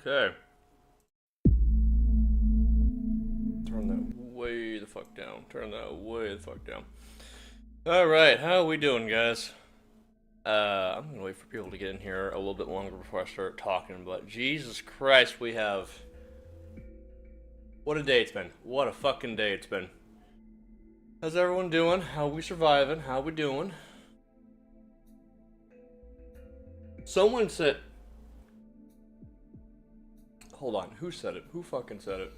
Okay. Turn that way the fuck down. Turn that way the fuck down. Alright, how are we doing, guys? I'm gonna wait for people to get in here a little bit longer before I start talking, but Jesus Christ, we have... What a day it's been. What a fucking day it's been. How's everyone doing? How we surviving? How we doing? Someone said... Hold on, who said it? Who fucking said it?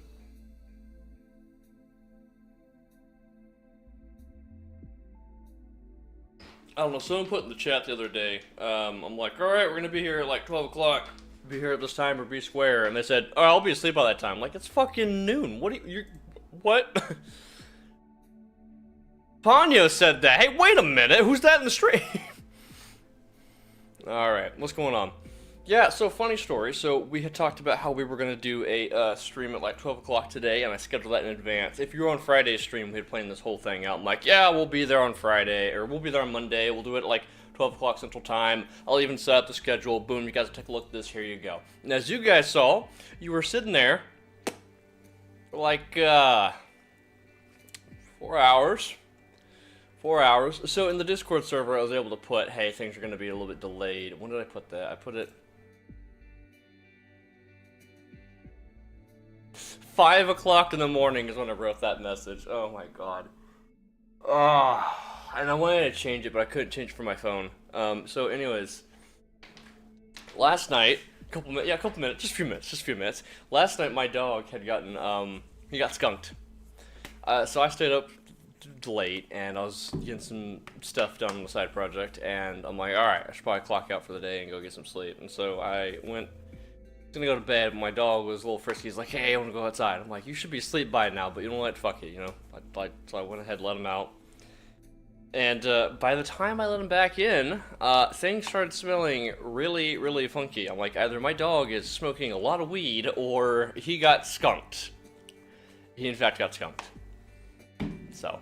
I don't know, someone put in the chat the other day, I'm like, alright, we're gonna be here at like 12 o'clock. Be here at this time or be square. And they said, oh, I'll be asleep by that time. I'm like, it's fucking noon. What are you, what? Ponyo said that. Hey, wait a minute, who's that in the stream? Alright, what's going on? Yeah, so funny story. So we had talked about how we were going to do a stream at like 12 o'clock today, and I scheduled that in advance. If you were on Friday's stream, we had planned this whole thing out. I'm like, yeah, we'll be there on Friday, or we'll be there on Monday. We'll do it at like 12 o'clock Central Time. I'll even set up the schedule. Boom, you guys take a look at this. Here you go. And as you guys saw, you were sitting there like 4 hours. 4 hours. So in the Discord server, I was able to put, hey, things are going to be a little bit delayed. When did I put that? I put it 5 o'clock in the morning is when I wrote that message. Oh my god. And I wanted to change it, but I couldn't change it from my phone. So anyways, last night, a couple minutes, just a few minutes. Last night, my dog had gotten, he got skunked. So I stayed up late, and I was getting some stuff done on the side project, and I'm like, alright, I should probably clock out for the day and go get some sleep. And so I went, gonna go to bed, but my dog was a little frisky. He's like, hey, I wanna go outside. I'm like, you should be asleep by now, but you know what, fuck it, you know? So I went ahead, let him out. And by the time I let him back in, things started smelling really, really funky. I'm like, either my dog is smoking a lot of weed, or he got skunked. He in fact got skunked. So,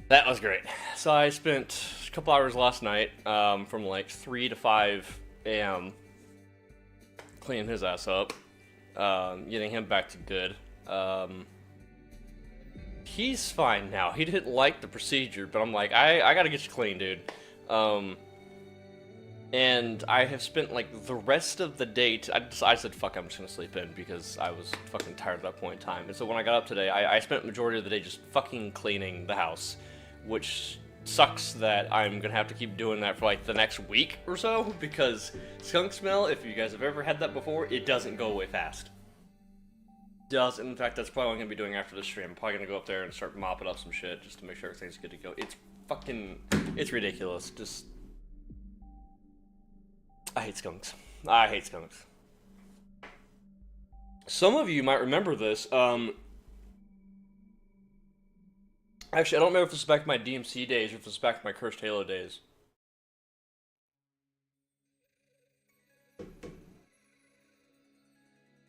that was great. So I spent a couple hours last night, from like 3 to 5 a.m., cleaning his ass up, getting him back to good. He's fine now. He didn't like the procedure, but I'm like, I gotta get you clean, dude. And I have spent like the rest of the day, I said, fuck, I'm just gonna sleep in because I was fucking tired at that point in time. And so when I got up today, I spent the majority of the day just fucking cleaning the house, which sucks that I'm gonna have to keep doing that for like the next week or so, because skunk smell, if you guys have ever had that before, it doesn't go away fast. Doesn't. In fact, that's probably what I'm gonna be doing after the stream. I'm probably gonna go up there and start mopping up some shit just to make sure everything's good to go. It's fucking, it's ridiculous. Just, I hate skunks. I hate skunks. Some of you might remember this. Actually, I don't remember if this is back to my DMC days or if this is back to my Cursed Halo days.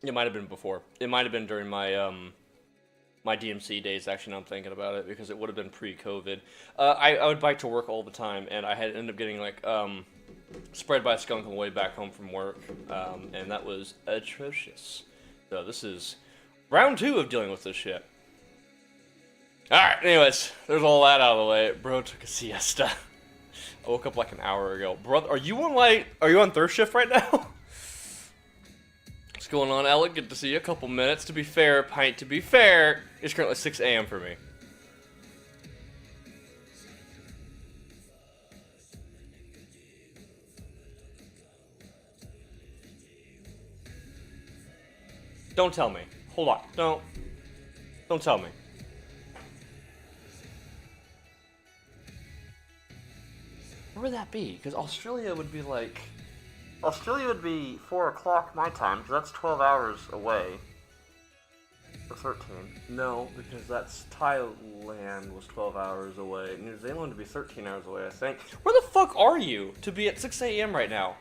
It might have been before. It might have been during my my DMC days, actually, now I'm thinking about it, because it would have been pre-COVID. I would bike to work all the time, and I had ended up getting, like, sprayed by a skunk on the way back home from work, and that was atrocious. So this is round 2 of dealing with this shit. Alright, anyways, there's all that out of the way. Bro took a siesta. I woke up like an hour ago. Brother, are you on third shift right now? What's going on, Alec? Good to see you. A couple minutes. To be fair, Pint, to be fair, it's currently 6 a.m. for me. Don't tell me. Hold on. Don't tell me. Where would that be? Because Australia would be like... Australia would be 4 o'clock my time, because that's 12 hours away. Or 13. No, because that's Thailand was 12 hours away. New Zealand would be 13 hours away, I think. Where the fuck are you to be at 6 a.m. right now?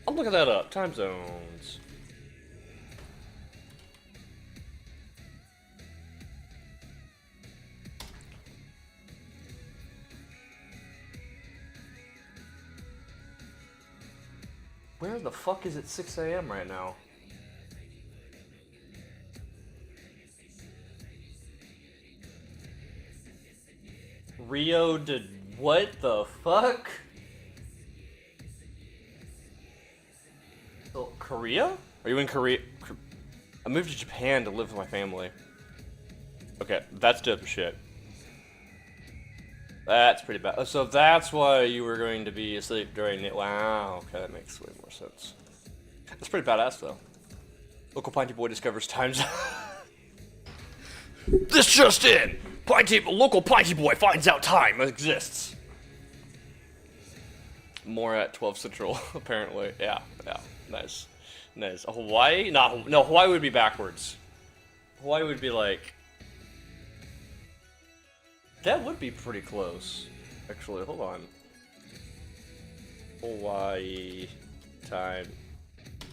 I'll look that up. Time zones. Where the fuck is it 6 a.m. right now? Rio de... What the fuck? So, Korea? Are you in Korea? I moved to Japan to live with my family. Okay, that's dope shit. That's pretty bad. So that's why you were going to be asleep during it. Wow, okay, that makes way more sense. That's pretty badass, though. Local Pinty Boy discovers times. This just in! Local Pinty Boy finds out time exists. More at 12 Central, apparently. Yeah, nice. Nice. Hawaii? No, Hawaii would be backwards. Hawaii would be like... That would be pretty close. Actually, hold on. Hawaii time.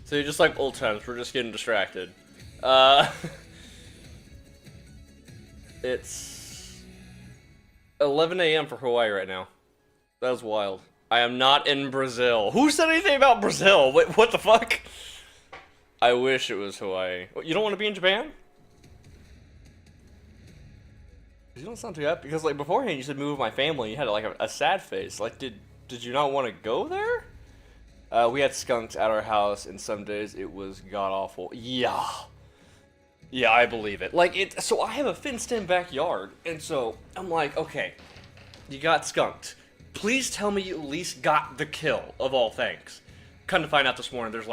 So just like old times, we're just getting distracted. It's 11 a.m. for Hawaii right now. That was wild. I am not in Brazil. Who said anything about Brazil? Wait, what the fuck? I wish it was Hawaii. You don't want to be in Japan? You don't sound too happy, because like beforehand you said move with my family. You had like a sad face. Like, did you not want to go there? We had skunks at our house, and some days it was god awful. Yeah, I believe it. Like it. So I have a fenced-in backyard, and so I'm like, okay, you got skunked. Please tell me you at least got the kill of all things. Come to find out this morning, there's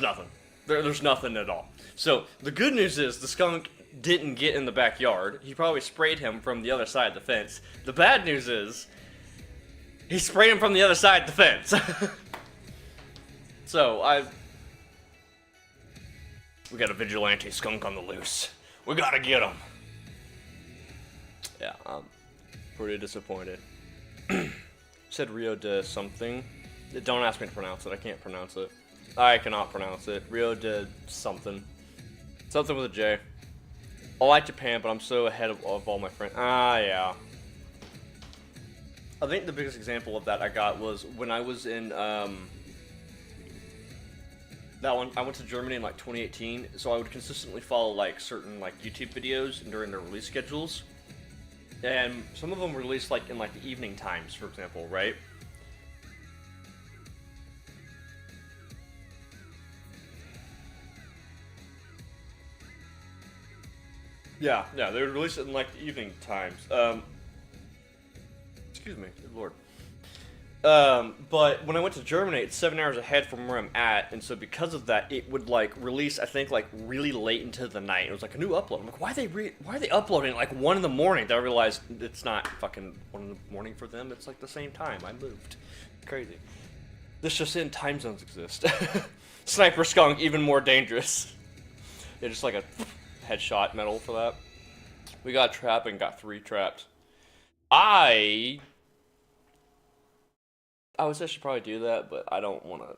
nothing. There's nothing at all. So the good news is the skunk didn't get in the backyard. He probably sprayed him from the other side of the fence. The bad news is he sprayed him from the other side of the fence. So we got a vigilante skunk on the loose. We gotta get him. Yeah, I'm pretty disappointed. Said Rio de something. Don't ask me to pronounce it. I can't pronounce it. I cannot pronounce it. Rio de something. Something with a J. I like Japan, but I'm so ahead of all my friends. Yeah. I think the biggest example of that I got was when I was in, I went to Germany in like 2018, so I would consistently follow like certain like YouTube videos during their release schedules. And some of them released like in like the evening times, for example, right? Yeah, they would release it in like the evening times. Excuse me, good lord. But when I went to Germany, it's 7 hours ahead from where I'm at, and so because of that, it would like release, I think, like really late into the night. It was like a new upload. I'm like, why are they uploading at like 1 in the morning? Then I realized it's not fucking 1 in the morning for them. It's like the same time. I moved. Crazy. This just in, time zones exist. Sniper skunk, even more dangerous. Yeah, just like a headshot medal for that. We got trapped and got 3 trapped. I would say I should probably do that, but I don't want to.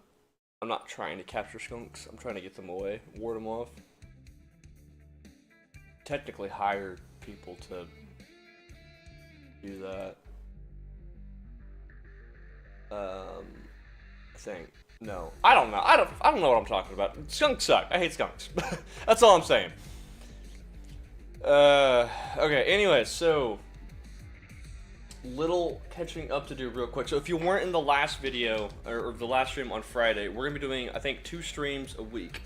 I'm not trying to capture skunks. I'm trying to get them away, ward them off. Technically hire people to do that. I think. No. I don't know. I don't know what I'm talking about. Skunks suck. I hate skunks. That's all I'm saying. Okay, anyway, so little catching up to do real quick. So if you weren't in the last video, or the last stream on Friday, we're going to be doing, I think, 2 streams a week.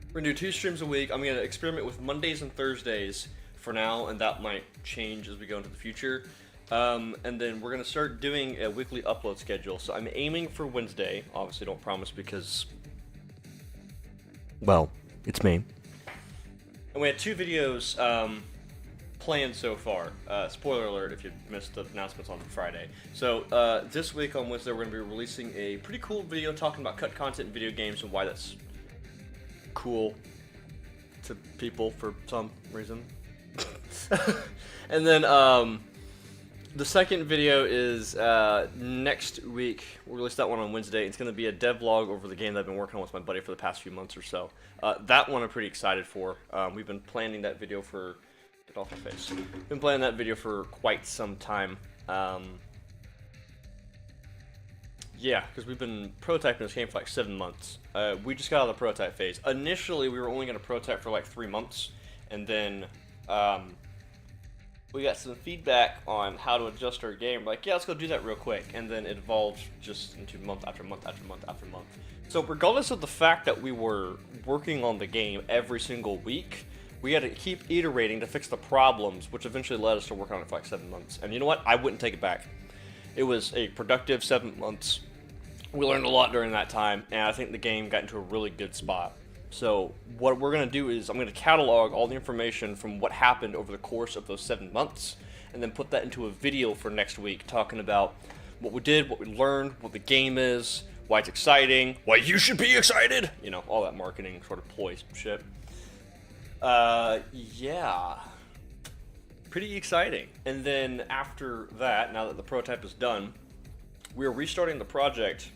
We're going to do 2 streams a week. I'm going to experiment with Mondays and Thursdays for now, and that might change as we go into the future. And then we're going to start doing a weekly upload schedule. So I'm aiming for Wednesday. Obviously, don't promise because, well, it's me. And we had 2 videos planned so far. Spoiler alert if you missed the announcements on Friday. So this week on Wednesday, we're going to be releasing a pretty cool video talking about cut content in video games and why that's cool to people for some reason. And then the second video is next week. We'll release that one on Wednesday. It's going to be a devlog over the game that I've been working on with my buddy for the past few months or so. That one I'm pretty excited for. We've been planning that video for... Get off my face. Been planning that video for quite some time. Yeah, because we've been prototyping this game for like 7 months. We just got out of the prototype phase. Initially, we were only going to prototype for like 3 months, and then we got some feedback on how to adjust our game. Like, yeah, let's go do that real quick, and then it evolved just into month after month after month after month. So regardless of the fact that we were working on the game every single week, we had to keep iterating to fix the problems, which eventually led us to work on it for like 7 months. And you know what? I wouldn't take it back. It was a productive 7 months. We learned a lot during that time, and I think the game got into a really good spot. So what we're going to do is I'm going to catalog all the information from what happened over the course of those 7 months, and then put that into a video for next week, talking about what we did, what we learned, what the game is, why it's exciting, why you should be excited, you know, all that marketing sort of ploy shit. Yeah. Pretty exciting. And then after that, now that the prototype is done, we are restarting the project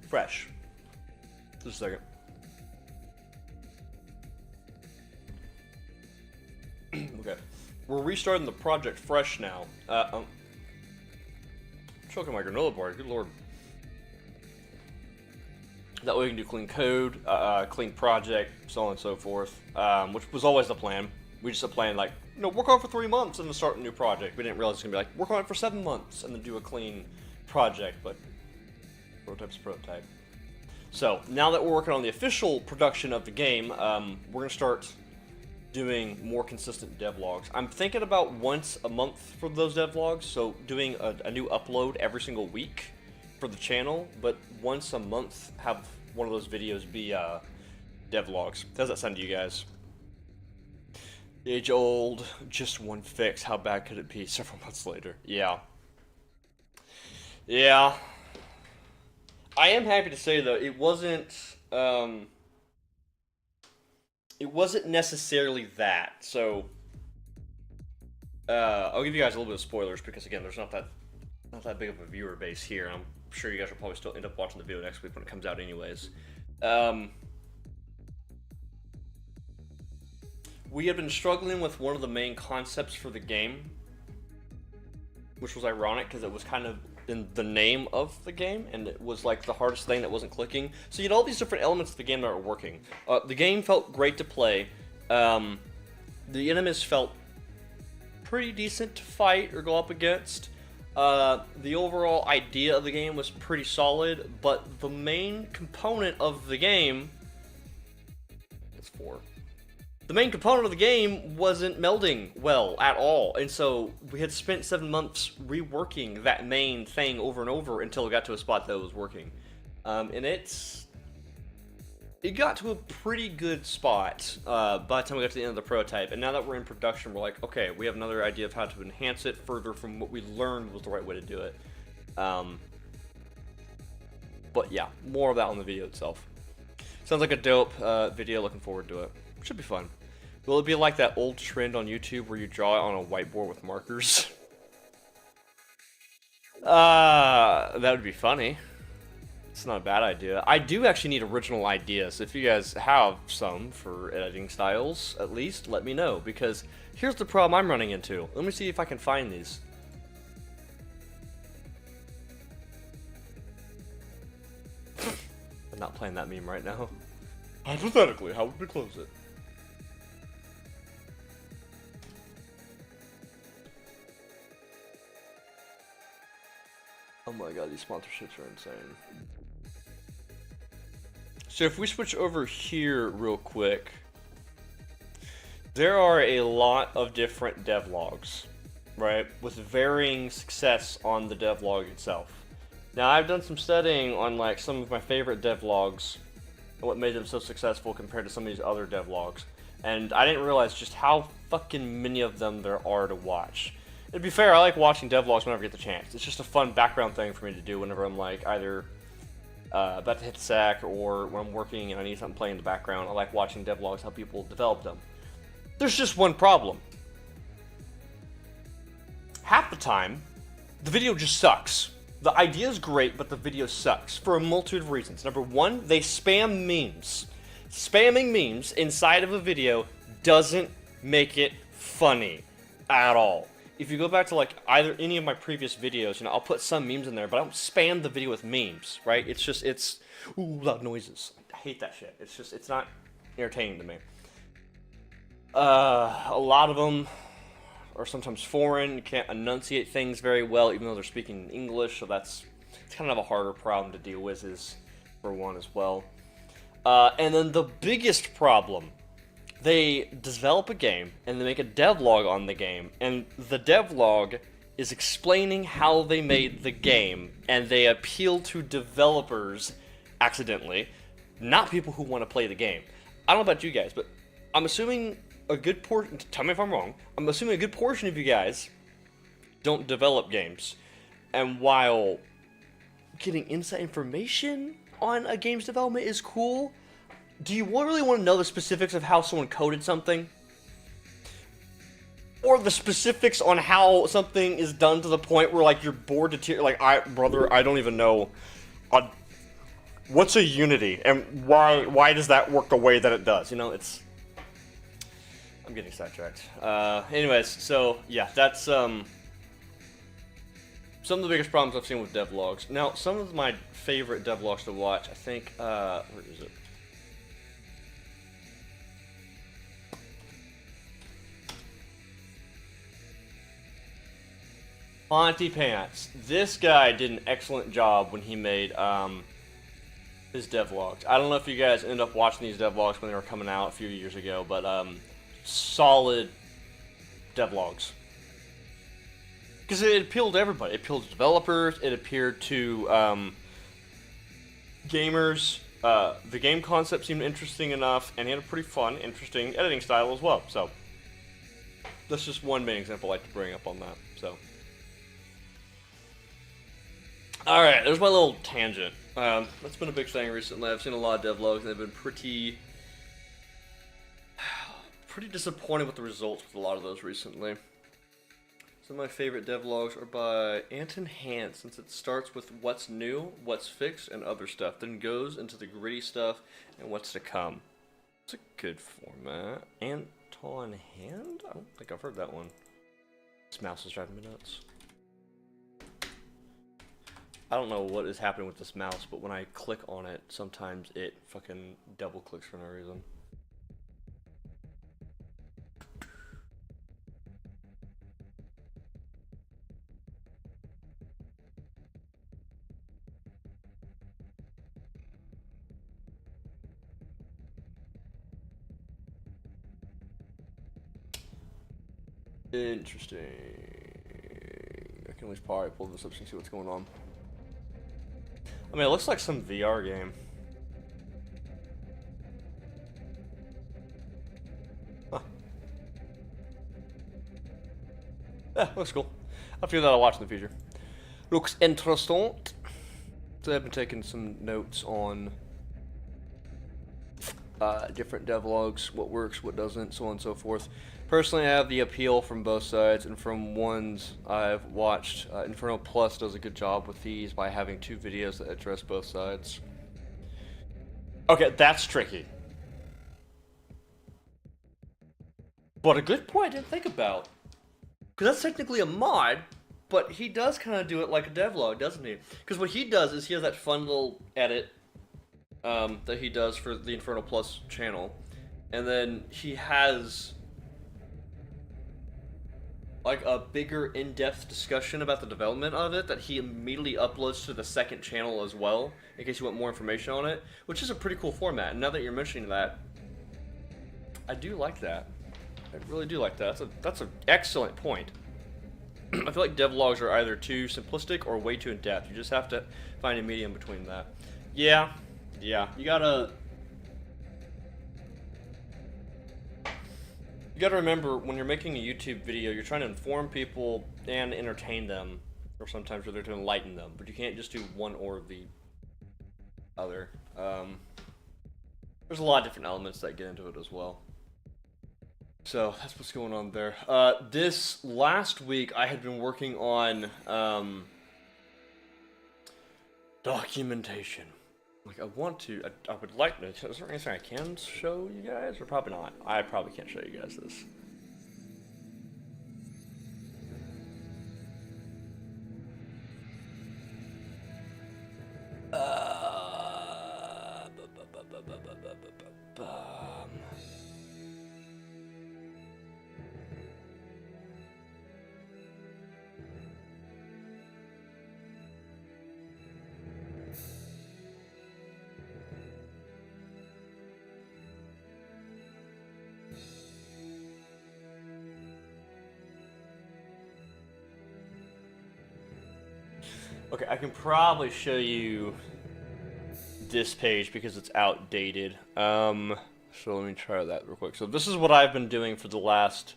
fresh. Just a second. Okay. We're restarting the project fresh now. Choking my granola bar, good lord. That way we can do clean code, clean project, so on and so forth, which was always the plan. We just had planned, like, you know, work on it for 3 months and then start a new project. We didn't realize it's going to be like, work on it for 7 months and then do a clean project, but prototype's prototype. So, now that we're working on the official production of the game, we're going to start doing more consistent devlogs. I'm thinking about once a month for those devlogs, so doing a new upload every single week for the channel, but once a month have one of those videos be devlogs. How does that sound to you guys? Age old, just one fix. How bad could it be several months later? Yeah. Yeah. I am happy to say though, it wasn't necessarily that. So I'll give you guys a little bit of spoilers because again, there's not that big of a viewer base here. And I'm sure you guys will probably still end up watching the video next week when it comes out anyways. We had been struggling with one of the main concepts for the game, which was ironic because it was kind of in the name of the game, and it was like the hardest thing that wasn't clicking. So you had all these different elements of the game that were working. The game felt great to play. The enemies felt pretty decent to fight or go up against. The overall idea of the game was pretty solid, but the main component of the game... It's 4. The main component of the game wasn't melding well at all, and so we had spent 7 months reworking that main thing over and over until it got to a spot that was working. And it got to a pretty good spot by the time we got to the end of the prototype, and now that we're in production, we're like, okay, we have another idea of how to enhance it further from what we learned was the right way to do it. But yeah, more of that on the video itself. Sounds like a dope video, looking forward to it. Should be fun. Will it be like that old trend on YouTube where you draw it on a whiteboard with markers? That would be funny. It's not a bad idea. I do actually need original ideas. If you guys have some for editing styles, at least, let me know. Because here's the problem I'm running into. Let me see if I can find these. I'm not playing that meme right now. Hypothetically, how would we close it? Oh my god, these sponsorships are insane. So if we switch over here real quick, there are a lot of different devlogs, right? With varying success on the devlog itself. Now I've done some studying on like some of my favorite devlogs and what made them so successful compared to some of these other devlogs. And I didn't realize just how fucking many of them there are to watch. To be fair, I like watching devlogs whenever I get the chance. It's just a fun background thing for me to do whenever I'm like either about to hit the sack or when I'm working and I need something playing in the background. I like watching devlogs, how people develop them. There's just one problem. Half the time, the video just sucks. The idea is great, but the video sucks for a multitude of reasons. Number one, they spam memes. Spamming memes inside of a video doesn't make it funny at all. if you go back to like either any of my previous videos, I'll put some memes in there, but I don't spam the video with memes, right? It's ooh, loud noises. I hate that shit. It's not entertaining to me. A lot of them are sometimes foreign. You can't enunciate things very well, even though they're speaking English. So it's kind of a harder problem to deal with, is for one as well. And then the biggest problem, they develop a game and they make a devlog on the game, and the devlog is explaining how they made the game, and they appeal to developers accidentally, not people who want to play the game. I don't know about you guys, but I'm assuming a good portion, tell me if I'm wrong, I'm assuming a good portion of you guys don't develop games, and while getting inside information on a game's development is cool, do you really want to know the specifics of how someone coded something? Or the specifics on how something is done to the point where, like, you're bored to tears? Like, I don't even know. What's a Unity, and why does that work the way that it does? I'm getting sidetracked. Anyways, so, yeah, that's, some of the biggest problems I've seen with devlogs. Now, some of my favorite devlogs to watch, I think, where is it? Monty Pants. This guy did an excellent job when he made his devlogs. I don't know if you guys ended up watching these devlogs when they were coming out a few years ago, but solid devlogs. Because it appealed to everybody. It appealed to developers, it appeared to gamers. The game concept seemed interesting enough, and he had a pretty fun, interesting editing style as well. So, that's just one main example I'd like to bring up on that. So. Alright, there's my little tangent. That's been a big thing recently. I've seen a lot of devlogs, and they've been pretty disappointed with the results with a lot of those recently. Some of my favorite devlogs are by Anton Hans, since it starts with what's new, what's fixed, and other stuff, then goes into the gritty stuff and what's to come. It's a good format. Anton Hand? I don't think I've heard that one. This mouse is driving me nuts. I don't know what is happening with this mouse, but when I click on it, sometimes it fucking double clicks for no reason. Interesting. I can at least probably pull this up and see what's going on. I mean, it looks like some VR game. Huh. Yeah, looks cool. I'll figure that I'll watch in the future. Looks interesting. So I've been taking some notes on different devlogs, what works, what doesn't, so on and so forth. Personally, I have the appeal from both sides, and from ones I've watched, Inferno Plus does a good job with these by having 2 videos that address both sides. Okay, that's tricky. But a good point I didn't think about. Because that's technically a mod, but he does kind of do it like a devlog, doesn't he? Because what he does is he has that fun little edit that he does for the Inferno Plus channel, and then he has like a bigger in-depth discussion about the development of it that he immediately uploads to the second channel as well, in case you want more information on it, which is a pretty cool format. And now that you're mentioning that, I do like that. I really do like that. That's an excellent point. I feel like devlogs are either too simplistic or way too in-depth. You just have to find a medium between that. Yeah, you gotta remember, when you're making a YouTube video, you're trying to inform people and entertain them, or sometimes you're there to enlighten them, but you can't just do one or the other. There's a lot of different elements that get into it as well. So that's what's going on there. This last week, I had been working on documentation. Like, I would like to. Is there anything I can show you guys? Or probably not. I probably can't show you guys this. Okay, I can probably show you this page because it's outdated. So let me try that real quick. So this is what I've been doing for the last...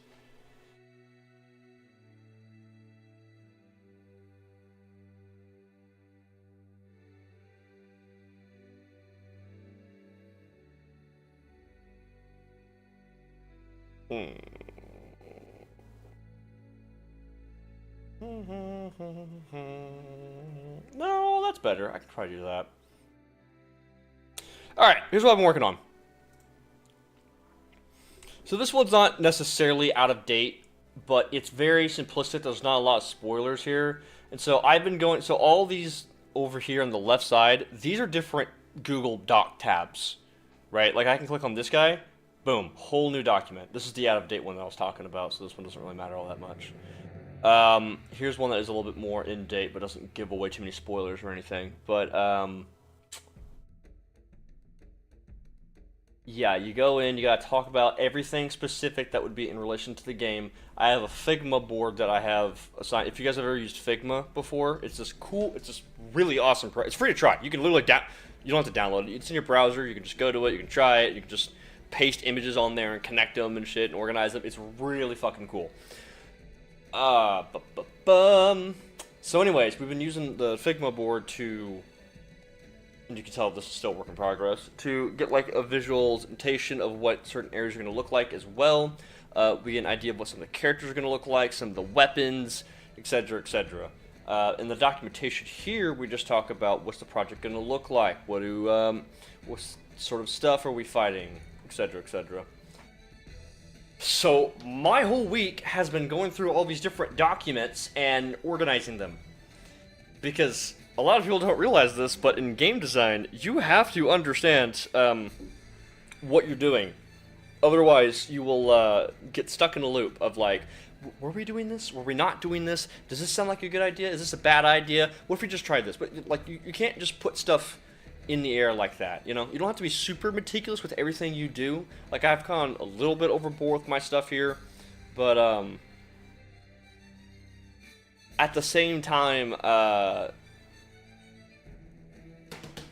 No, that's better. I can try to do that. Alright, here's what I've been working on. So this one's not necessarily out of date, but it's very simplistic. There's not a lot of spoilers here. And so I've been going... So all these over here on the left side, these are different Google Doc tabs, right? Like I can click on this guy, boom, whole new document. This is the out-of-date one that I was talking about, so this one doesn't really matter all that much. Here's one that is a little bit more in date, but doesn't give away too many spoilers or anything. But, yeah, you go in, you gotta talk about everything specific that would be in relation to the game. I have a Figma board that I have assigned. If you guys have ever used Figma before, it's this cool, it's this really awesome, it's free to try. You can literally, you don't have to download it. It's in your browser, you can just go to it, you can try it, you can just paste images on there and connect them and shit and organize them. It's really fucking cool. So anyways, we've been using the Figma board to, and you can tell this is still a work in progress, to get like a visualization of what certain areas are going to look like as well. We get an idea of what some of the characters are going to look like, some of the weapons, etc., etc. In the documentation here, we just talk about what's the project going to look like, what sort of stuff are we fighting, etc., etc. So my whole week has been going through all these different documents and organizing them. Because a lot of people don't realize this, but in game design, you have to understand what you're doing. Otherwise, you will get stuck in a loop of like, were we doing this? Were we not doing this? Does this sound like a good idea? Is this a bad idea? What if we just tried this? But like, you can't just put stuff in the air like that, you know? You don't have to be super meticulous with everything you do. Like, I've gone a little bit overboard with my stuff here, but, at the same time,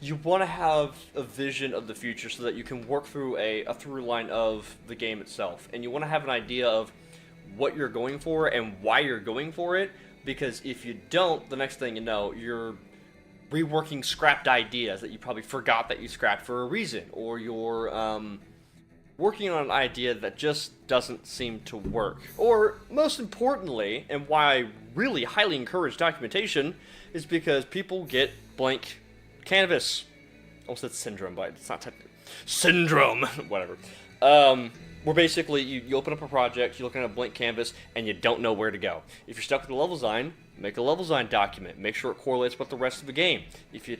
you want to have a vision of the future so that you can work through a through line of the game itself. And you want to have an idea of what you're going for and why you're going for it, because if you don't, the next thing you know, you're reworking scrapped ideas that you probably forgot that you scrapped for a reason, or you're working on an idea that just doesn't seem to work. Or, most importantly, and why I really highly encourage documentation, is because people get blank canvas. Almost said syndrome, but it's not technically. Syndrome! Whatever. Where basically you open up a project, you look at a blank canvas, and you don't know where to go. If you're stuck with a level design, make a level design document. Make sure it correlates with the rest of the game. If you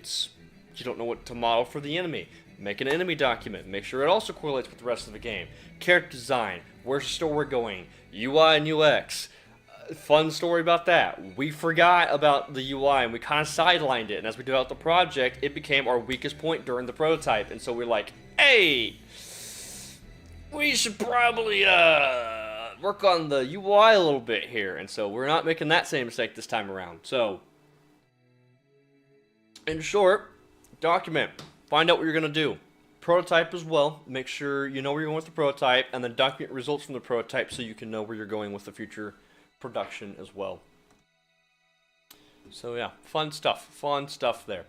don't know what to model for the enemy, make an enemy document. Make sure it also correlates with the rest of the game. Character design, where's the story going? UI and UX. Fun story about that. We forgot about the UI and we kind of sidelined it. And as we developed the project, it became our weakest point during the prototype. And so we're like, hey, we should probably work on the UI a little bit here. And so we're not making that same mistake this time around. So, in short, document. Find out what you're going to do. Prototype as well. Make sure you know where you're going with the prototype. And then document results from the prototype so you can know where you're going with the future production as well. So yeah, fun stuff there.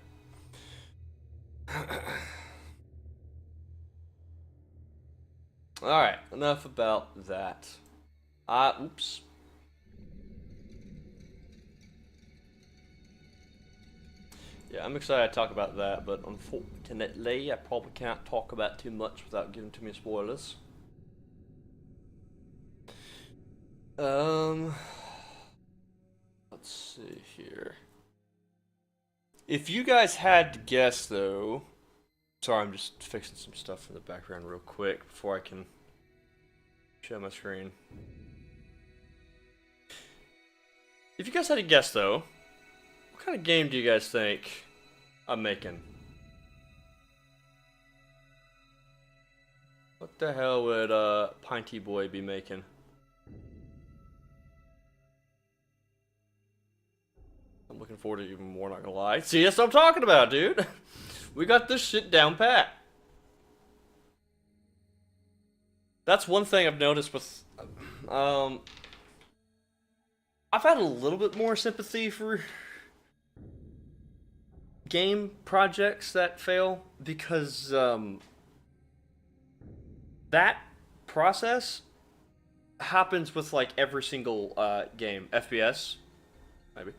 Alright, enough about that. Oops. Yeah, I'm excited to talk about that, but unfortunately, I probably can't talk about too much without giving too many spoilers. Let's see here. If you guys had to guess, though... Sorry, I'm just fixing some stuff in the background real quick before I can share my screen. If you guys had to guess, though, what kind of game do you guys think I'm making? What the hell would Pinty Boy be making? I'm looking forward to it even more, not gonna lie. See, that's what I'm talking about, dude. We got this shit down pat. That's one thing I've noticed with, I've had a little bit more sympathy for game projects that fail because, that process happens with like every single game. FPS, maybe.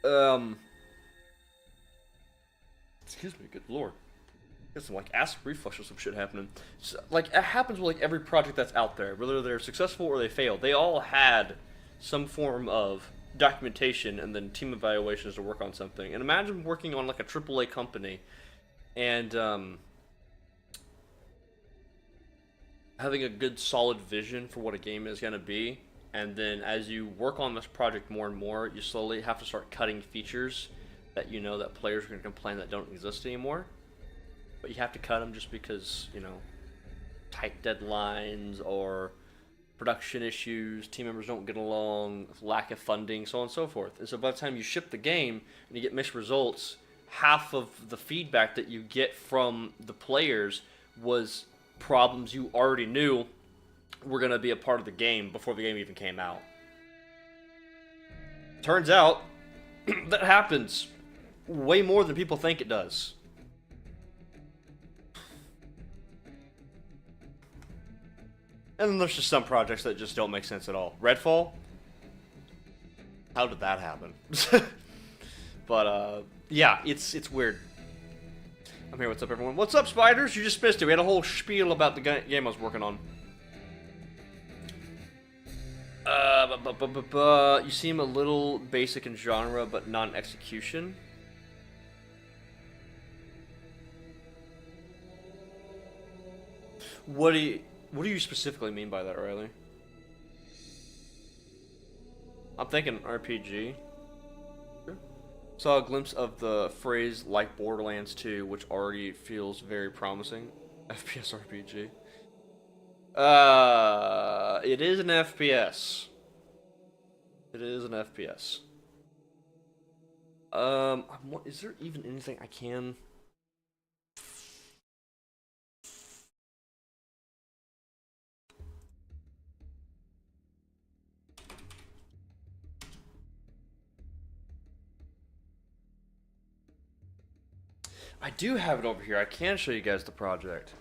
Um, Excuse me, good lord. Got some like acid reflux or some shit happening. So, like it happens with like every project that's out there, whether they're successful or they fail. They all had some form of documentation and then team evaluations to work on something. And imagine working on like a AAA company and having a good solid vision for what a game is going to be, and then as you work on this project more and more, you slowly have to start cutting features that you know that players are going to complain that don't exist anymore. But you have to cut them just because, you know, tight deadlines or production issues, team members don't get along, lack of funding, so on and so forth. And so by the time you ship the game and you get mixed results, half of the feedback that you get from the players was problems you already knew were going to be a part of the game before the game even came out. Turns out that happens way more than people think it does. And then there's just some projects that just don't make sense at all. Redfall? How did that happen? But, yeah, it's weird. I'm here, what's up everyone? What's up, Spiders? You just missed it. We had a whole spiel about the game I was working on. You seem a little basic in genre, but not in execution. What do you specifically mean by that, Riley? I'm thinking RPG. Saw a glimpse of the phrase like Borderlands 2, which already feels very promising. FPS RPG. It is an FPS. It is an FPS. Is there even anything I can... I do have it over here. I can show you guys the project.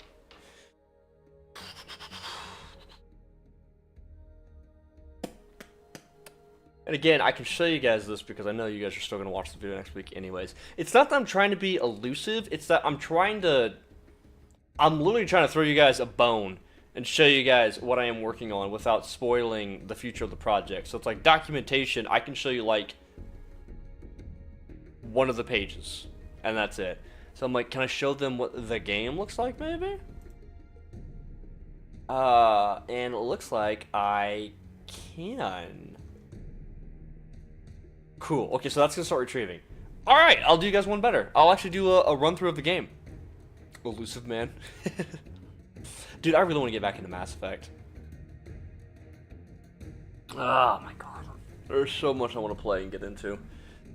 And again, I can show you guys this because I know you guys are still going to watch the video next week anyways. It's not that I'm trying to be elusive, it's that I'm literally trying to throw you guys a bone and show you guys what I am working on without spoiling the future of the project. So it's like documentation, I can show you like one of the pages, and that's it. So I'm like, can I show them what the game looks like, maybe? And it looks like I can. Cool. Okay, so that's gonna start retrieving. Alright, I'll do you guys one better. I'll actually do a run-through of the game. Elusive man. Dude, I really want to get back into Mass Effect. Oh my god. There's so much I want to play and get into.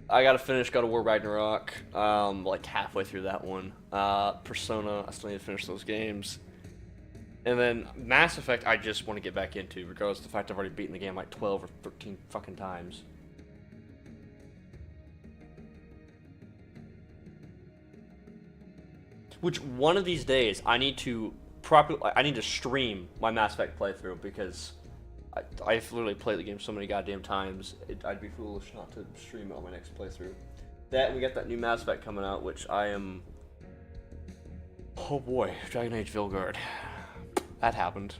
I gotta finish God of War Ragnarok, like halfway through that one. Persona, I still need to finish those games. And then Mass Effect, I just want to get back into, regardless of the fact I've already beaten the game like 12 or 13 fucking times. Which one of these days I need to stream my Mass Effect playthrough because I've literally played the game so many goddamn times. I'd be foolish not to stream it on my next playthrough. That, we got that new Mass Effect coming out, which I am... Oh boy, Dragon Age Vilgard. That happened.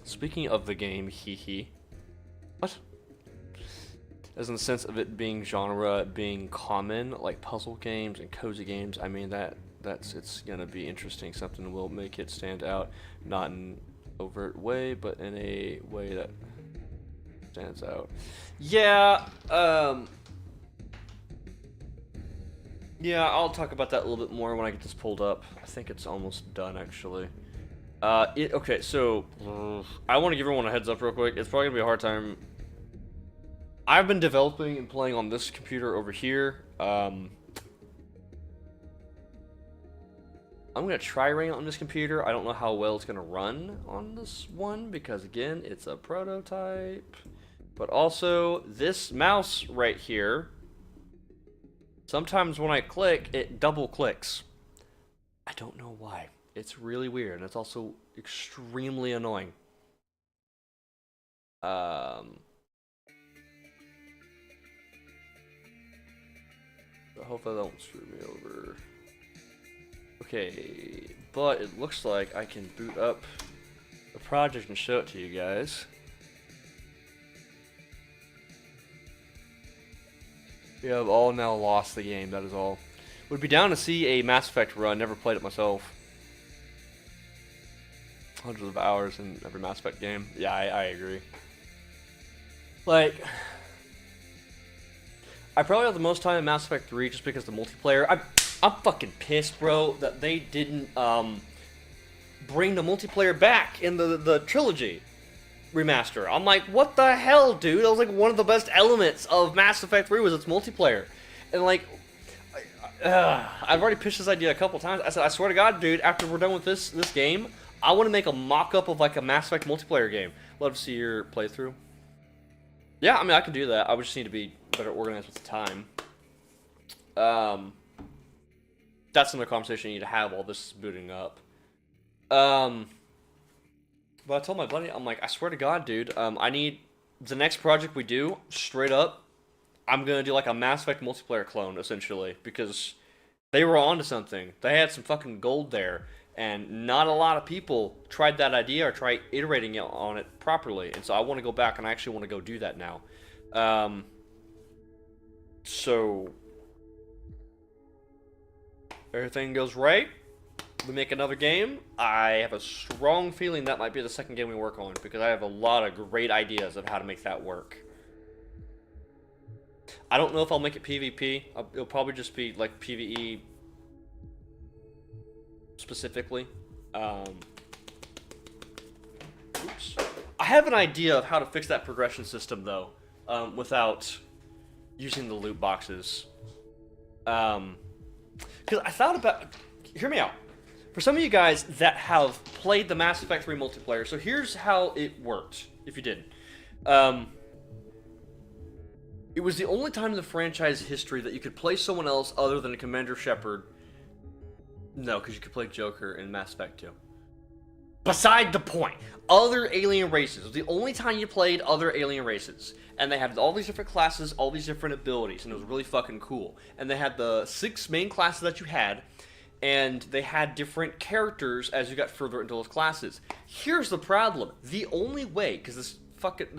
Speaking of the game, hee. What? As in the sense of it being genre, being common, like puzzle games and cozy games, I mean it's gonna be interesting. Something will make it stand out, not in overt way, but in a way that stands out. Yeah, yeah, I'll talk about that a little bit more when I get this pulled up. I think it's almost done, actually. Okay, so I want to give everyone a heads up real quick. It's probably gonna be a hard time. I've been developing and playing on this computer over here. I'm gonna try running on this computer. I don't know how well it's gonna run on this one because again, it's a prototype. But also, this mouse right here, sometimes when I click, it double clicks. I don't know why. It's really weird, and it's also extremely annoying. Hopefully that don't screw me over. Okay, but it looks like I can boot up the project and show it to you guys. We have all now lost the game, that is all. Would be down to see a Mass Effect run, never played it myself. Hundreds of hours in every Mass Effect game. Yeah, I agree. Like, I probably have the most time in Mass Effect 3 just because of the multiplayer. I'm fucking pissed, bro, that they didn't bring the multiplayer back in the trilogy remaster. I'm like, what the hell, dude? That was like one of the best elements of Mass Effect 3 was its multiplayer. And like, I've already pitched this idea a couple times. I said, I swear to God, dude, after we're done with this game, I want to make a mock-up of like a Mass Effect multiplayer game. Love to see your playthrough. Yeah, I mean, I can do that. I would just need to be better organized with the time. That's another conversation you need to have while this is booting up. But I told my buddy, I'm like, I swear to God, dude, I need the next project we do, straight up, I'm gonna do like a Mass Effect multiplayer clone, essentially, because they were onto something. They had some fucking gold there, and not a lot of people tried that idea or tried iterating on it properly. And so I want to go back and I actually want to go do that now. So everything goes right, we make another game. I have a strong feeling that might be the second game we work on because I have a lot of great ideas of how to make that work. I don't know if I'll make it PvP. It'll probably just be like PvE specifically. Oops. I have an idea of how to fix that progression system though, without using the loot boxes. Because I thought about. Hear me out. For some of you guys that have played the Mass Effect 3 multiplayer, so here's how it worked. If you didn't, it was the only time in the franchise history that you could play someone else other than Commander Shepard. No, because you could play Joker in Mass Effect 2. Beside the point. Other alien races. It was the only time you played other alien races. And they had all these different classes, all these different abilities, and it was really fucking cool. And they had the 6 main classes that you had, and they had different characters as you got further into those classes. Here's the problem. The only way, because this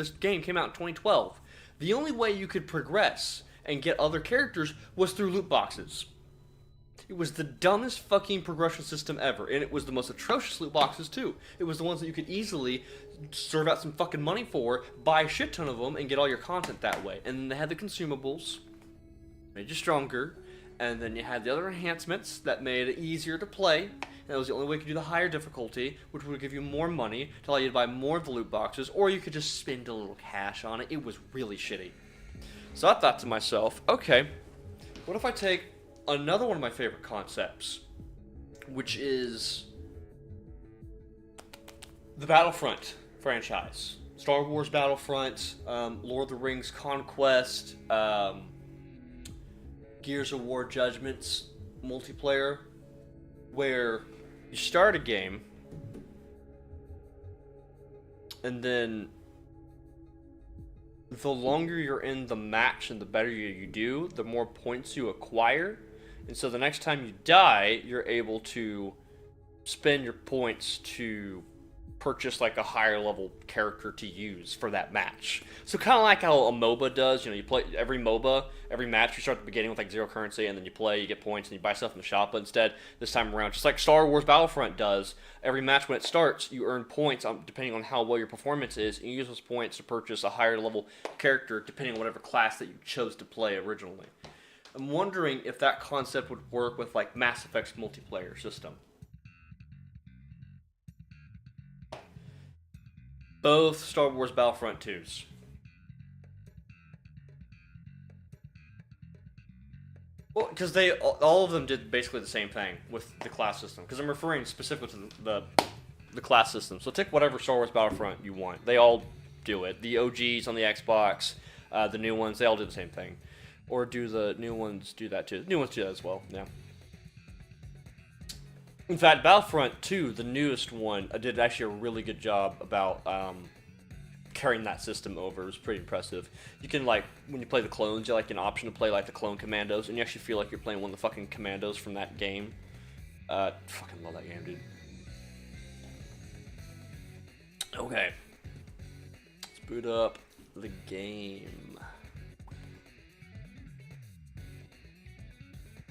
game came out in 2012, the only way you could progress and get other characters was through loot boxes. It was the dumbest fucking progression system ever, and it was the most atrocious loot boxes too. It was the ones that you could easily serve out some fucking money for, buy a shit ton of them, and get all your content that way. And then they had the consumables, made you stronger, and then you had the other enhancements that made it easier to play. And that was the only way you could do the higher difficulty, which would give you more money to allow you to buy more of the loot boxes, or you could just spend a little cash on it. It was really shitty. So I thought to myself, okay, what if I take another one of my favorite concepts, which is the Battlefront franchise. Star Wars Battlefront, Lord of the Rings Conquest, Gears of War Judgments multiplayer, where you start a game, and then the longer you're in the match and the better you do, the more points you acquire. And so the next time you die, you're able to spend your points to purchase like a higher level character to use for that match. So kind of like how a MOBA does, you know, you play every MOBA, every match you start at the beginning with like 0 currency, and then you play, you get points, and you buy stuff in the shop. But instead, this time around, just like Star Wars Battlefront does, every match when it starts, you earn points depending on how well your performance is, and you use those points to purchase a higher level character depending on whatever class that you chose to play originally. I'm wondering if that concept would work with like Mass Effect's multiplayer system. Both Star Wars Battlefront 2s. Well, because they all of them did basically the same thing with the class system. Because I'm referring specifically to the class system. So take whatever Star Wars Battlefront you want. They all do it. The OGs on the Xbox, the new ones, they all do the same thing. Or do the new ones do that too? The new ones do that as well. Yeah. In fact, Battlefront 2, the newest one, did actually a really good job about carrying that system over. It was pretty impressive. You can, like, when you play the clones, you like an option to play like the clone commandos, and you actually feel like you're playing one of the fucking commandos from that game. Fucking love that game, dude. Okay. Let's boot up the game.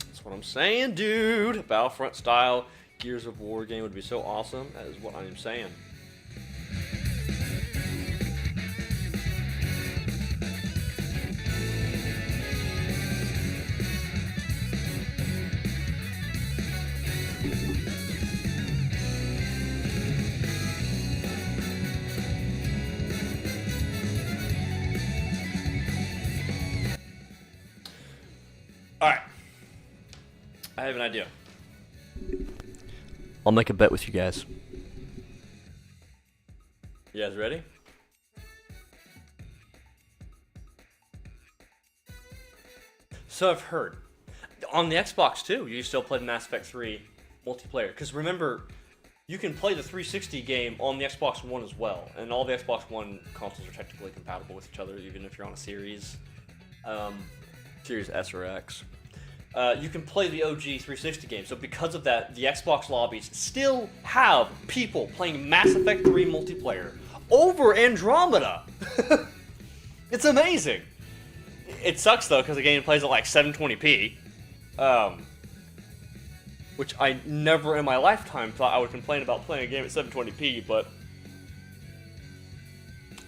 That's what I'm saying, dude. Battlefront style Gears of War game would be so awesome. That is what I'm saying. Alright. I have an idea. I'll make a bet with you guys. You guys ready? So I've heard. On the Xbox too, you still play the Mass Effect 3 multiplayer. Because remember, you can play the 360 game on the Xbox One as well. And all the Xbox One consoles are technically compatible with each other, even if you're on a Series. Series S or X. You can play the OG 360 game, so because of that, the Xbox lobbies still have people playing Mass Effect 3 multiplayer over Andromeda. It's amazing. It sucks though, because the game plays at like 720p, which I never in my lifetime thought I would complain about playing a game at 720p, but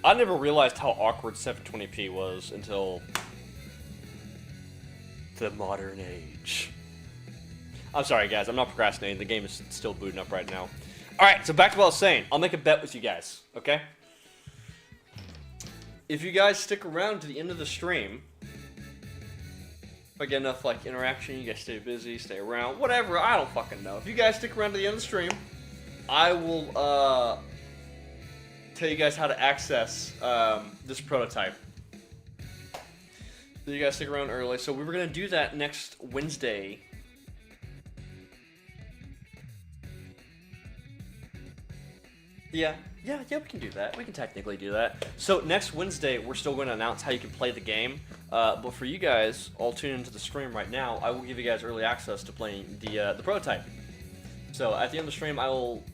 I never realized how awkward 720p was until the modern age. I'm sorry, guys. I'm not procrastinating. The game is still booting up right now. Alright, so back to what I was saying. I'll make a bet with you guys, okay? If you guys stick around to the end of the stream, if I get enough, like, interaction, you guys stay busy, stay around, whatever, I don't fucking know. If you guys stick around to the end of the stream, I will, tell you guys how to access, this prototype. So you guys stick around early. So we were going to do that next Wednesday. Yeah, we can do that. We can technically do that. So next Wednesday, we're still going to announce how you can play the game. But for you guys, all tuned into the stream right now, I will give you guys early access to playing the prototype. So at the end of the stream, I will,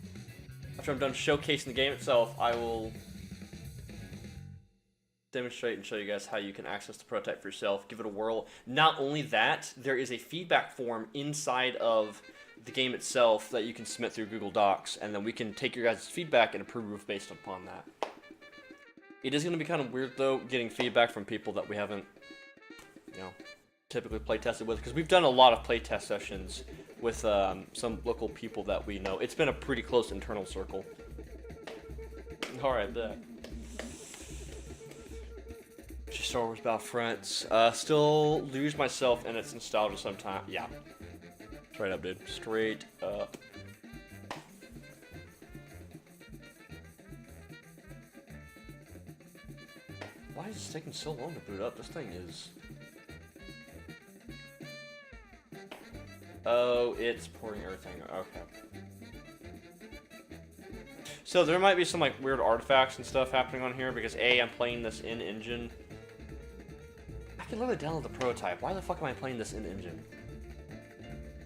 after I'm done showcasing the game itself, I will demonstrate and show you guys how you can access the prototype for yourself, give it a whirl. Not only that, there is a feedback form inside of the game itself that you can submit through Google Docs, and then we can take your guys' feedback and approve based upon that. It is going to be kind of weird, though, getting feedback from people that we haven't, you know, typically play tested with, because we've done a lot of playtest sessions with some local people that we know. It's been a pretty close internal circle. Alright, bet. Star Wars Battlefront. Still lose myself in its nostalgia sometimes. Yeah. Straight up, dude. Straight up. Why is this taking so long to boot up? This thing is... Oh, it's pouring everything. Okay. So there might be some like weird artifacts and stuff happening on here because A, I'm playing this in engine. I can literally download the prototype. Why the fuck am I playing this in engine?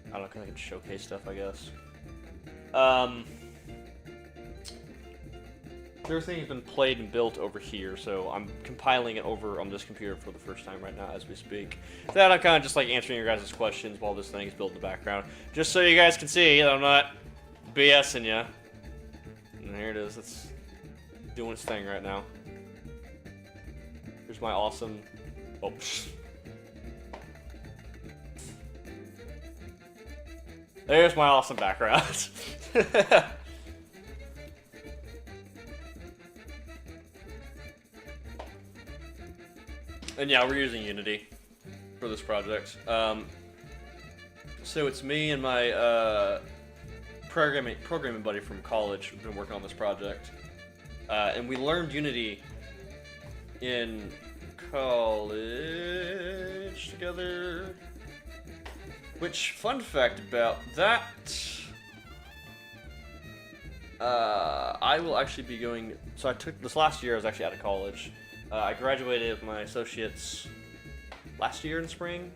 I don't know, because I can showcase stuff, I guess. Everything has been played and built over here, so I'm compiling it over on this computer for the first time right now as we speak. That I'm kind of just like answering your guys' questions while this thing is built in the background. Just so you guys can see that I'm not BSing you. And here it is, it's doing its thing right now. Here's my awesome... Oh, there's my awesome background. And yeah, we're using Unity for this project. So it's me and my programming buddy from college who've been working on this project. And we learned Unity in college together. Which, fun fact about that, I will actually be going, so I took, this last year I was actually out of college. I graduated with my associates last year in spring.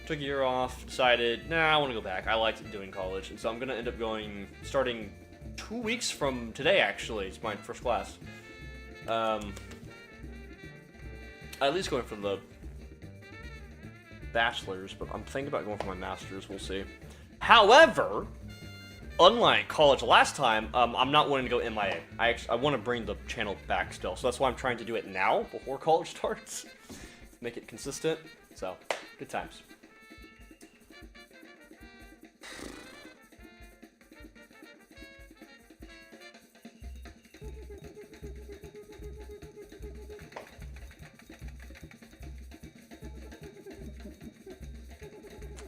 Took a year off, decided, nah, I want to go back. I liked doing college, and so I'm going to end up going, starting 2 weeks from today, actually. It's my first class. At least going for the bachelor's, but I'm thinking about going for my master's, we'll see. However, unlike college last time, I'm not wanting to go MIA. I want to bring the channel back still, so that's why I'm trying to do it now, before college starts. Make it consistent, so, good times.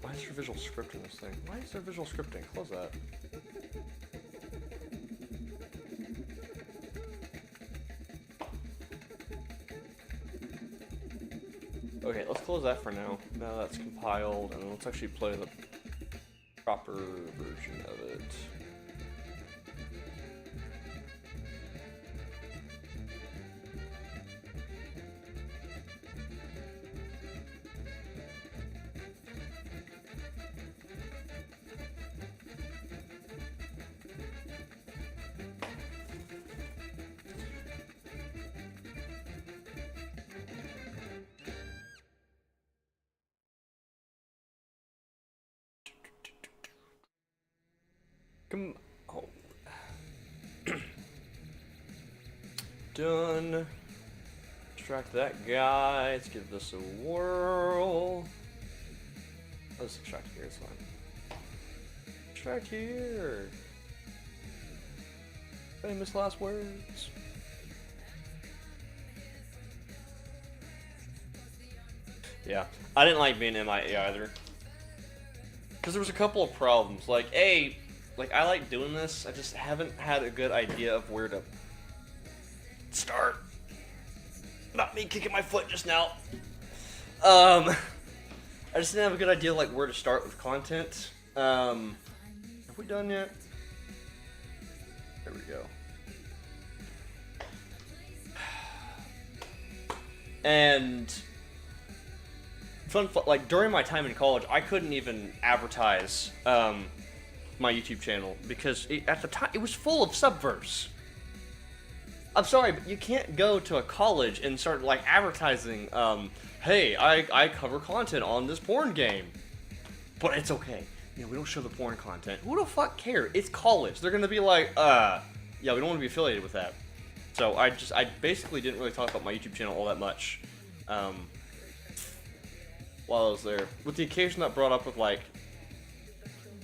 Why is there visual script in this thing? Why is there visual scripting? Close that. Okay, let's close that for now. Now that's compiled, and let's actually play the proper version of it. Oh. Done. Extract that guy. Let's give this a whirl. Let's extract here, it's fine. Extract here. Famous last words. Yeah, I didn't like being MIA either. Because there was a couple of problems. Like, I like doing this, I just haven't had a good idea of where to start. Not me kicking my foot just now. I just didn't have a good idea like where to start with content. Have we done yet? There we go. And like during my time in college, I couldn't even advertise my YouTube channel because at the time it was full of subverse. I'm sorry, but you can't go to a college and start like advertising, hey, I cover content on this porn game. But it's okay. You know, we don't show the porn content. Who the fuck cares? It's college. They're gonna be like, yeah, we don't want to be affiliated with that. So I basically didn't really talk about my YouTube channel all that much while I was there. With the occasion that brought up with like,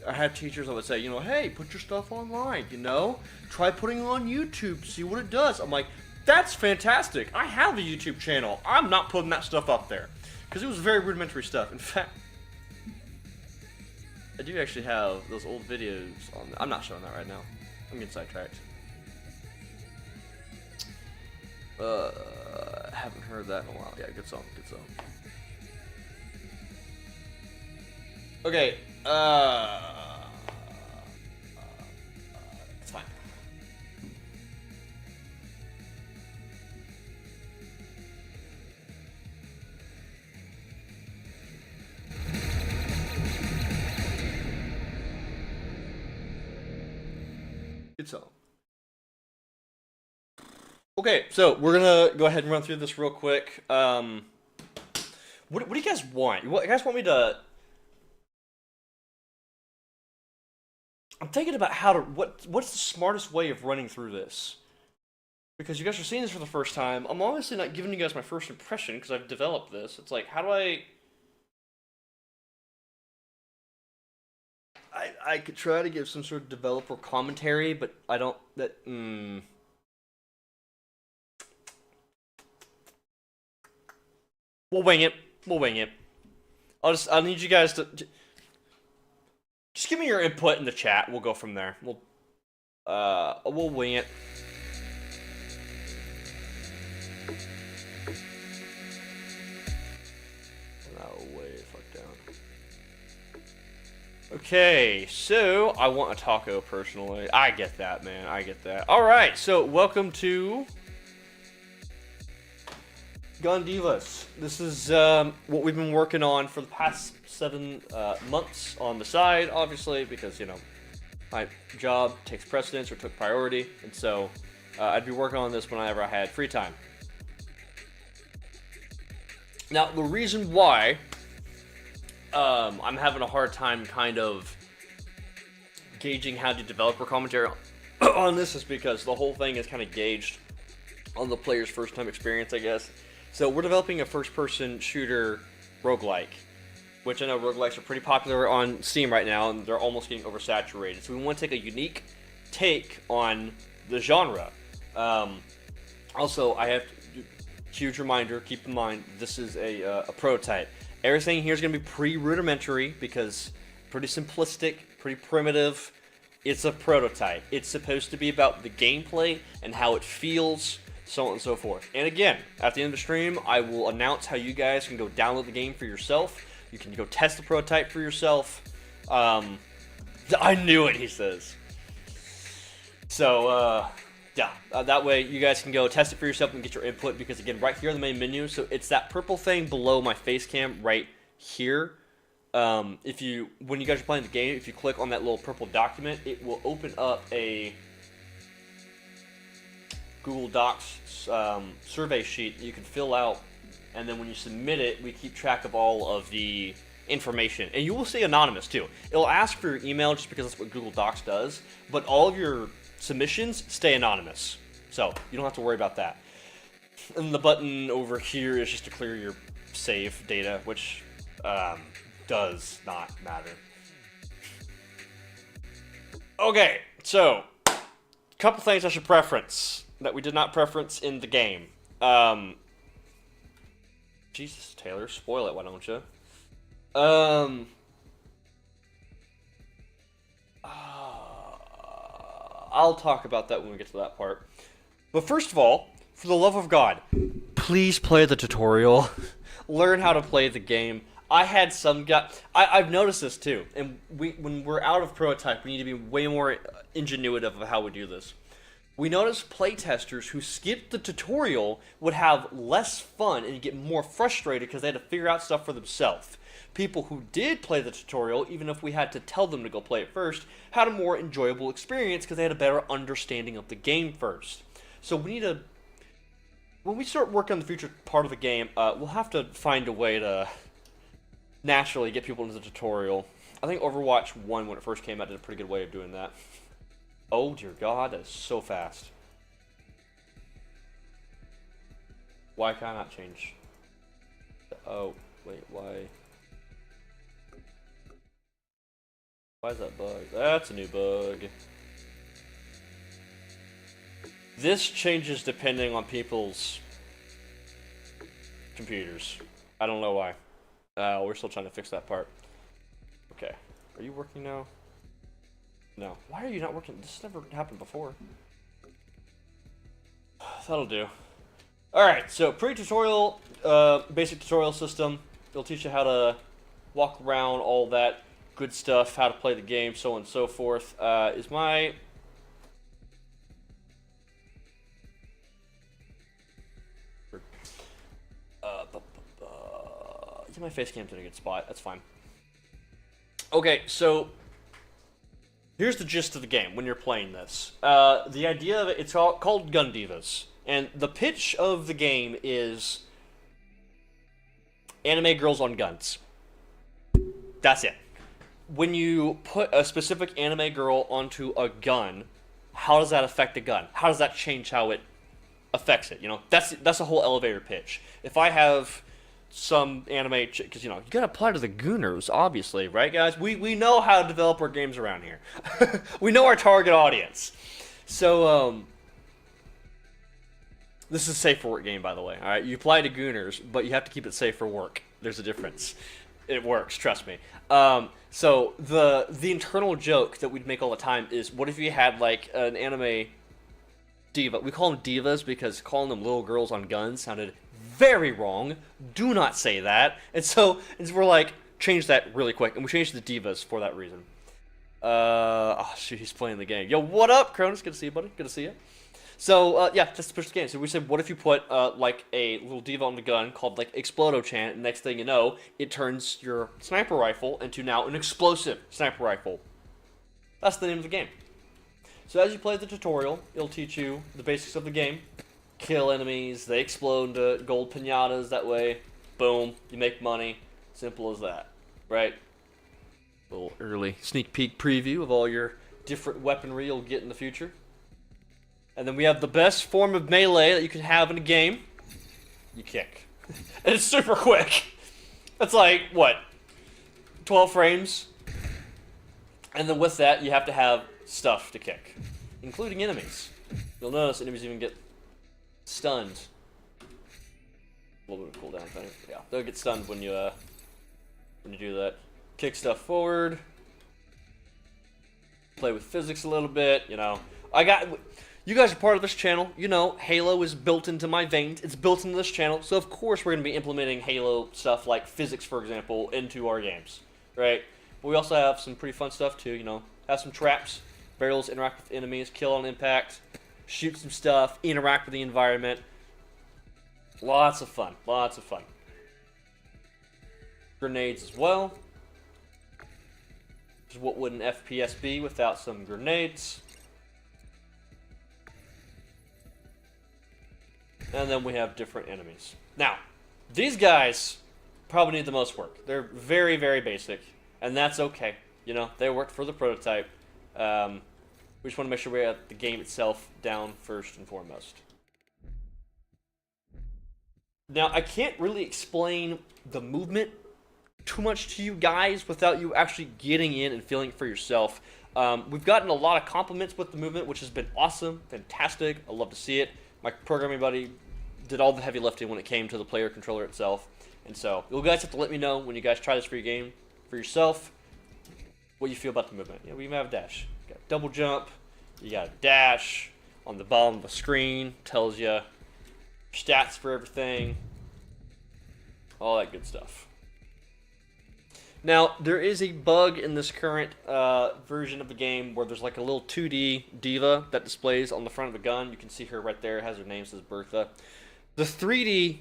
I had teachers that would say, you know, hey, put your stuff online, you know? Try putting it on YouTube, see what it does. I'm like, that's fantastic. I have a YouTube channel. I'm not putting that stuff up there. Because it was very rudimentary stuff. In fact, I do actually have those old videos on there. I'm not showing that right now. I'm getting sidetracked. Haven't heard that in a while. Yeah, good song, good song. Okay, it's fine. Good song. Okay, so we're gonna go ahead and run through this real quick. What do you guys want? You guys want me to? I'm thinking about how to what's the smartest way of running through this, because you guys are seeing this for the first time. I'm obviously not giving you guys my first impression because I've developed this. It's like, how do I could try to give some sort of developer commentary, but I don't. We'll wing it. We'll wing it. I'll need you guys to just give me your input in the chat. We'll go from there. We'll wing it. No way, fuck down. Okay, so I want a taco personally. I get that, man. I get that. All right, so welcome to Gun Divas. This is what we've been working on for the past 7 months on the side, obviously, because, you know, my job takes precedence or took priority, and so I'd be working on this whenever I had free time. Now, the reason why I'm having a hard time kind of gauging how to developer commentary on this is because the whole thing is kind of gauged on the player's first time experience, I guess. So we're developing a first-person shooter roguelike, which I know roguelikes are pretty popular on Steam right now, and they're almost getting oversaturated. So we want to take a unique take on the genre. Also, I have huge reminder, keep in mind, this is a prototype. Everything here is going to be pretty rudimentary because pretty simplistic, pretty primitive. It's a prototype. It's supposed to be about the gameplay and how it feels, so on and so forth. And again, at the end of the stream, I will announce how you guys can go download the game for yourself. You can go test the prototype for yourself. I knew it, he says. So, yeah, that way you guys can go test it for yourself and get your input, because again, right here in the main menu, so it's that purple thing below my face cam right here. When you guys are playing the game, if you click on that little purple document, it will open up a Google Docs survey sheet that you can fill out, and then when you submit it, we keep track of all of the information. And you will see anonymous too. It'll ask for your email just because that's what Google Docs does, but all of your submissions stay anonymous, so you don't have to worry about that. And the button over here is just to clear your save data, which does not matter. Okay, so a couple things I should preference that we did not preference in the game. Jesus, Taylor, spoil it, why don't you? I'll talk about that when we get to that part. But first of all, for the love of God, please play the tutorial. Learn how to play the game. I had some guy. I've noticed this too, and when we're out of prototype, we need to be way more ingenuitive of how we do this. We noticed playtesters who skipped the tutorial would have less fun and get more frustrated because they had to figure out stuff for themselves. People who did play the tutorial, even if we had to tell them to go play it first, had a more enjoyable experience because they had a better understanding of the game first. So we need to, when we start working on the future part of the game, we'll have to find a way to naturally get people into the tutorial. I think Overwatch 1, when it first came out, did a pretty good way of doing that. Oh dear God, that is so fast. Why can I not change? Oh, wait, why? Why is that bug? That's a new bug. This changes depending on people's computers. I don't know why. We're still trying to fix that part. Okay. Are you working now? No. Why are you not working? This never happened before. That'll do. Alright, so pre-tutorial, basic tutorial system. It'll teach you how to walk around, all that good stuff, how to play the game, so on and so forth. Is my... my face cam's in a good spot. That's fine. Okay, so here's the gist of the game when you're playing this. The idea of it, it's called Gun Divas, and the pitch of the game is anime girls on guns. That's it. When you put a specific anime girl onto a gun, how does that affect the gun? How does that change how it affects it? You know, that's a whole elevator pitch. If I have some anime, because you know, you gotta apply to the Gooners, obviously, right, guys? We know how to develop our games around here. We know our target audience. So This is a safe for work game, by the way. All right, you apply to Gooners, but you have to keep it safe for work. There's a difference. It works, trust me. So the internal joke that we'd make all the time is, what if you had like an anime diva? We call them divas because calling them little girls on guns sounded very wrong. Do not say that. And so we're like, change that really quick, and we changed the divas for that reason. Oh shoot, he's playing the game. Yo, what up, Cronus? Good to see you, buddy. Good to see you. So, yeah, just to push the game. So we said, what if you put, like, a little diva on the gun called, like, Explodo Chant, and next thing you know, it turns your sniper rifle into now an explosive sniper rifle. That's the name of the game. So as you play the tutorial, it'll teach you the basics of the game. Kill enemies, they explode into gold piñatas, that way, boom, you make money. Simple as that, right? A little early sneak peek preview of all your different weaponry you'll get in the future. And then we have the best form of melee that you can have in a game. You kick. And it's super quick. It's like, what? 12 frames? And then with that, you have to have stuff to kick. Including enemies. You'll notice enemies even get stunned. A little bit of cooldown thing. Yeah, they'll get stunned when you do that. Kick stuff forward. Play with physics a little bit, you know. You guys are part of this channel. You know, Halo is built into my veins. It's built into this channel. So, of course, we're going to be implementing Halo stuff like physics, for example, into our games. Right? But we also have some pretty fun stuff, too, you know. Have some traps. Barrels interact with enemies. Kill on impact. Shoot some stuff. Interact with the environment. Lots of fun. Lots of fun. Grenades as well. What would an FPS be without some grenades? And then we have different enemies. Now, these guys probably need the most work. They're very, very basic, and that's okay. You know, they worked for the prototype. We just want to make sure we have the game itself down first and foremost. Now, I can't really explain the movement too much to you guys without you actually getting in and feeling it for yourself. We've gotten a lot of compliments with the movement, which has been awesome, fantastic. I love to see it. My programming buddy did all the heavy lifting when it came to the player controller itself. And so, you guys have to let me know when you guys try this for your game, for yourself, what you feel about the movement. You know, we even have a dash. You got double jump, you got a dash on the bottom of the screen, tells you stats for everything, all that good stuff. Now, there is a bug in this current version of the game where there's like a little 2D diva that displays on the front of the gun. You can see her right there. It has her name, says Bertha. The 3D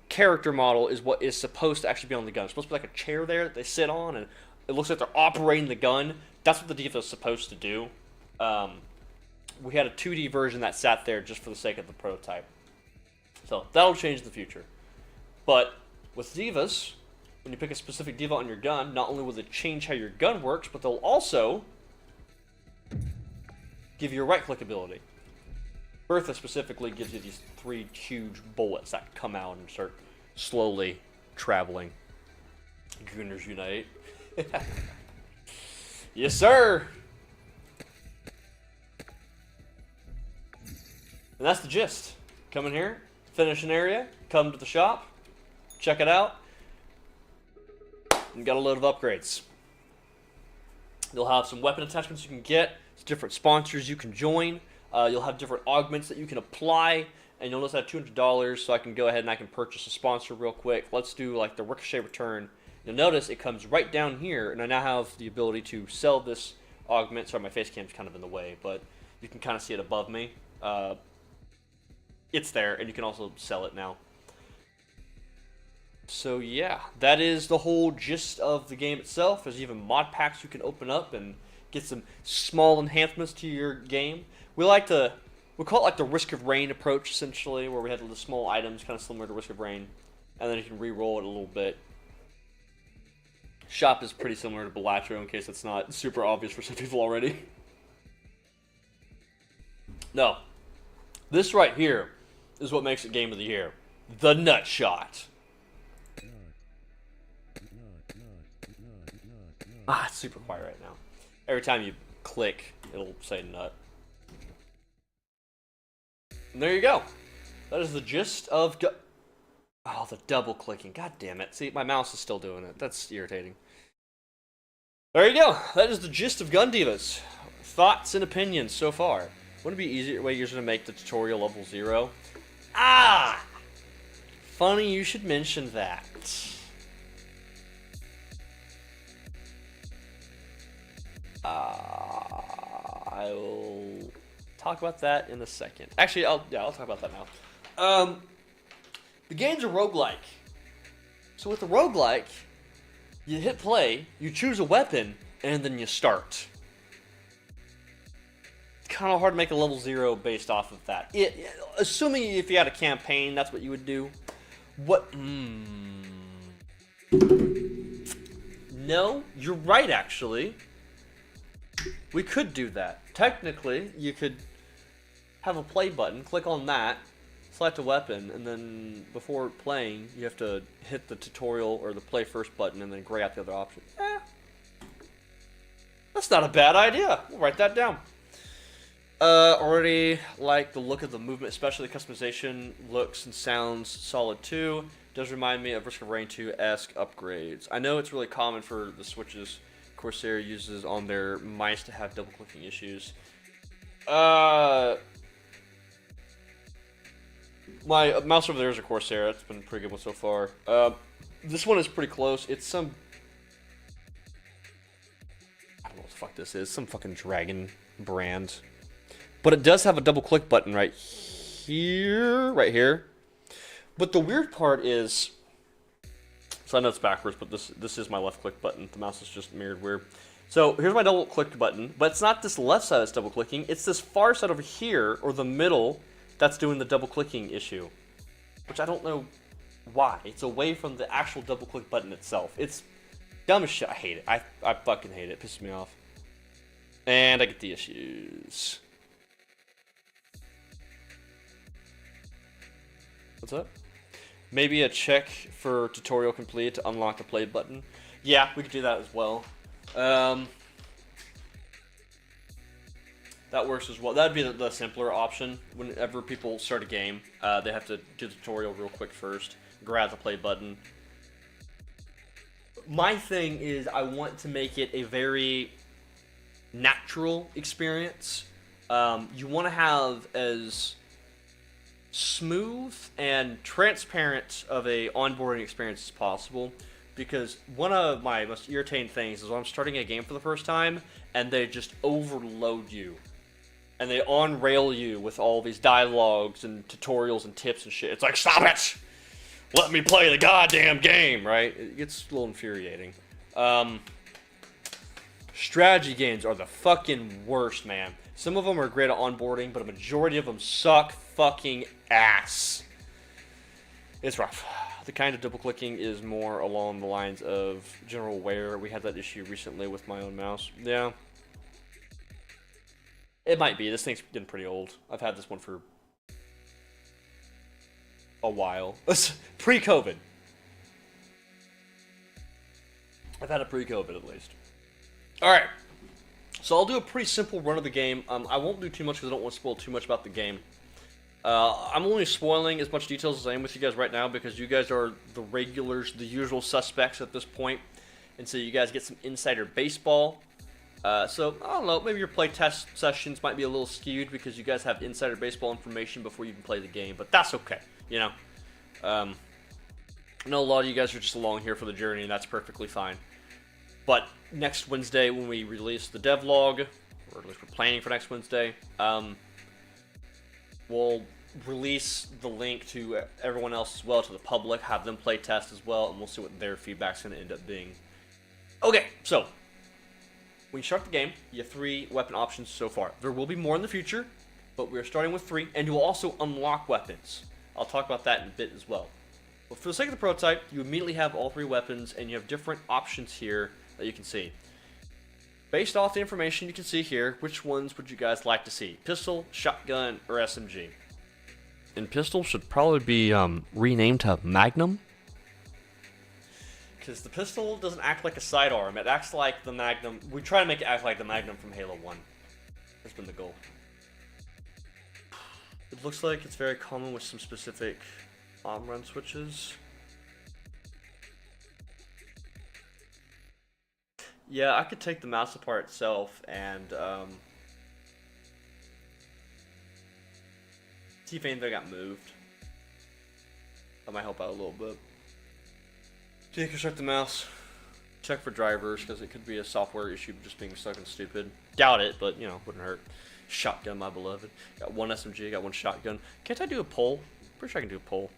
character model is what is supposed to actually be on the gun. It's supposed to be like a chair there that they sit on, and it looks like they're operating the gun. That's what the diva is supposed to do. We had a 2D version that sat there just for the sake of the prototype. So, that'll change in the future. But with divas, when you pick a specific diva on your gun, not only will it change how your gun works, but they'll also give you a right-click ability. Bertha specifically gives you these 3 huge bullets that come out and start slowly traveling. Gooners unite. Yes, sir! And that's the gist. Come in here, finish an area, come to the shop, check it out. And got a load of upgrades. You'll have some weapon attachments you can get, different sponsors you can join. You'll have different augments that you can apply, and you'll notice I have $200, so I can go ahead and I can purchase a sponsor real quick. Let's do like the Ricochet Return. You'll notice it comes right down here, and I now have the ability to sell this augment. Sorry, my face cam's kind of in the way, but you can kind of see it above me. It's there, and you can also sell it now. So yeah, that is the whole gist of the game itself. There's even mod packs you can open up and get some small enhancements to your game. We call it like the Risk of Rain approach, essentially, where we have the small items, kind of similar to Risk of Rain, and then you can re-roll it a little bit. Shop is pretty similar to Balatro, in case it's not super obvious for some people already. No, this right here is what makes it Game of the Year. The Nut Shot. Ah, it's super quiet right now. Every time you click, it'll say nut. And there you go. That is the gist of oh, the double clicking. God damn it. See, my mouse is still doing it. That's irritating. There you go. That is the gist of Gun Divas. Thoughts and opinions so far. Wouldn't it be easier way you're going to make the tutorial level 0? Ah! Funny you should mention that. I will talk about that in a second. Actually, I'll talk about that now. The game's a roguelike. So with the roguelike, you hit play, you choose a weapon, and then you start. It's kind of hard to make a level 0 based off of that. Assuming if you had a campaign, that's what you would do. What? No, you're right, actually. We could do that. Technically, you could have a play button, click on that, select a weapon, and then before playing, you have to hit the tutorial or the play first button and then gray out the other option. That's not a bad idea. We'll write that down. Already like the look of the movement, especially the customization looks and sounds solid too. Does remind me of Risk of Rain 2-esque upgrades. I know it's really common for the Switches Corsair uses on their mice to have double clicking issues. My mouse over there is a Corsair. That's been a pretty good one so far. This one is pretty close. It's some... I don't know what the fuck this is. Some fucking Dragon brand. But it does have a double click button right here. Right here. But the weird part is... So I know it's backwards, but this is my left click button. The mouse is just mirrored weird. So here's my double click button. But it's not this left side that's double clicking. It's this far side over here, or the middle... that's doing the double clicking issue, which I don't know why. It's away from the actual double click button itself. It's dumb as shit. I hate it. I fucking hate it. It pisses me off. And I get the issues. What's up? Maybe a check for tutorial complete to unlock the play button. Yeah, we could do that as well. That works as well. That'd be the simpler option. Whenever people start a game, they have to do the tutorial real quick first, grab the play button. My thing is I want to make it a very natural experience. You want to have as smooth and transparent of a onboarding experience as possible, because one of my most irritating things is when I'm starting a game for the first time and they just overload you. And they on-rail you with all these dialogues and tutorials and tips and shit. It's like, stop it! Let me play the goddamn game, right? It gets a little infuriating. Strategy games are the fucking worst, man. Some of them are great at onboarding, but a majority of them suck fucking ass. It's rough. The kind of double clicking is more along the lines of general wear. We had that issue recently with my own mouse. Yeah. It might be. This thing's getting pretty old. I've had this one for a while. Pre-COVID. I've had it pre-COVID at least. Alright. So I'll do a pretty simple run of the game. I won't do too much because I don't want to spoil too much about the game. I'm only spoiling as much details as I am with you guys right now because you guys are the regulars, the usual suspects at this point. And so you guys get some insider baseball. So, I don't know, maybe your playtest sessions might be a little skewed because you guys have insider baseball information before you even play the game, but that's okay, you know? I know a lot of you guys are just along here for the journey, and that's perfectly fine. But next Wednesday, when we release the devlog, or at least we're planning for next Wednesday, we'll release the link to everyone else as well, to the public, have them play test as well, and we'll see what their feedback's going to end up being. Okay, so... when you start the game, you have 3 weapon options so far. There will be more in the future, but we're starting with 3, and you will also unlock weapons. I'll talk about that in a bit as well. But for the sake of the prototype, you immediately have all 3 weapons, and you have different options here that you can see. Based off the information you can see here, which ones would you guys like to see? Pistol, shotgun, or SMG? And pistol should probably be renamed to Magnum. Because the pistol doesn't act like a sidearm, it acts like the Magnum. We try to make it act like the Magnum from Halo 1. That's been the goal. It looks like it's very common with some specific run switches. Yeah, I could take the mouse apart itself and see if anything got moved. That might help out a little bit. Deconstruct the mouse. Check for drivers, because it could be a software issue just being stuck and stupid. Doubt it, but, you know, wouldn't hurt. Shotgun, my beloved. Got one SMG, got one shotgun. Can't I do a pull? Pretty sure I can do a pull.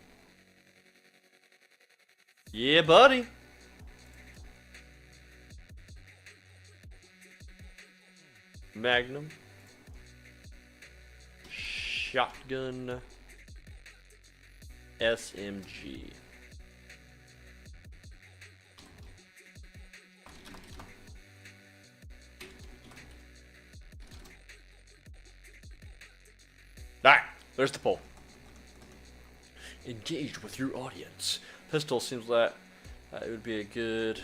Yeah, buddy. Magnum. Shotgun. SMG. Alright, there's the poll. Engage with your audience. Pistol seems that it would be a good...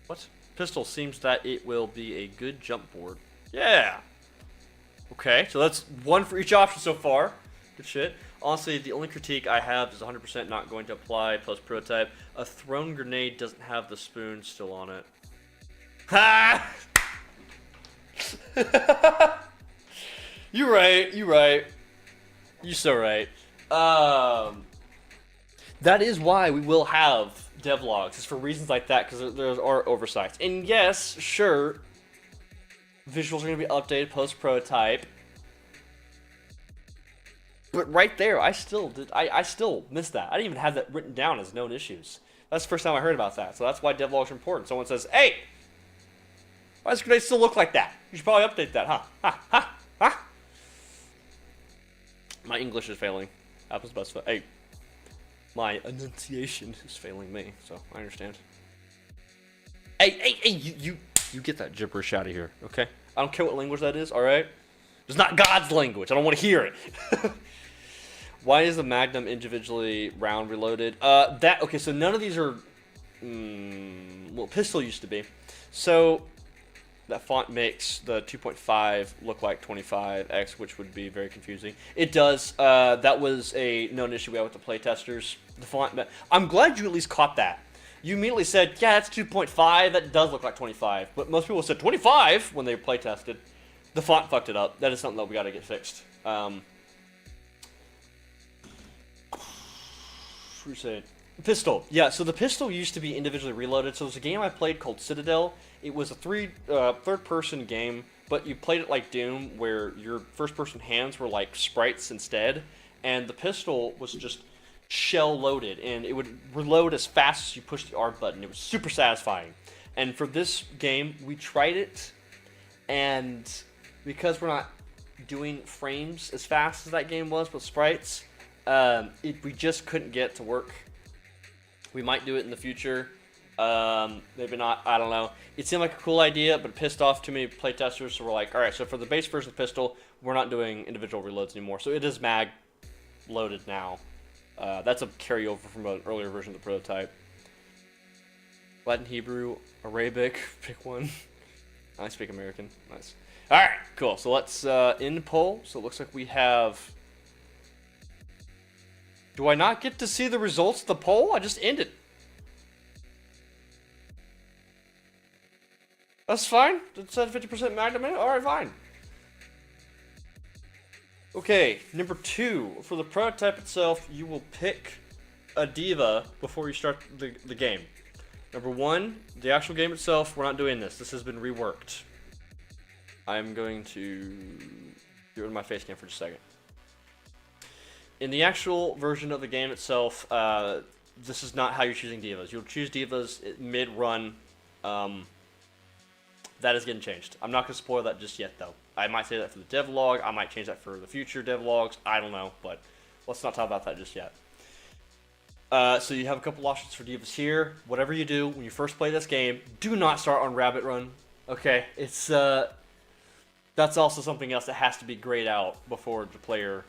What? Pistol seems that it will be a good jump board. Yeah! Okay, so that's one for each option so far. Good shit. Honestly, the only critique I have is 100% not going to apply post-prototype. A thrown grenade doesn't have the spoon still on it. Ha! You're right, you're right. You're so right. That is why we will have devlogs. It's for reasons like that, because there are oversights. And yes, sure, visuals are going to be updated post-prototype. But right there, I still missed that. I didn't even have that written down as known issues. That's the first time I heard about that. So that's why devlogs are important. Someone says, hey, why does grenade still look like that? You should probably update that, huh? Ha, ha, ha. My English is failing. Happens best. Hey, my enunciation is failing me, so I understand. Hey, you get that gibberish out of here, okay? I don't care what language that is, all right? It's not God's language. I don't want to hear it. Why is the Magnum individually round reloaded? Okay, so none of these are... well, pistol used to be. So that font makes the 2.5 look like 25x, which would be very confusing. It does. That was a known issue we had with the playtesters. The font... I'm glad you at least caught that. You immediately said, yeah, that's 2.5. That does look like 25. But most people said 25 when they playtested. The font fucked it up. That is something that we gotta get fixed. Crusade. Pistol. Yeah, so the pistol used to be individually reloaded. So it was a game I played called Citadel. It was a third-person game, but you played it like Doom, where your first-person hands were like sprites instead. And the pistol was just shell-loaded, and it would reload as fast as you pushed the R button. It was super satisfying. And for this game, we tried it, and... because we're not doing frames as fast as that game was with sprites, we just couldn't get it to work. We might do it in the future. Maybe not. I don't know. It seemed like a cool idea, but it pissed off too many playtesters, so we're like, alright, so for the base version of Pistol, we're not doing individual reloads anymore. So it is mag loaded now. That's a carryover from an earlier version of the prototype. Latin, Hebrew, Arabic, pick one. I speak American. Nice. Alright, cool. So let's end poll. So it looks like we have... Do I not get to see the results of the poll? I just ended. That's fine. It said 50% Magnum. Alright, fine. Okay, number 2. For the prototype itself, you will pick a diva before you start the game. Number 1, the actual game itself, we're not doing this. This has been reworked. I'm going to do it in my face cam for just a second. In the actual version of the game itself, this is not how you're choosing divas. You'll choose divas mid-run. That is getting changed. I'm not going to spoil that just yet, though. I might say that for the devlog. I might change that for the future devlogs. I don't know, but let's not talk about that just yet. So you have a couple options for divas here. Whatever you do, when you first play this game, do not start on Rabbit Run. Okay, it's... that's also something else that has to be grayed out before the player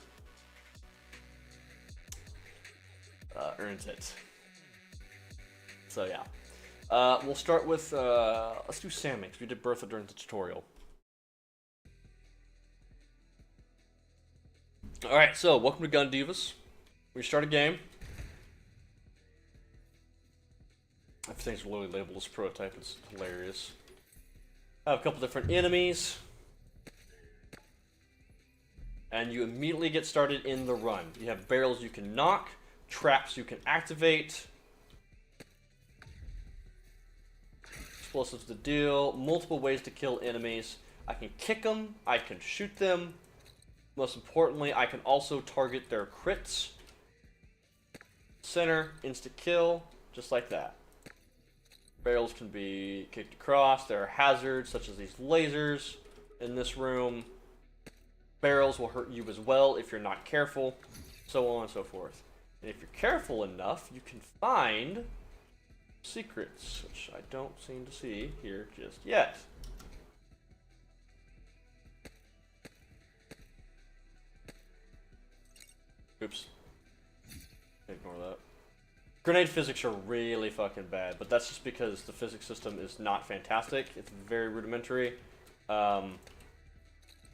earns it. So yeah. We'll start with, let's do Sammy, because we did Bertha during the tutorial. Alright, so welcome to Gun Divas. We start a game. Everything's literally labeled as prototype, it's hilarious. I have a couple different enemies. And you immediately get started in the run. You have barrels you can knock, traps you can activate. Explosives to deal, multiple ways to kill enemies. I can kick them, I can shoot them. Most importantly, I can also target their crits. Center, insta-kill, just like that. Barrels can be kicked across. There are hazards, such as these lasers in this room. Barrels will hurt you as well if you're not careful, so on and so forth. And if you're careful enough, you can find secrets, which I don't seem to see here just yet. Oops. Ignore that. Grenade physics are really fucking bad, but that's just because the physics system is not fantastic. It's very rudimentary.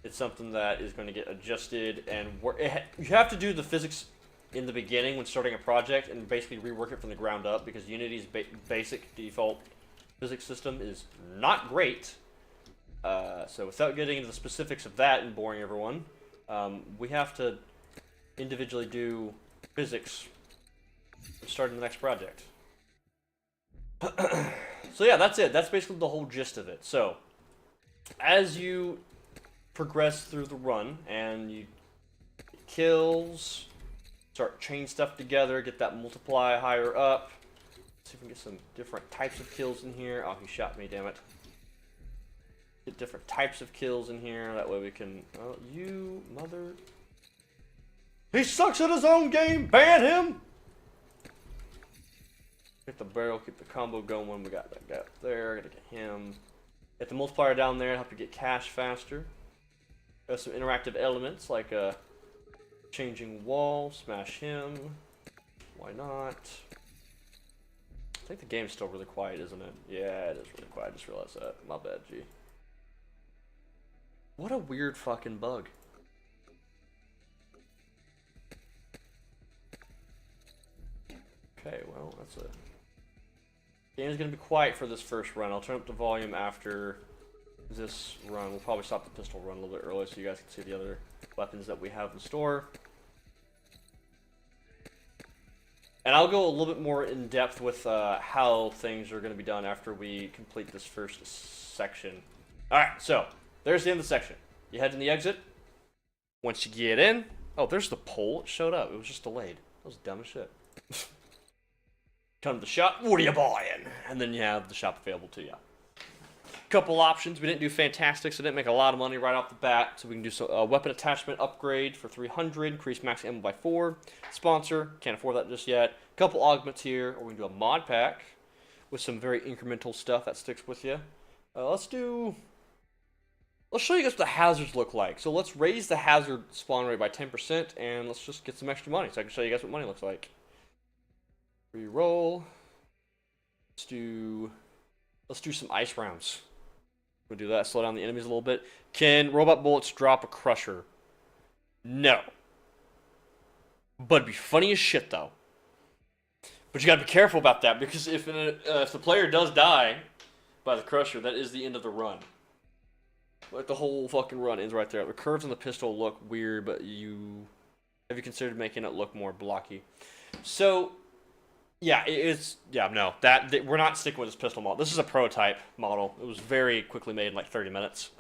It's something that is going to get adjusted, and you have to do the physics in the beginning when starting a project and basically rework it from the ground up, because Unity's basic default physics system is not great. So without getting into the specifics of that and boring everyone, we have to individually do physics starting the next project. So yeah, that's it. That's basically the whole gist of it. So as you progress through the run and you get kills, start chain stuff together, get that multiply higher up. Let's see if we can get some different types of kills in here. Oh, he shot me, damn it. Get different types of kills in here. That way we can... Oh, you mother... He sucks at his own game! Ban him! Get the barrel, keep the combo going. We got that guy up there. Gotta get him. Get the multiplier down there to help you get cash faster. Got some interactive elements like a changing wall. Smash him. Why not? I think the game's still really quiet, isn't it? Yeah, it is really quiet. I just realized that. My bad, G. What a weird fucking bug. Okay, well, that's it. Game's gonna be quiet for this first run. I'll turn up the volume after this run. We'll probably stop the pistol run a little bit early so you guys can see the other weapons that we have in store. And I'll go a little bit more in depth with how things are going to be done after we complete this first section. Alright, so there's the end of the section. You head in the exit. Once you get in, oh, there's the pole. It showed up. It was just delayed. That was dumb as shit. Come to the shop. What are you buying? And then you have the shop available to you. Couple options. We didn't do fantastic, so didn't make a lot of money right off the bat. So we can do a weapon attachment upgrade for 300, increase max ammo by 4. Sponsor, can't afford that just yet. Couple augments here, or we can do a mod pack with some very incremental stuff that sticks with you. Let's show you guys what the hazards look like. So let's raise the hazard spawn rate by 10%, and let's just get some extra money so I can show you guys what money looks like. Reroll. Let's do some ice rounds. We'll do that, slow down the enemies a little bit. Can robot bullets drop a crusher? No. But it'd be funny as shit, though. But you gotta be careful about that, because if the player does die by the crusher, that is the end of the run. Like, the whole fucking run ends right there. The curves on the pistol look weird, but have you considered making it look more blocky? So... yeah, no. We're not sticking with this pistol model. This is a prototype model. It was very quickly made in like 30 minutes.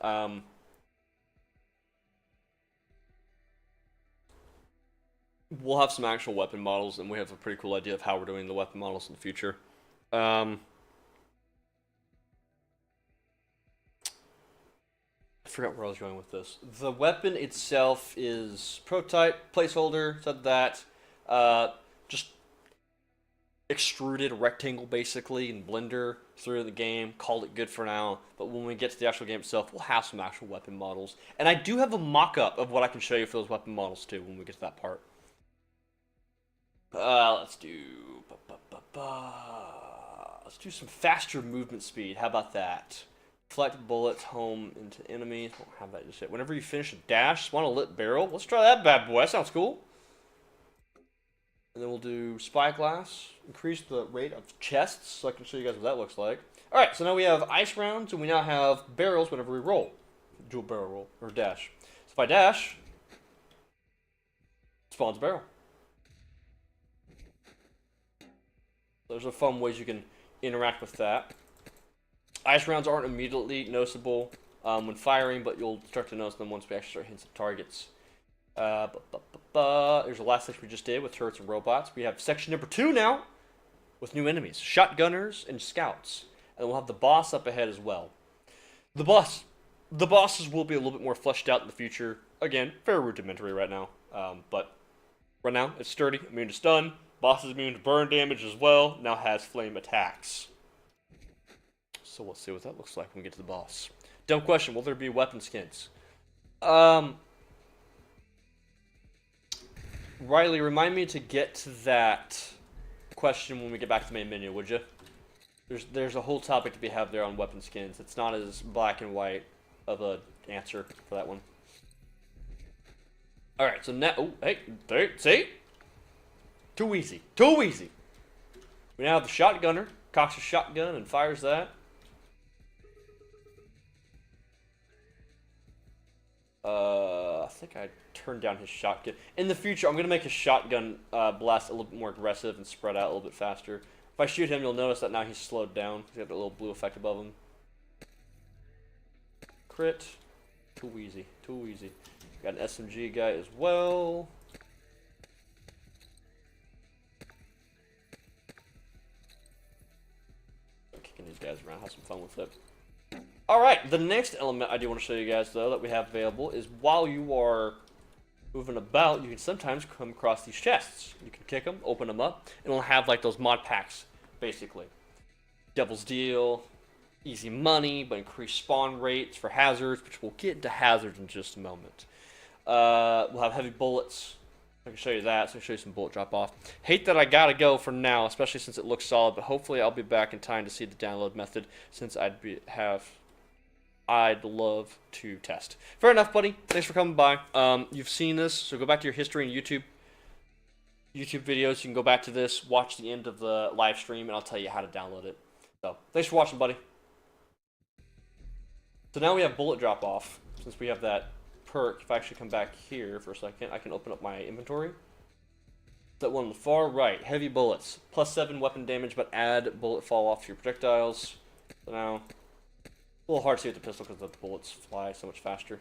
We'll have some actual weapon models, and we have a pretty cool idea of how we're doing the weapon models in the future. I forgot where I was going with this. The weapon itself is prototype, placeholder, said that. Just extruded rectangle basically in Blender through the game, called it good for now, but when we get to the actual game itself, we'll have some actual weapon models. And I do have a mock-up of what I can show you for those weapon models too when we get to that part. Let's do let's do some faster movement speed. How about that? Deflect bullets home into enemies. Won't have that just yet. Whenever you finish a dash, spawn a lit barrel. Let's try that bad boy. That sounds cool. And then we'll do spyglass. Increase the rate of chests, so I can show you guys what that looks like. Alright, so now we have ice rounds, and we now have barrels whenever we roll. Do a barrel roll, or dash. So if I dash, spawns a barrel. Those are fun ways you can interact with that. Ice rounds aren't immediately noticeable when firing, but you'll start to notice them once we actually start hitting some targets. There's the last section we just did with turrets and robots. We have section number 2 now with new enemies, shotgunners and scouts. And we'll have the boss up ahead as well. The bosses will be a little bit more fleshed out in the future. Again, very rudimentary right now. But right now, it's sturdy, immune to stun. Boss is immune to burn damage as well. Now has flame attacks. So we'll see what that looks like when we get to the boss. Dumb question, will there be weapon skins? Riley, remind me to get to that question when we get back to the main menu, would you? There's a whole topic to be had there on weapon skins. It's not as black and white of a answer for that one. Alright, so now... Oh, hey, there, see? Too easy. Too easy. We now have the shotgunner. Cocks a shotgun and fires that. I think I turned down his shotgun. In the future, I'm going to make his shotgun blast a little bit more aggressive and spread out a little bit faster. If I shoot him, you'll notice that now he's slowed down. He's got that little blue effect above him. Crit. Too easy. Too easy. Got an SMG guy as well. Kicking these guys around. Have some fun with it. Alright, the next element I do want to show you guys, though, that we have available is while you are moving about, you can sometimes come across these chests. You can kick them, open them up, and it'll have, like, those mod packs, basically. Devil's Deal, easy money, but increased spawn rates for hazards, which we'll get into hazards in just a moment. We'll have heavy bullets. I can show you that, so I'll show you some bullet drop off. Hate that I gotta go for now, especially since it looks solid, but hopefully I'll be back in time to see the download method, since I'd love to test. Fair enough, buddy. Thanks for coming by. You've seen this, so go back to your history and YouTube videos. You can go back to this, watch the end of the live stream, and I'll tell you how to download it. So, thanks for watching, buddy. So now we have bullet drop off, since we have that perk. If I actually come back here for a second, I can open up my inventory. That one on the far right, heavy bullets. +7 weapon damage, but add bullet fall off to your projectiles. So now... a little hard to see with the pistol because the bullets fly so much faster.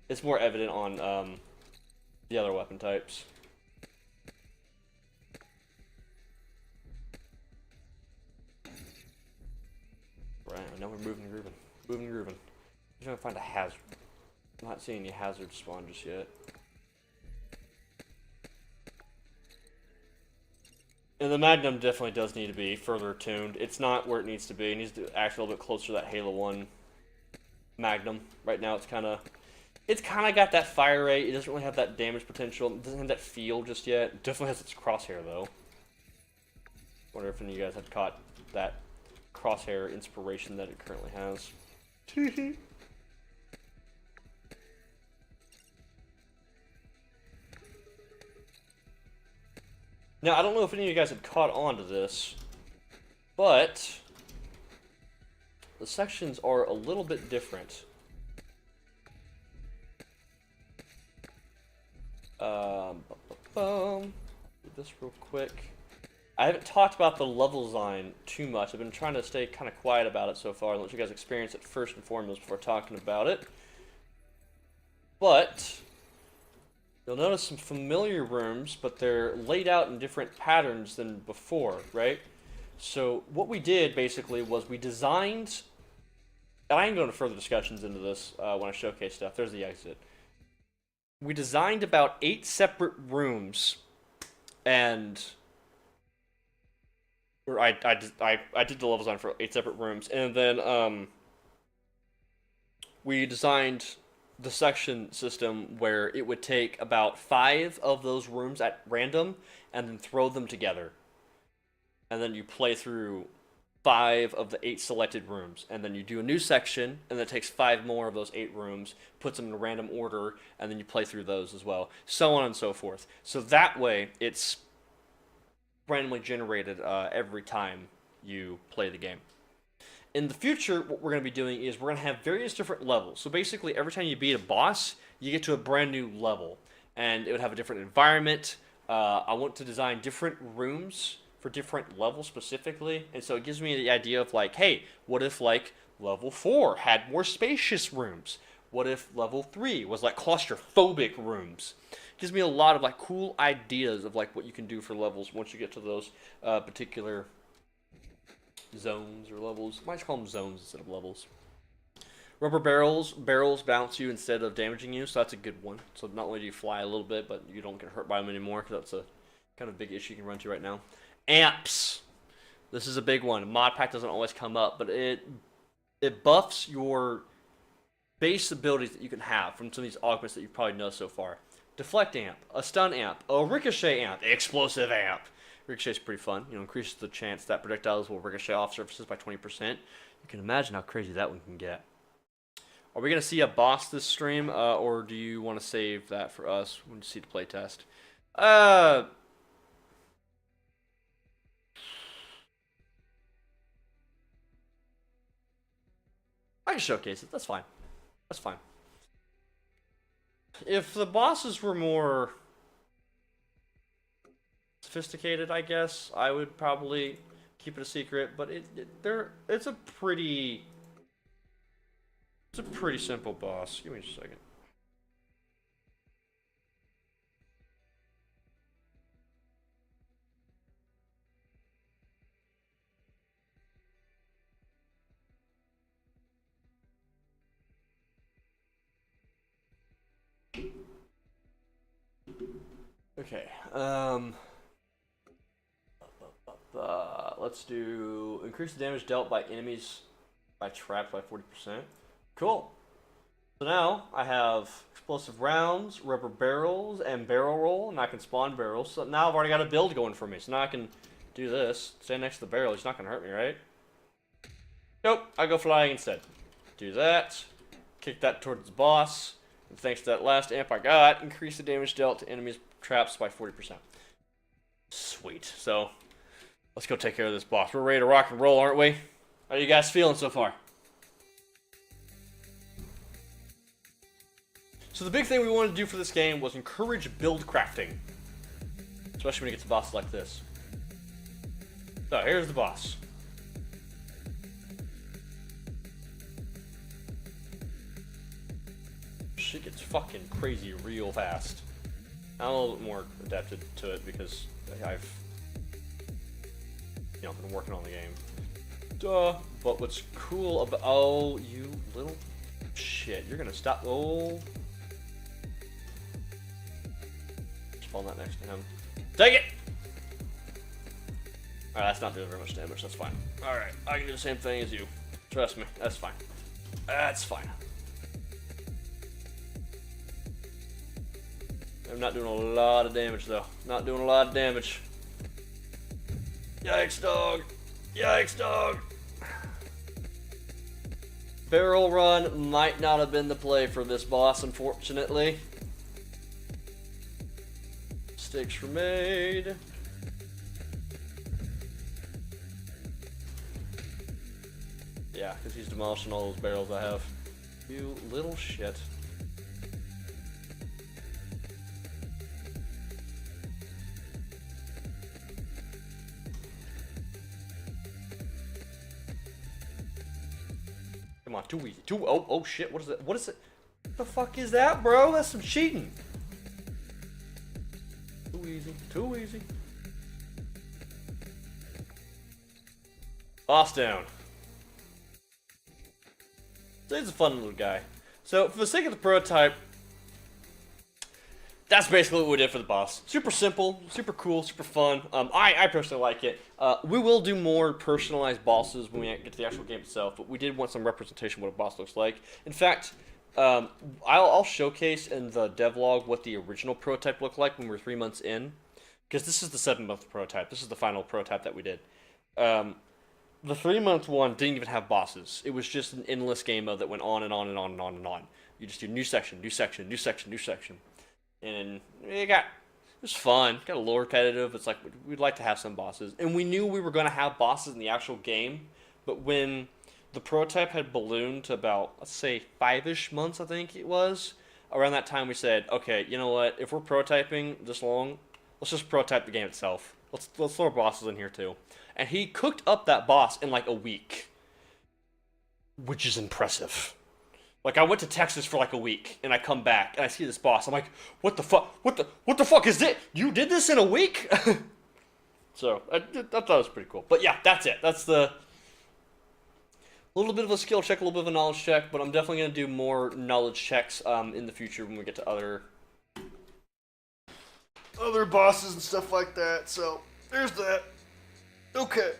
It's more evident on the other weapon types. Right, now we're moving and grooving. Moving and grooving. I'm trying to find a hazard. I'm not seeing any hazards spawn just yet. And the Magnum definitely does need to be further tuned. It's not where it needs to be. It needs to act a little bit closer to that Halo 1 Magnum. Right now it's kind of got that fire rate. It doesn't really have that damage potential. It doesn't have that feel just yet. It definitely has its crosshair though. Wonder if any of you guys have caught that crosshair inspiration that it currently has. Now, I don't know if any of you guys had caught on to this, but the sections are a little bit different. Do this real quick. I haven't talked about the level design too much. I've been trying to stay kind of quiet about it so far and let you guys experience it first and foremost before talking about it. But you'll notice some familiar rooms, but they're laid out in different patterns than before, right? So what we did basically was we designed, and I can go into further discussions into this when I showcase stuff. There's the exit. We designed about 8 separate rooms, and I did the level design for 8 separate rooms, and then we designed the section system where it would take about 5 of those rooms at random and then throw them together. And then you play through 5 of the 8 selected rooms, and then you do a new section, and then it takes 5 more of those 8 rooms, puts them in a random order, and then you play through those as well, so on and so forth. So that way, it's randomly generated every time you play the game. In the future, what we're going to be doing is we're going to have various different levels. So basically, every time you beat a boss, you get to a brand new level, and it would have a different environment. I want to design different rooms for different levels specifically, and so it gives me the idea of like, hey, what if like level 4 had more spacious rooms? What if level 3 was like claustrophobic rooms? It gives me a lot of like cool ideas of like what you can do for levels once you get to those particular zones or levels. Might call them zones instead of levels. Rubber barrels bounce you instead of damaging you, so that's a good one. So not only do you fly a little bit, but you don't get hurt by them anymore, because that's a kind of big issue you can run into right now. Amps. This is a big one. Mod pack doesn't always come up, but it buffs your base abilities that you can have from some of these augments that you probably know so far. Deflect amp, a stun amp, a ricochet amp, explosive amp. Ricochet is pretty fun. Increases the chance that projectiles will ricochet off surfaces by 20%. You can imagine how crazy that one can get. Are we going to see a boss this stream, or do you want to save that for us when you see the playtest? I can showcase it. That's fine. That's fine. If the bosses were more sophisticated, I guess, I would probably keep it a secret. But it's a pretty simple boss. Give me just a second. Okay, let's do increase the damage dealt by enemies by traps by 40%. Cool. So now I have explosive rounds, rubber barrels, and barrel roll, and I can spawn barrels. So now I've already got a build going for me. So now I can do this. Stand next to the barrel. He's not gonna hurt me, right? Nope. I go flying instead. Do that. Kick that towards the boss. And thanks to that last amp I got, increase the damage dealt to enemies traps by 40%. Sweet. So let's go take care of this boss. We're ready to rock and roll, aren't we? How are you guys feeling so far? So the big thing we wanted to do for this game was encourage build crafting, especially when you get to bosses like this. So here's the boss. Shit gets fucking crazy real fast. I'm a little bit more adapted to it because I've, been working on the game. Duh. But what's cool about... Oh, you little shit. You're gonna stop... Oh. Spawn that next to him. Take it! Alright, that's not doing very much damage. That's fine. Alright, I can do the same thing as you. Trust me. That's fine. That's fine. I'm not doing a lot of damage, though. Not doing a lot of damage. Yikes, dog. Yikes, dog. Barrel run might not have been the play for this boss, unfortunately. Mistakes were made. Yeah, because he's demolishing all those barrels I have. You little shit. Come on, too easy. Oh shit, what is it? What is it? What the fuck is that, bro? That's some cheating. Too easy. Too easy. Boss down. So he's a fun little guy. So for the sake of the prototype, that's basically what we did for the boss. Super simple, super cool, super fun. I personally like it. We will do more personalized bosses when we get to the actual game itself, but we did want some representation of what a boss looks like. In fact, I'll showcase in the devlog what the original prototype looked like when we were 3 months in, because this is the 7-month prototype. This is the final prototype that we did. the 3 month one didn't even have bosses. It was just an endless game mode that went on and on and on and on and on. You just do new section, new section, new section, new section, and it was fun. Got a little repetitive. It's like we'd like to have some bosses, and we knew we were going to have bosses in the actual game. But when the prototype had ballooned to about, let's say, 5-ish months, I think it was, around that time we said, okay, you know what? If we're prototyping this long, let's just prototype the game itself. Let's throw bosses in here too. And he cooked up that boss in like a week, which is impressive. Like I went to Texas for like a week, and I come back and I see this boss. I'm like, what the fuck? What the fuck is it? You did this in a week? So I thought it was pretty cool. But yeah, that's it. That's the little bit of a skill check, a little bit of a knowledge check. But I'm definitely gonna do more knowledge checks in the future when we get to other bosses and stuff like that. So there's that. Okay.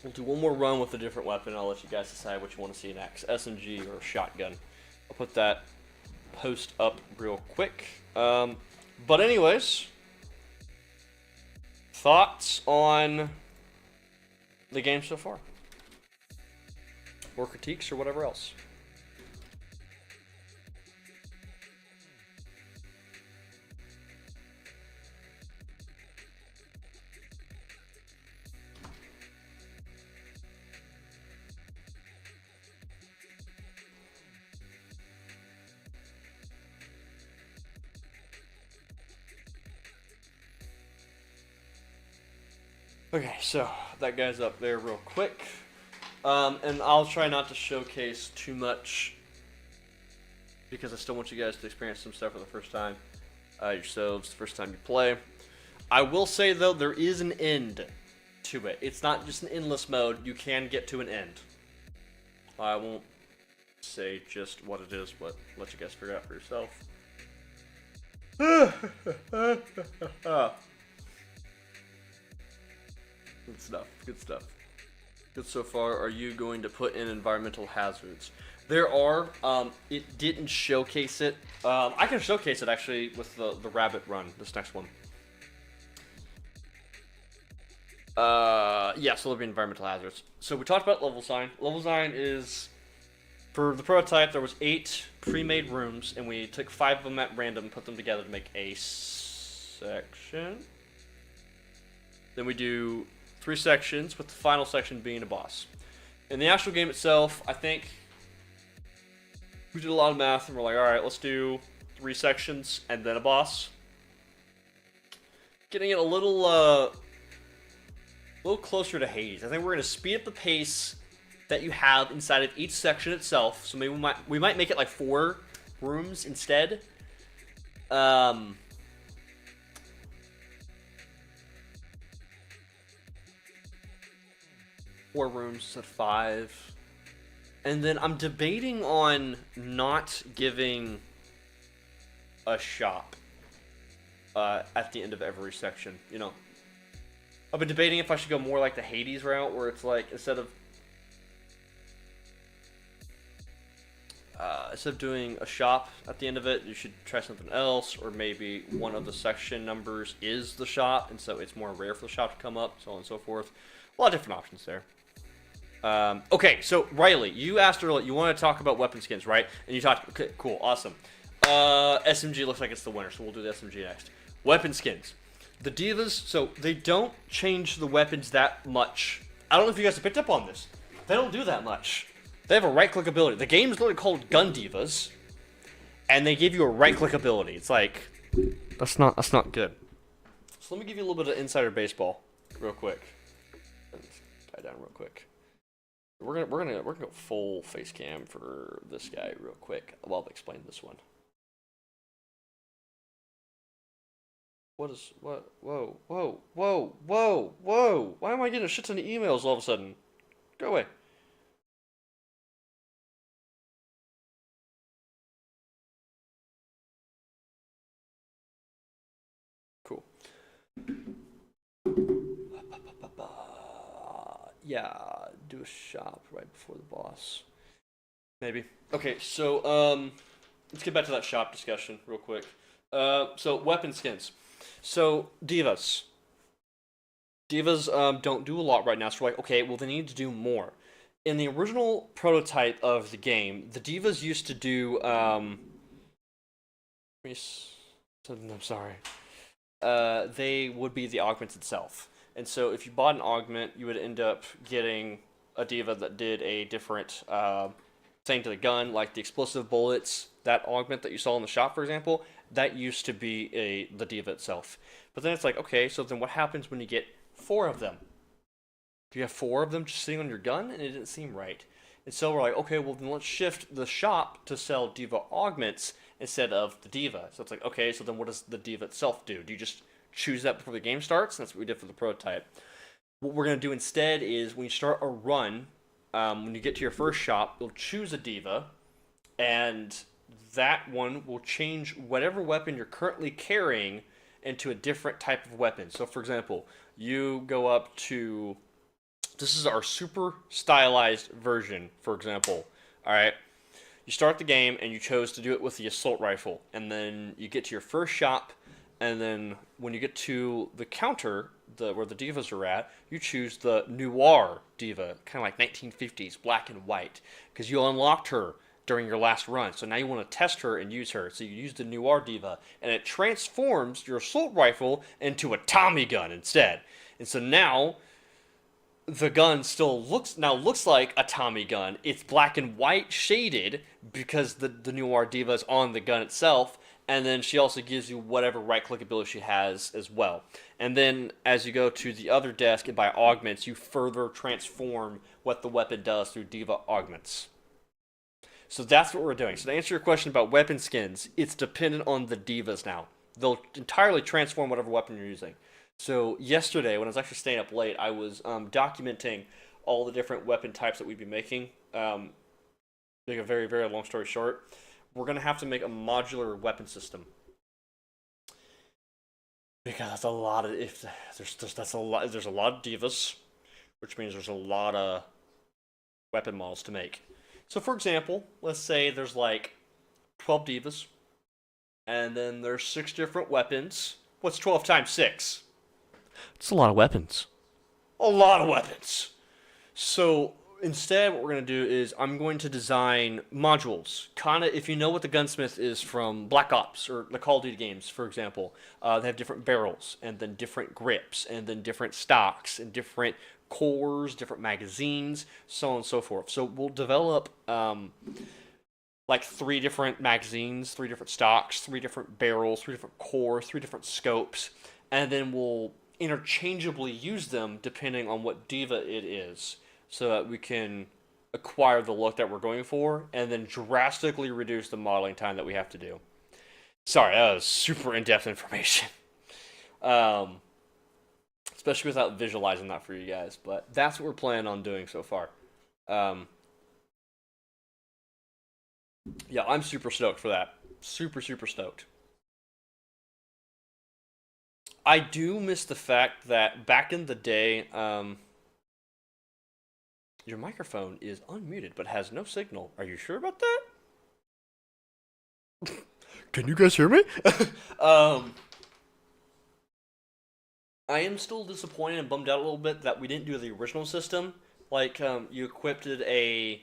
We'll do one more run with a different weapon. I'll let you guys decide what you want to see next. SMG or shotgun. I'll put that post up real quick. But anyways, thoughts on the game so far? Or critiques or whatever else? Okay, so that guy's up there real quick. And I'll try not to showcase too much because I still want you guys to experience some stuff for the first time yourselves, the first time you play. I will say, though, there is an end to it. It's not just an endless mode. You can get to an end. I won't say just what it is, but let you guys figure out for yourself. Good stuff. Good stuff. Good so far. Are you going to put in environmental hazards? There are. It didn't showcase it. I can showcase it actually with the rabbit run. This next one. Yeah. So there'll be environmental hazards. So we talked about level design. Level design is for the prototype. There was 8 pre-made rooms, and we took 5 of them at random, put them together to make a section. Then we do 3 sections, with the final section being a boss. In the actual game itself, I think we did a lot of math and we're like, alright, let's do 3 sections and then a boss. Getting it a little closer to Hades. I think we're going to speed up the pace that you have inside of each section itself. So maybe we might make it like 4 rooms instead. 4 rooms instead of 5. And then I'm debating on not giving a shop at the end of every section. You know, I've been debating if I should go more like the Hades route, where it's like instead of doing a shop at the end of it, you should try something else, or maybe one of the section numbers is the shop, and so it's more rare for the shop to come up, so on and so forth. A lot of different options there. Okay, so Riley, you asked earlier, you want to talk about weapon skins, right? And you talked, okay, cool, awesome. SMG looks like it's the winner, so we'll do the SMG next. Weapon skins. The Divas, so they don't change the weapons that much. I don't know if you guys have picked up on this. They don't do that much. They have a right-click ability. The game is literally called Gun Divas, and they give you a right-click ability. It's like, that's not good. So let me give you a little bit of insider baseball, real quick. Tie down real quick. We're gonna go full face cam for this guy real quick while I explain this one. What? Whoa. Why am I getting a shit ton of emails all of a sudden? Go away. Cool. Yeah, do a shop right before the boss. Maybe. Okay, so let's get back to that shop discussion real quick. So weapon skins. So Divas. Divas don't do a lot right now, so we're like, okay, well, they need to do more. In the original prototype of the game, the divas used to do I'm sorry. They would be the augment itself. And so if you bought an augment, you would end up getting a diva that did a different thing to the gun, like the explosive bullets. That augment that you saw in the shop, for example, that used to be the diva itself. But then it's like, okay, so then what happens when you get four of them? Do you have four of them just sitting on your gun? And it didn't seem right. And so we're like, okay, well then let's shift the shop to sell diva augments instead of the diva. So it's like, okay, so then what does the diva itself do? Do you just choose that before the game starts? And that's what we did for the prototype. What we're going to do instead is when you start a run, when you get to your first shop, you'll choose a diva, and that one will change whatever weapon you're currently carrying into a different type of weapon. So for example, you go up to, this is our super stylized version, for example. All right, you start the game and you chose to do it with the assault rifle, and then you get to your first shop, and then when you get to the counter, where the divas are at, you choose the noir diva, kind of like 1950s, black and white, because you unlocked her during your last run. So now you want to test her and use her. So you use the noir diva, and it transforms your assault rifle into a Tommy gun instead. And so now the gun still looks like a Tommy gun. It's black and white shaded because the noir diva is on the gun itself, and then she also gives you whatever right click ability she has as well. And then as you go to the other desk and buy augments, you further transform what the weapon does through diva augments. So that's what we're doing. So to answer your question about weapon skins, it's dependent on the divas now. They'll entirely transform whatever weapon you're using. So yesterday, when I was actually staying up late, I was documenting all the different weapon types that we'd be making. Make a very, very long story short, we're gonna have to make a modular weapon system because that's a lot of if that's a lot. There's a lot of divas, which means there's a lot of weapon models to make. So, for example, let's say there's like 12 divas, and then there's six different weapons. What's 12 times 6? It's a lot of weapons. A lot of weapons. So instead, what we're going to do is I'm going to design modules. Kind of, if you know what the gunsmith is from Black Ops or the Call of Duty games, for example, they have different barrels and then different grips and then different stocks and different cores, different magazines, so on and so forth. So we'll develop like three different magazines, three different stocks, three different barrels, three different cores, three different scopes, and then we'll interchangeably use them depending on what diva it is, so that we can acquire the look that we're going for and then drastically reduce the modeling time that we have to do. Sorry, that was super in-depth information. Um, Especially without visualizing that for you guys, but that's what we're planning on doing so far. Um, yeah, I'm super stoked for that. Super, super stoked. I do miss the fact that back in the day, your microphone is unmuted but has no signal. Are you sure about that? Can you guys hear me? um, I am still disappointed and bummed out a little bit that we didn't do the original system. Like, you equipped a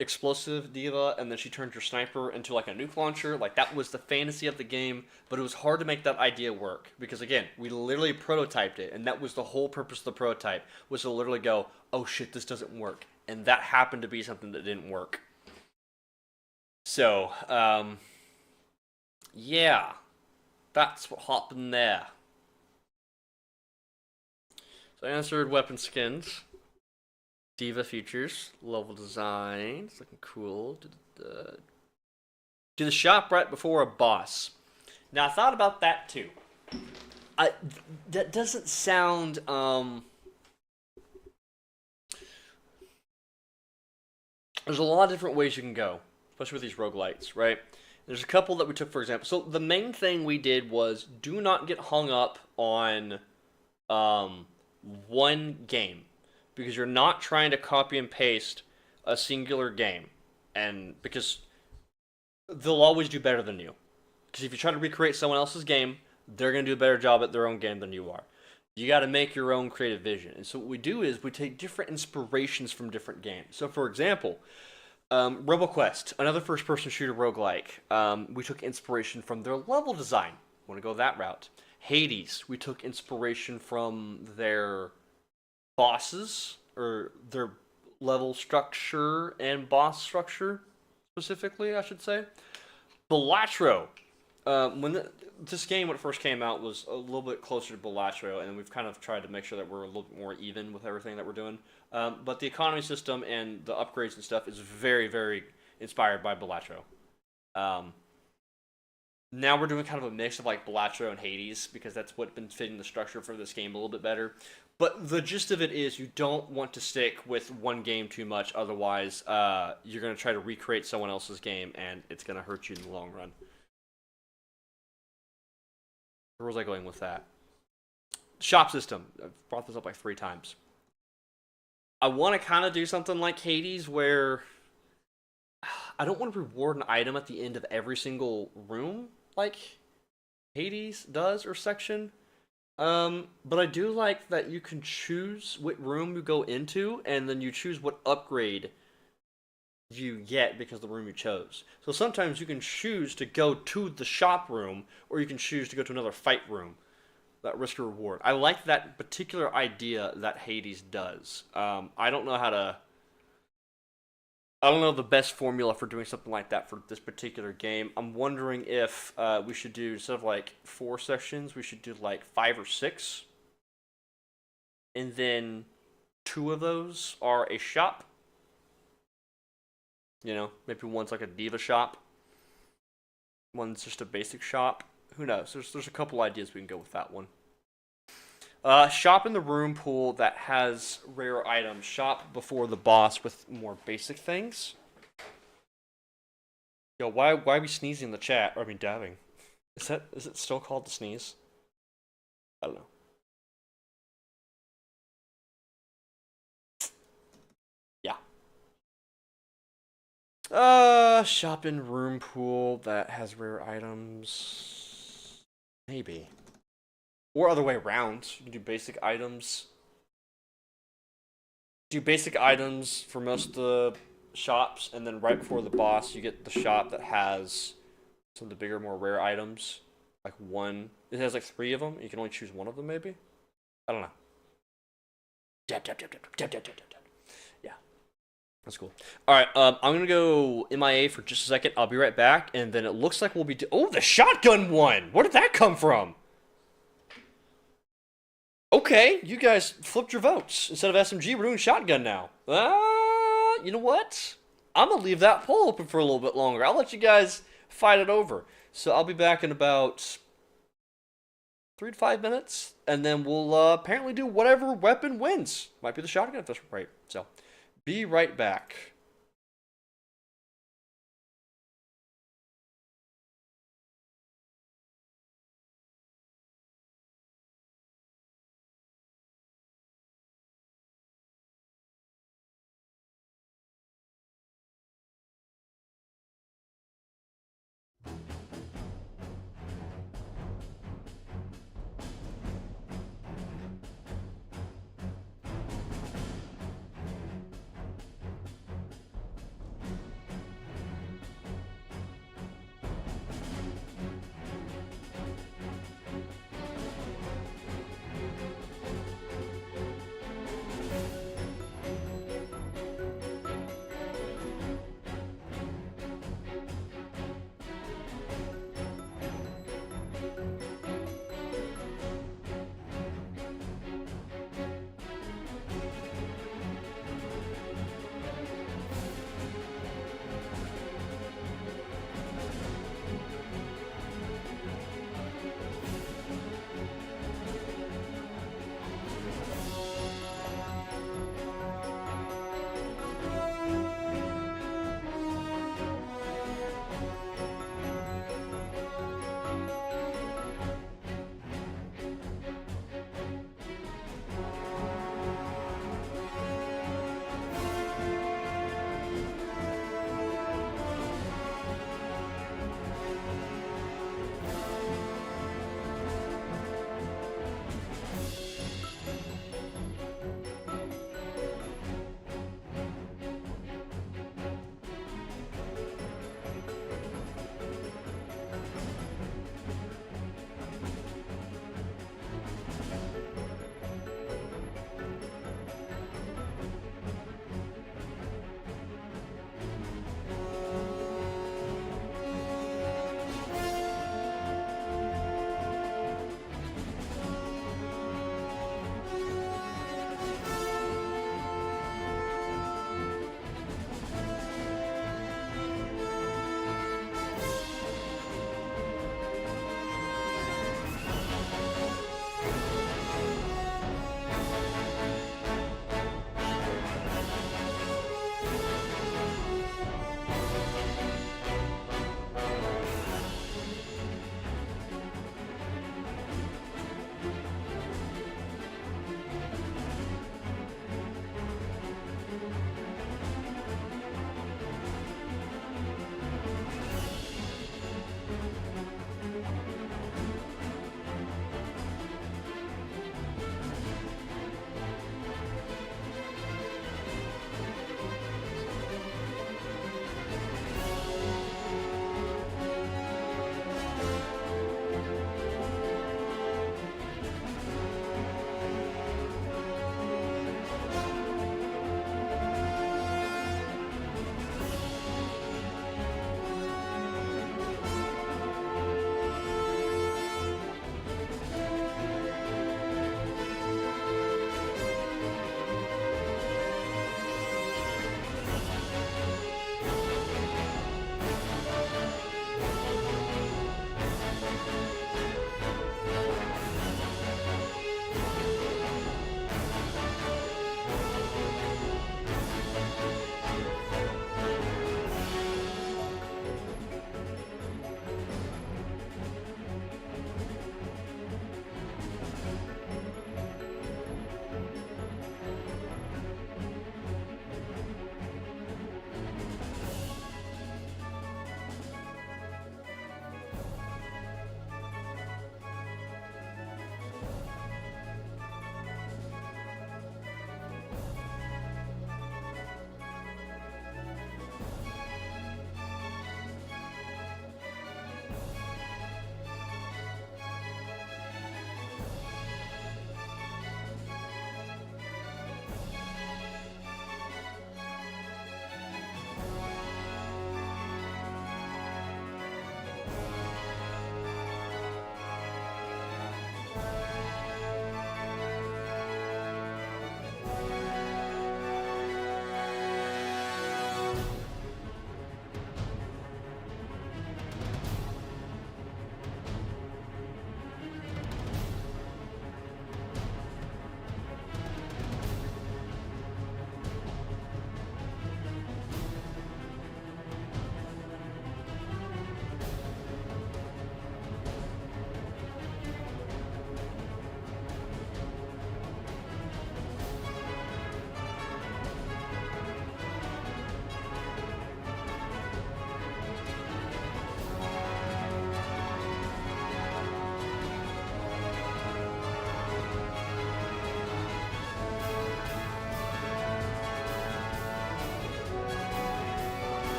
explosive diva and then she turned your sniper into like a nuke launcher. Like, that was the fantasy of the game, but it was hard to make that idea work because, again, we literally prototyped it, and that was the whole purpose of the prototype, was to literally go, oh shit, this doesn't work. And that happened to be something that didn't work. So, yeah, that's what happened there. So I answered weapon skins, diva features, level design, it's looking cool. Do the shop right before a boss. Now I thought about that too. I that doesn't sound There's a lot of different ways you can go, especially with these roguelites, right? There's a couple that we took, for example. So the main thing we did was do not get hung up on um, one game, because you're not trying to copy and paste a singular game, and because they'll always do better than you. Because if you try to recreate someone else's game, they're going to do a better job at their own game than you are. You got to make your own creative vision. And so what we do is we take different inspirations from different games. So for example, Rebel Quest, another first-person shooter roguelike. We took inspiration from their level design. Want to go that route. Hades, we took inspiration from their bosses, or their level structure and boss structure, specifically, I should say. Balatro, this game when it first came out was a little bit closer to Balatro, and we've kind of tried to make sure that we're a little bit more even with everything that we're doing. But the economy system and the upgrades and stuff is very, very inspired by Balatro. Now we're doing kind of a mix of like Balatro and Hades because that's what's been fitting the structure for this game a little bit better. But the gist of it is you don't want to stick with one game too much, otherwise you're going to try to recreate someone else's game and it's going to hurt you in the long run. Where was I going with that? Shop system. I've brought this up like 3 times. I want to kind of do something like Hades where I don't want to reward an item at the end of every single room like Hades does or section. But I do like that you can choose what room you go into and then you choose what upgrade you get because of the room you chose. So sometimes you can choose to go to the shop room or you can choose to go to another fight room. That risk or reward. I like that particular idea that Hades does. I don't know the best formula for doing something like that for this particular game. I'm wondering if we should do, instead of like 4 sections, we should do like 5 or 6. And then 2 of those are a shop. You know, maybe one's like a diva shop. One's just a basic shop. Who knows? There's a couple ideas we can go with that one. Shop in the room pool that has rare items. Shop before the boss with more basic things. Yo, why are we sneezing in the chat? Or, I mean, dabbing. Is it still called the sneeze? I don't know. Yeah. Shop in room pool that has rare items. Maybe. Or other way around. You can do basic items. Do basic items for most of the shops, and then right before the boss, you get the shop that has some of the bigger, more rare items. Like one. It has like 3 of them. You can only choose one of them, maybe? I don't know. Yeah. That's cool. Alright, I'm gonna go MIA for just a second. I'll be right back, and then it looks like we'll be oh, the shotgun one! Where did that come from? Okay, you guys flipped your votes. Instead of SMG, we're doing shotgun now. You know what? I'm gonna leave that poll open for a little bit longer. I'll let you guys fight it over. So I'll be back in about 3 to 5 minutes, and then we'll apparently do whatever weapon wins. Might be the shotgun if that's right. So, be right back.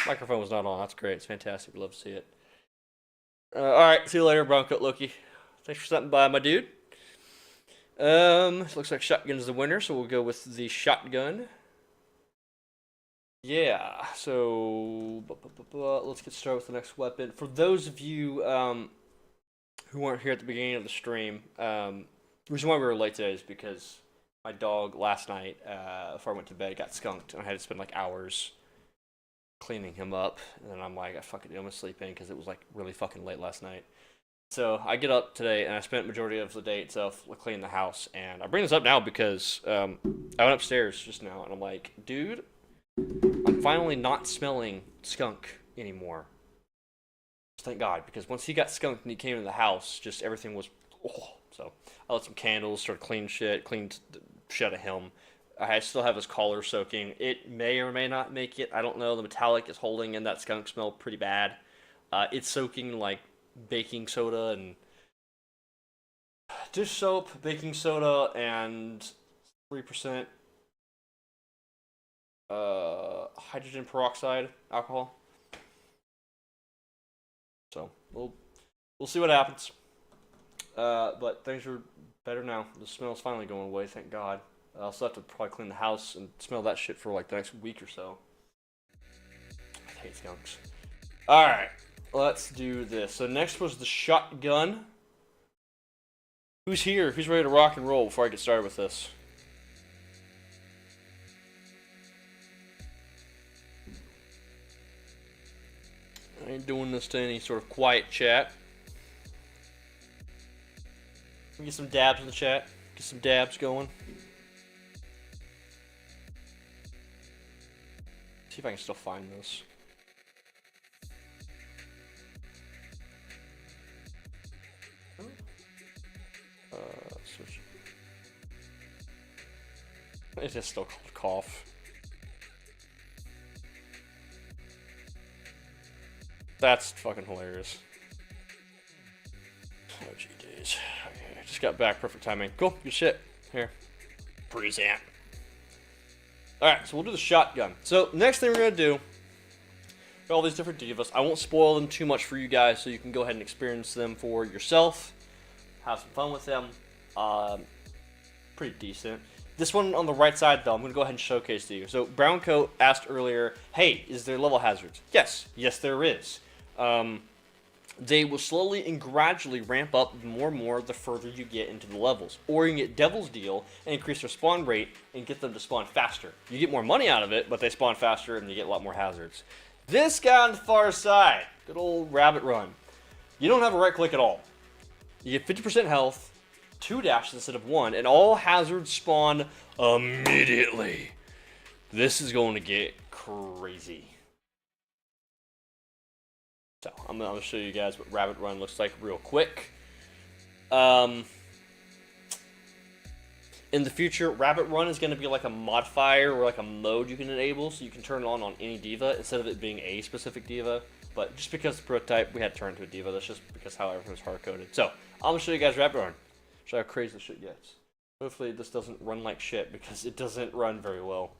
Microphone was not on. That's great. It's fantastic. We'd love to see it. Alright, see you later, Browncoat Loki. Thanks for stopping by, my dude. Looks like shotgun's the winner, so we'll go with the shotgun. Yeah, so let's get started with the next weapon. For those of you who weren't here at the beginning of the stream, the reason why we were late today is because my dog last night, before I went to bed, got skunked, and I had to spend like hours cleaning him up. And then I'm like, I fucking I'm gonna sleep in because it was like really fucking late last night. So I get up today, and I spent majority of the day itself cleaning the house. And I bring this up now because I went upstairs just now, and I'm like, dude, I'm finally not smelling skunk anymore. Thank God, because once he got skunked and he came into the house, just everything was. Oh. So I lit some candles, started cleaned the shit out of him. I still have his collar soaking. It may or may not make it. I don't know. The metallic is holding in that skunk smell pretty bad. It's soaking like baking soda and dish soap, baking soda, and 3% hydrogen peroxide alcohol. So we'll see what happens. But things are better now. The smell's finally going away, thank God. I'll still have to probably clean the house and smell that shit for like the next week or so. I hate skunks. Alright, let's do this. So next was the shotgun. Who's here? Who's ready to rock and roll before I get started with this? I ain't doing this to any sort of quiet chat. Get some dabs in the chat. Get some dabs going. See if I can still find this. Switch. It is still called cough. That's fucking hilarious. Oh, gee days. Okay, just got back. Perfect timing. Cool. Good shit. Here. Present. Alright, so we'll do the shotgun. So, next thing we're going to do, all these different divas. I won't spoil them too much for you guys, so you can go ahead and experience them for yourself. Have some fun with them. Pretty decent. This one on the right side, though, I'm going to go ahead and showcase to you. So, Browncoat asked earlier, hey, is there level hazards? Yes. Yes, there is. They will slowly and gradually ramp up more and more the further you get into the levels. Or you can get Devil's Deal and increase their spawn rate and get them to spawn faster. You get more money out of it, but they spawn faster and you get a lot more hazards. This guy on the far side, good old Rabbit Run. You don't have a right click at all. You get 50% health, 2 dashes instead of 1, and all hazards spawn immediately. This is going to get crazy. So, I'm going to show you guys what Rabbit Run looks like real quick. In the future, Rabbit Run is going to be like a modifier or like a mode you can enable, so you can turn it on any diva instead of it being a specific diva. But just because it's prototype, we had to turn it to a diva. That's just because how everything's hard-coded. So, I'm going to show you guys Rabbit Run. Show how crazy this shit gets. Hopefully this doesn't run like shit, because it doesn't run very well.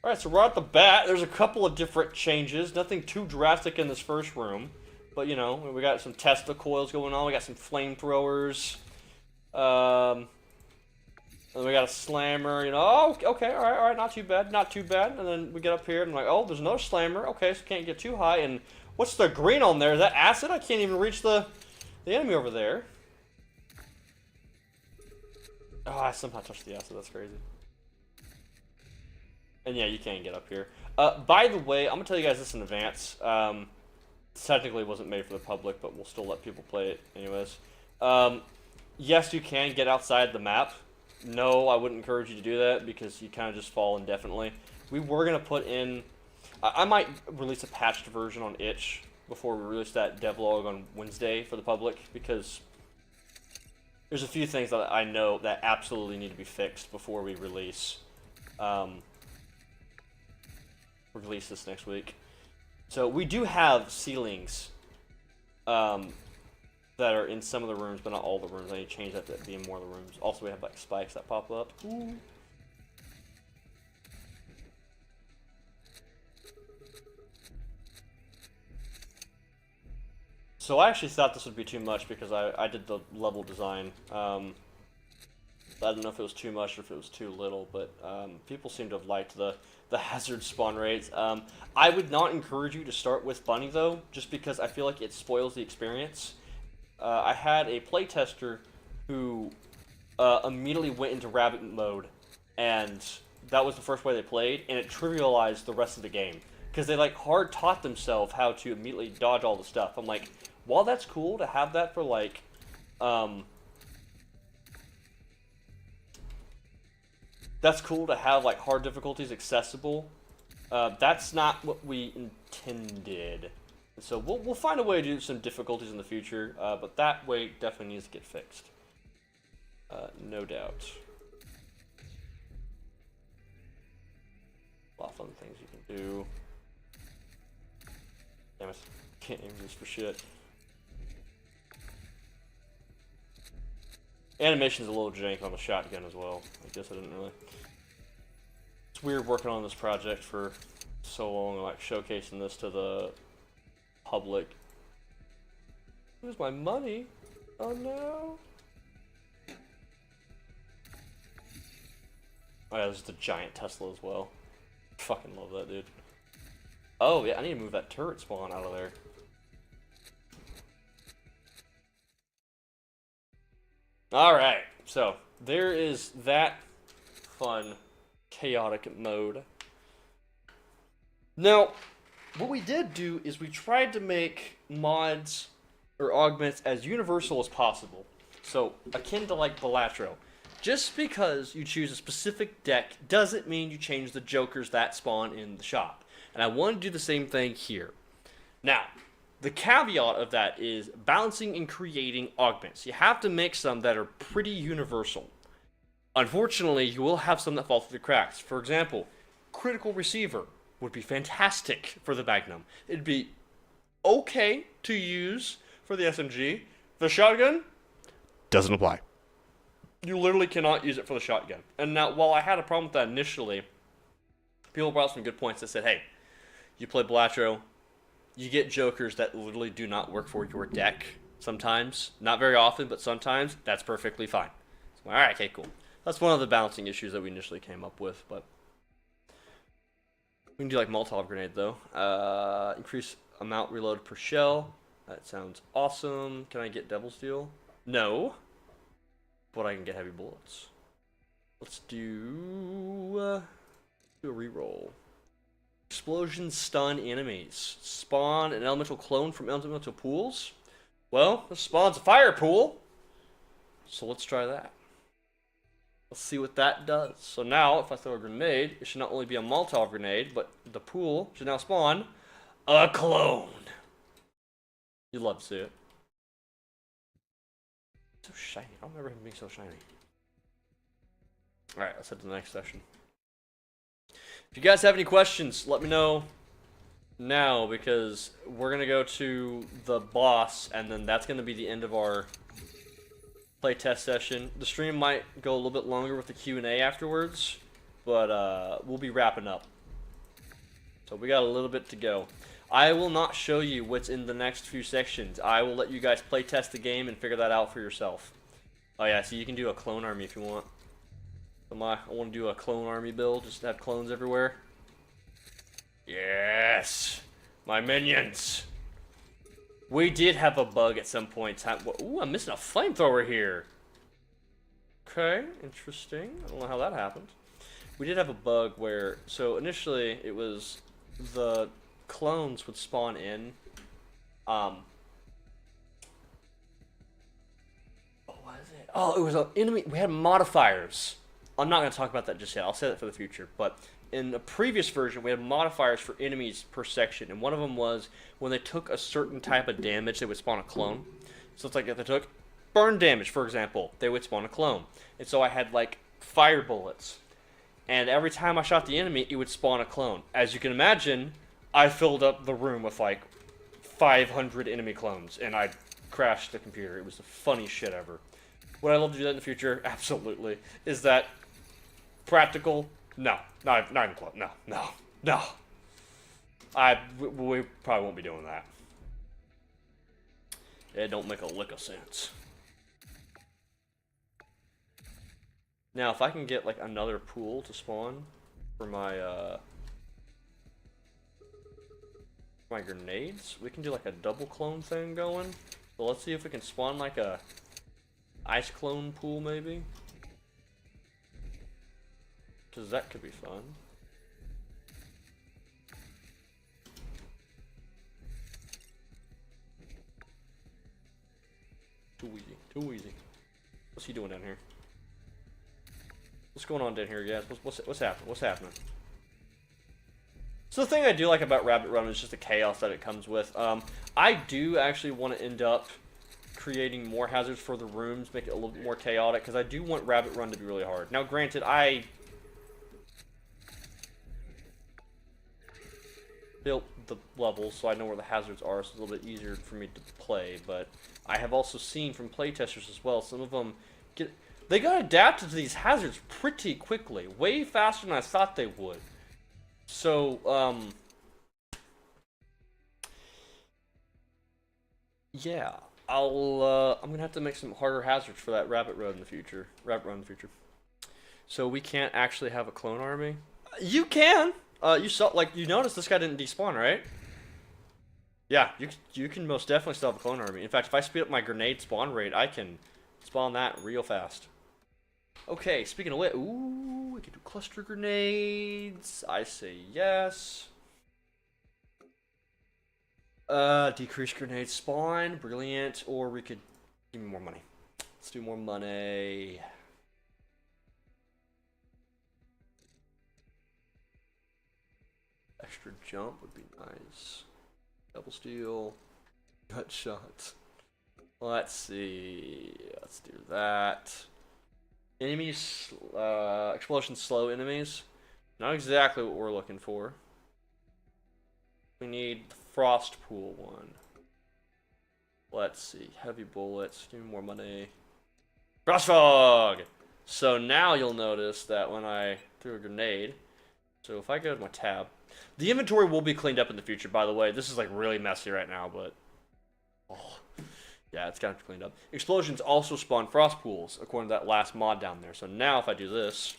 Alright, so right at the bat, there's a couple of different changes. Nothing too drastic in this first room. But, you know, we got some Tesla coils going on. We got some flamethrowers. And we got a slammer, you know. Oh, okay, alright, not too bad, not too bad. And then we get up here and I'm like, oh, there's another slammer. Okay, so can't get too high. And what's the green on there? Is that acid? I can't even reach the enemy over there. Oh, I somehow touched the acid. That's crazy. And yeah, you can't get up here. By the way, I'm going to tell you guys this in advance. Technically it wasn't made for the public, but we'll still let people play it anyways. Yes, you can get outside the map. No, I wouldn't encourage you to do that because you kind of just fall indefinitely. We were going to put in... I might release a patched version on itch before we release that devlog on Wednesday for the public, because there's a few things that I know that absolutely need to be fixed before we release. Release this next week. So we do have ceilings that are in some of the rooms, but not all the rooms. I need to change that to be in more of the rooms. Also, we have like spikes that pop up. Ooh. So I actually thought this would be too much because I did the level design. I don't know if it was too much or if it was too little, but people seem to have liked the hazard spawn rates. I would not encourage you to start with Bunny though, just because I feel like it spoils the experience. I had a playtester who immediately went into rabbit mode, and that was the first way they played, and it trivialized the rest of the game. Because they like hard taught themselves how to immediately dodge all the stuff. I'm like, while that's cool to have that for like, that's cool to have like hard difficulties accessible. That's not what we intended. So we'll find a way to do some difficulties in the future, but that way definitely needs to get fixed. No doubt. A lot of fun things you can do. Damn it, can't aim this for shit. Animation's a little jank on the shotgun as well. I guess I didn't really. It's weird working on this project for so long, like showcasing this to the public. Where's my money? Oh no. Oh yeah, this is the giant Tesla as well. Fucking love that, dude. Oh yeah, I need to move that turret spawn out of there. Alright, so there is that fun, chaotic mode. Now, what we did do is we tried to make mods or augments as universal as possible. So, akin to like Balatro. Just because you choose a specific deck doesn't mean you change the jokers that spawn in the shop. And I want to do the same thing here. Now, the caveat of that is balancing and creating augments. You have to make some that are pretty universal. Unfortunately, you will have some that fall through the cracks. For example, Critical Receiver would be fantastic for the Magnum. It'd be okay to use for the SMG. The shotgun doesn't apply. You literally cannot use it for the shotgun. And now, while I had a problem with that initially, people brought some good points that said, hey, you play Balatro, you get jokers that literally do not work for your deck sometimes. Not very often, but sometimes. That's perfectly fine. So, alright, okay, cool. That's one of the balancing issues that we initially came up with, but we can do like Molotov grenade though. Increase amount reload per shell. That sounds awesome. Can I get Devil Steel? No. But I can get heavy bullets. Let's do a reroll. Explosions stun enemies. Spawn an elemental clone from elemental pools. Well, this spawns a fire pool. So let's try that. Let's see what that does. So now, if I throw a grenade, it should not only be a Molotov grenade, but the pool should now spawn a clone. You'd love to see it. So shiny. I don't remember him being so shiny. Alright, let's head to the next session. If you guys have any questions, let me know now, because we're going to go to the boss, and then that's going to be the end of our playtest session. The stream might go a little bit longer with the Q&A afterwards, but we'll be wrapping up. So we got a little bit to go. I will not show you what's in the next few sections. I will let you guys playtest the game and figure that out for yourself. Oh yeah, so you can do a clone army if you want. I want to do a clone army build, just have clones everywhere. Yes! My minions! We did have a bug at some point. Ooh, I'm missing a flamethrower here. Okay, interesting. I don't know how that happened. We did have a bug where, so initially it was the clones would spawn in. What was it? Oh, it was an enemy. We had modifiers. I'm not going to talk about that just yet. I'll say that for the future. But in a previous version, we had modifiers for enemies per section. And one of them was when they took a certain type of damage, they would spawn a clone. So it's like if they took burn damage, for example, they would spawn a clone. And so I had like fire bullets. And every time I shot the enemy, it would spawn a clone. As you can imagine, I filled up the room with like 500 enemy clones, and I crashed the computer. It was the funniest shit ever. Would I love to do that in the future? Absolutely. Is that practical? No. Not even close. No. No. No. We probably won't be doing that. It don't make a lick of sense. Now, if I can get like another pool to spawn for my my grenades, we can do like a double clone thing going. So let's see if we can spawn like a ice clone pool maybe. Cause that could be fun. Too easy, too easy. What's he doing down here? What's going on down here, guys? What's happening? What's happening? So the thing I do like about Rabbit Run is just the chaos that it comes with. I do actually want to end up creating more hazards for the rooms, make it a little bit more chaotic, because I do want Rabbit Run to be really hard. Now, granted, I built the levels, so I know where the hazards are, so it's a little bit easier for me to play, but I have also seen from playtesters as well, some of them they got adapted to these hazards pretty quickly, way faster than I thought they would. So, yeah, I'm gonna have to make some harder hazards for that Rabbit Run in the future. So we can't actually have a clone army. You can. You saw, like, you noticed this guy didn't despawn, right? Yeah, you can most definitely still have a clone army. In fact, if I speed up my grenade spawn rate, I can spawn that real fast. Okay, speaking of which, ooh, we can do cluster grenades. I say yes. Decrease grenade spawn, brilliant. Or we could give me more money. Let's do more money. Extra jump would be nice. Double steal, gut shots. Let's see. Let's do that. Enemies, explosion slow enemies. Not exactly what we're looking for. We need the frost pool one. Let's see. Heavy bullets. Give me more money. Frost fog! So now you'll notice that when I threw a grenade. So if I go to my tab. The inventory will be cleaned up in the future, by the way. This is like really messy right now, but. Oh. Yeah, it's got to be cleaned up. Explosions also spawn frost pools, according to that last mod down there. So now if I do this,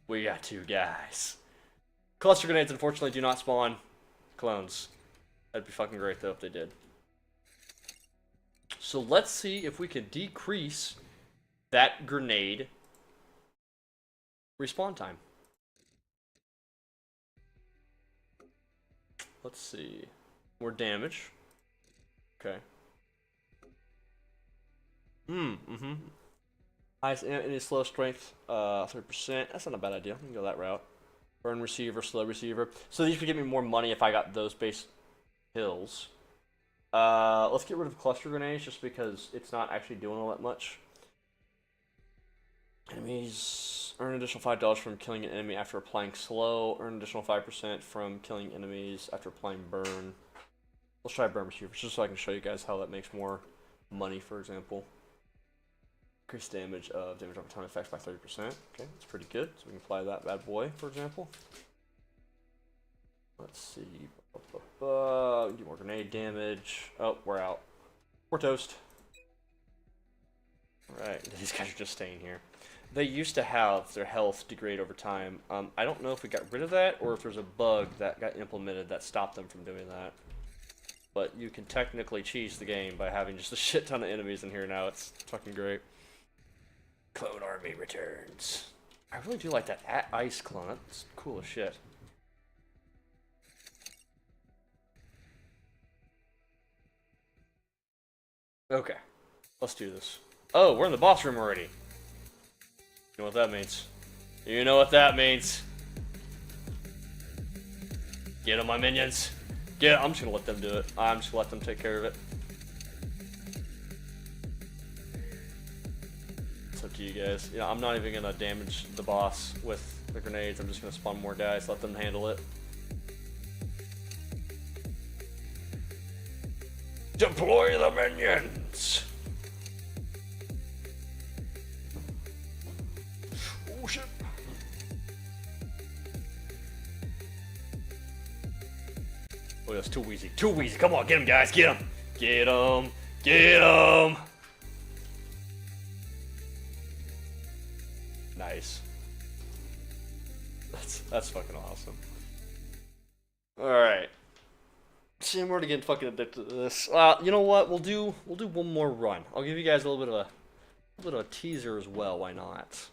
we got two guys. Cluster grenades, unfortunately, do not spawn clones. That'd be fucking great, though, if they did. So let's see if we can decrease that grenade respawn time. Let's see. More damage. Okay. Highest any slow strength, 30%. That's not a bad idea. We can go that route. Burn receiver, slow receiver. So these would give me more money if I got those base hills. Let's get rid of cluster grenades just because it's not actually doing all that much. Enemies earn additional $5 from killing an enemy after applying slow. Earn additional 5% from killing enemies after applying burn. Let's try burn receiver just so I can show you guys how that makes more money, for example. Increase damage over time effects by 30%. Okay, that's pretty good. So we can apply that bad boy, for example. Let's see. Do more grenade damage. Oh, we're out. We're toast. Alright, these guys are just staying here. They used to have their health degrade over time. I don't know if we got rid of that or if there's a bug that got implemented that stopped them from doing that. But you can technically cheese the game by having just a shit ton of enemies in here now. It's fucking great. Clone army returns. I really do like that ice clone. That's cool as shit. Okay. Let's do this. Oh, we're in the boss room already. You know what that means. You know what that means. Get them, my minions. Yeah, I'm just gonna let them do it. I'm just gonna let them take care of it. It's up to you guys. Yeah, I'm not even gonna damage the boss with the grenades. I'm just gonna spawn more guys, let them handle it. Deploy the minions! Oh shit. Oh, that's too easy. Too easy. Come on, get him, guys. Get him. Get him. Get him. Nice. That's fucking awesome. Alright. See, I'm already getting fucking addicted to this. You know what? We'll do one more run. I'll give you guys a little bit of a teaser as well. Why not?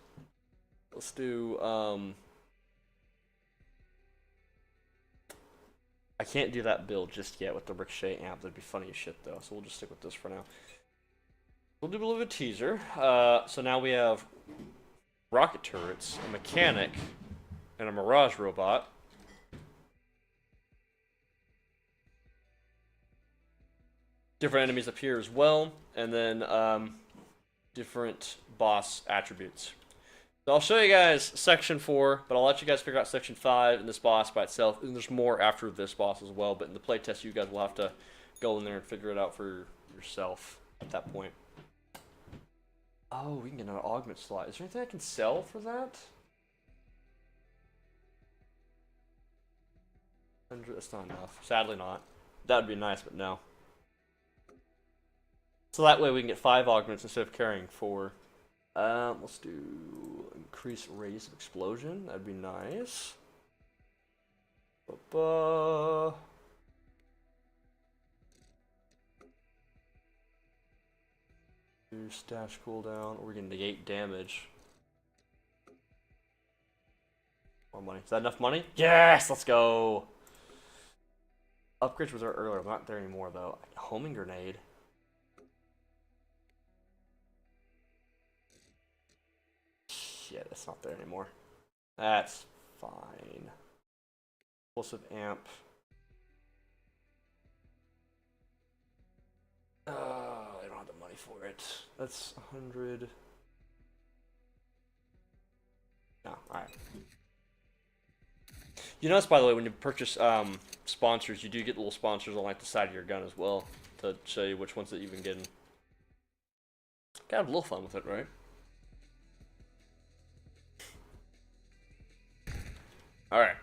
Let's do I can't do that build just yet with the Ricochet amp. That'd be funny as shit though. So we'll just stick with this for now. We'll do a little bit of a teaser. So now we have rocket turrets, a mechanic, and a Mirage robot. Different enemies appear as well, and then different boss attributes. So I'll show you guys Section 4, but I'll let you guys figure out Section 5 and this boss by itself. And there's more after this boss as well, but in the playtest you guys will have to go in there and figure it out for yourself at that point. Oh, we can get an augment slot. Is there anything I can sell for that? 100, that's not enough. Sadly not. That would be nice, but no. So that way we can get 5 augments instead of carrying 4. Let's do increase radius of explosion. That'd be nice. Do stash cooldown. We're gonna negate damage. More money. Is that enough money? Yes! Let's go! Upgrades was there earlier. I'm not there anymore though. Homing grenade. Shit, it's not there anymore. That's fine. Explosive amp. I don't have the money for it. That's 100. No, alright. You notice, by the way, when you purchase sponsors, you do get little sponsors on like the side of your gun as well to show you which ones that you've been getting. Gotta have a little fun with it, right? Alright,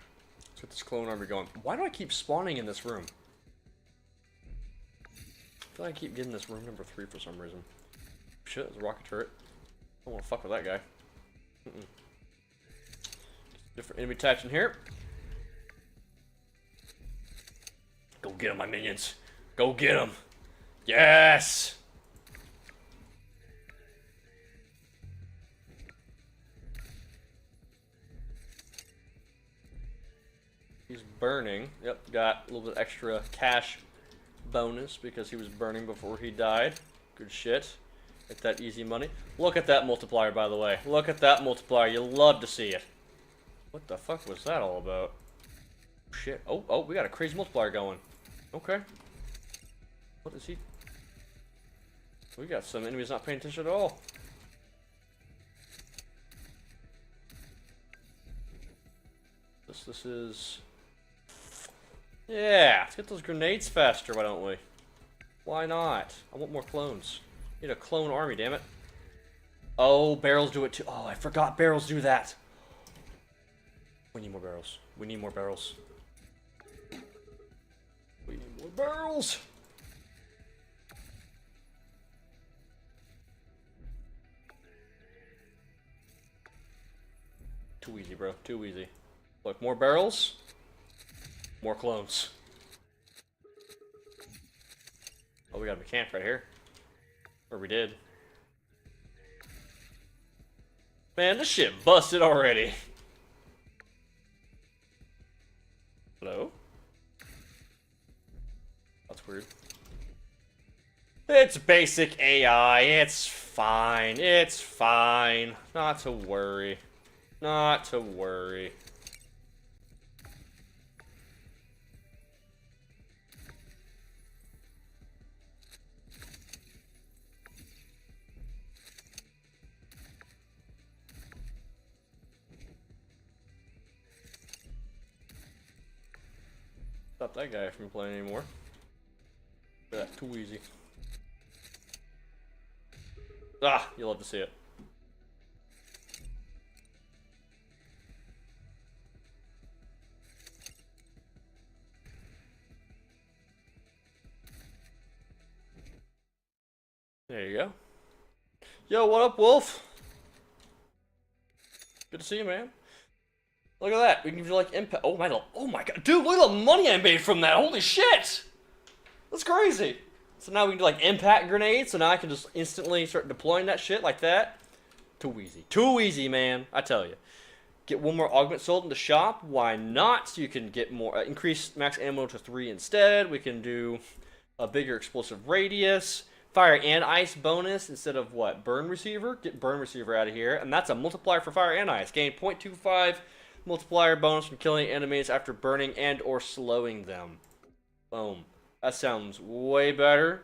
let's get this clone army going. Why do I keep spawning in this room? I feel like I keep getting this room number 3 for some reason. Shit, it's a rocket turret. I don't want to fuck with that guy. Different enemy types in here. Go get him, my minions. Go get him. Yes! He's burning. Yep, got a little bit extra cash bonus because he was burning before he died. Good shit. Get that easy money. Look at that multiplier, by the way. Look at that multiplier. You'll love to see it. What the fuck was that all about? Shit. Oh, we got a crazy multiplier going. Okay. What is he? We got some enemies not paying attention at all. This is... Yeah, let's get those grenades faster, why don't we? Why not? I want more clones. Need a clone army, damn it. Oh, barrels do it too. Oh, I forgot barrels do that. We need more barrels. We need more barrels. We need more barrels. Too easy, bro. Too easy. Look, more barrels. More clones. Oh, we got a mechanic right here. Or we did. Man, this shit busted already. Hello? That's weird. It's basic AI. It's fine. It's fine. Not to worry. Not to worry. Stop that guy from playing anymore. that. Too easy. Ah, you love to see it. There you go. Yo, what up, Wolf? Good to see you, man. Look at that. We can do like impact. Oh my god, dude! Look at the money I made from that. Holy shit! That's crazy. So now we can do like impact grenades. So now I can just instantly start deploying that shit like that. Too easy. Too easy, man. I tell you. Get one more augment sold in the shop. Why not? So you can get more. Increase max ammo to 3 instead. We can do a bigger explosive radius. Fire and ice bonus instead of what? Burn receiver? Get burn receiver out of here. And that's a multiplier for fire and ice. Gain 0.25 multiplier bonus from killing enemies after burning and or slowing them. Boom. That sounds way better.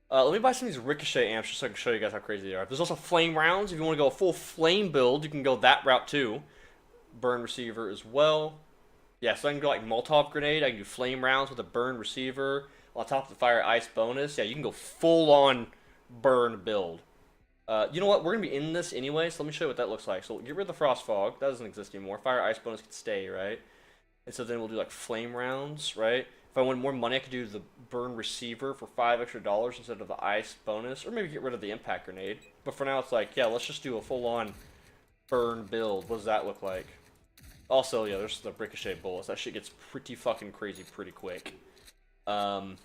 Let me buy some of these ricochet amps just so I can show you guys how crazy they are. There's also flame rounds. If you want to go a full flame build, you can go that route too. Burn receiver as well. Yeah, so I can go like Molotov grenade. I can do flame rounds with a burn receiver. On top of the fire ice bonus, yeah, you can go full on burn build. You know what? We're gonna be in this anyway, so let me show you what that looks like. So get rid of the frost fog. That doesn't exist anymore. Fire ice bonus can stay, right? And so then we'll do like flame rounds, right? If I want more money, I could do the burn receiver for $5 extra instead of the ice bonus, or maybe get rid of the impact grenade. But for now, it's like, yeah, let's just do a full on burn build. What does that look like? Also, yeah, there's the ricochet bullets. That shit gets pretty fucking crazy pretty quick. Let's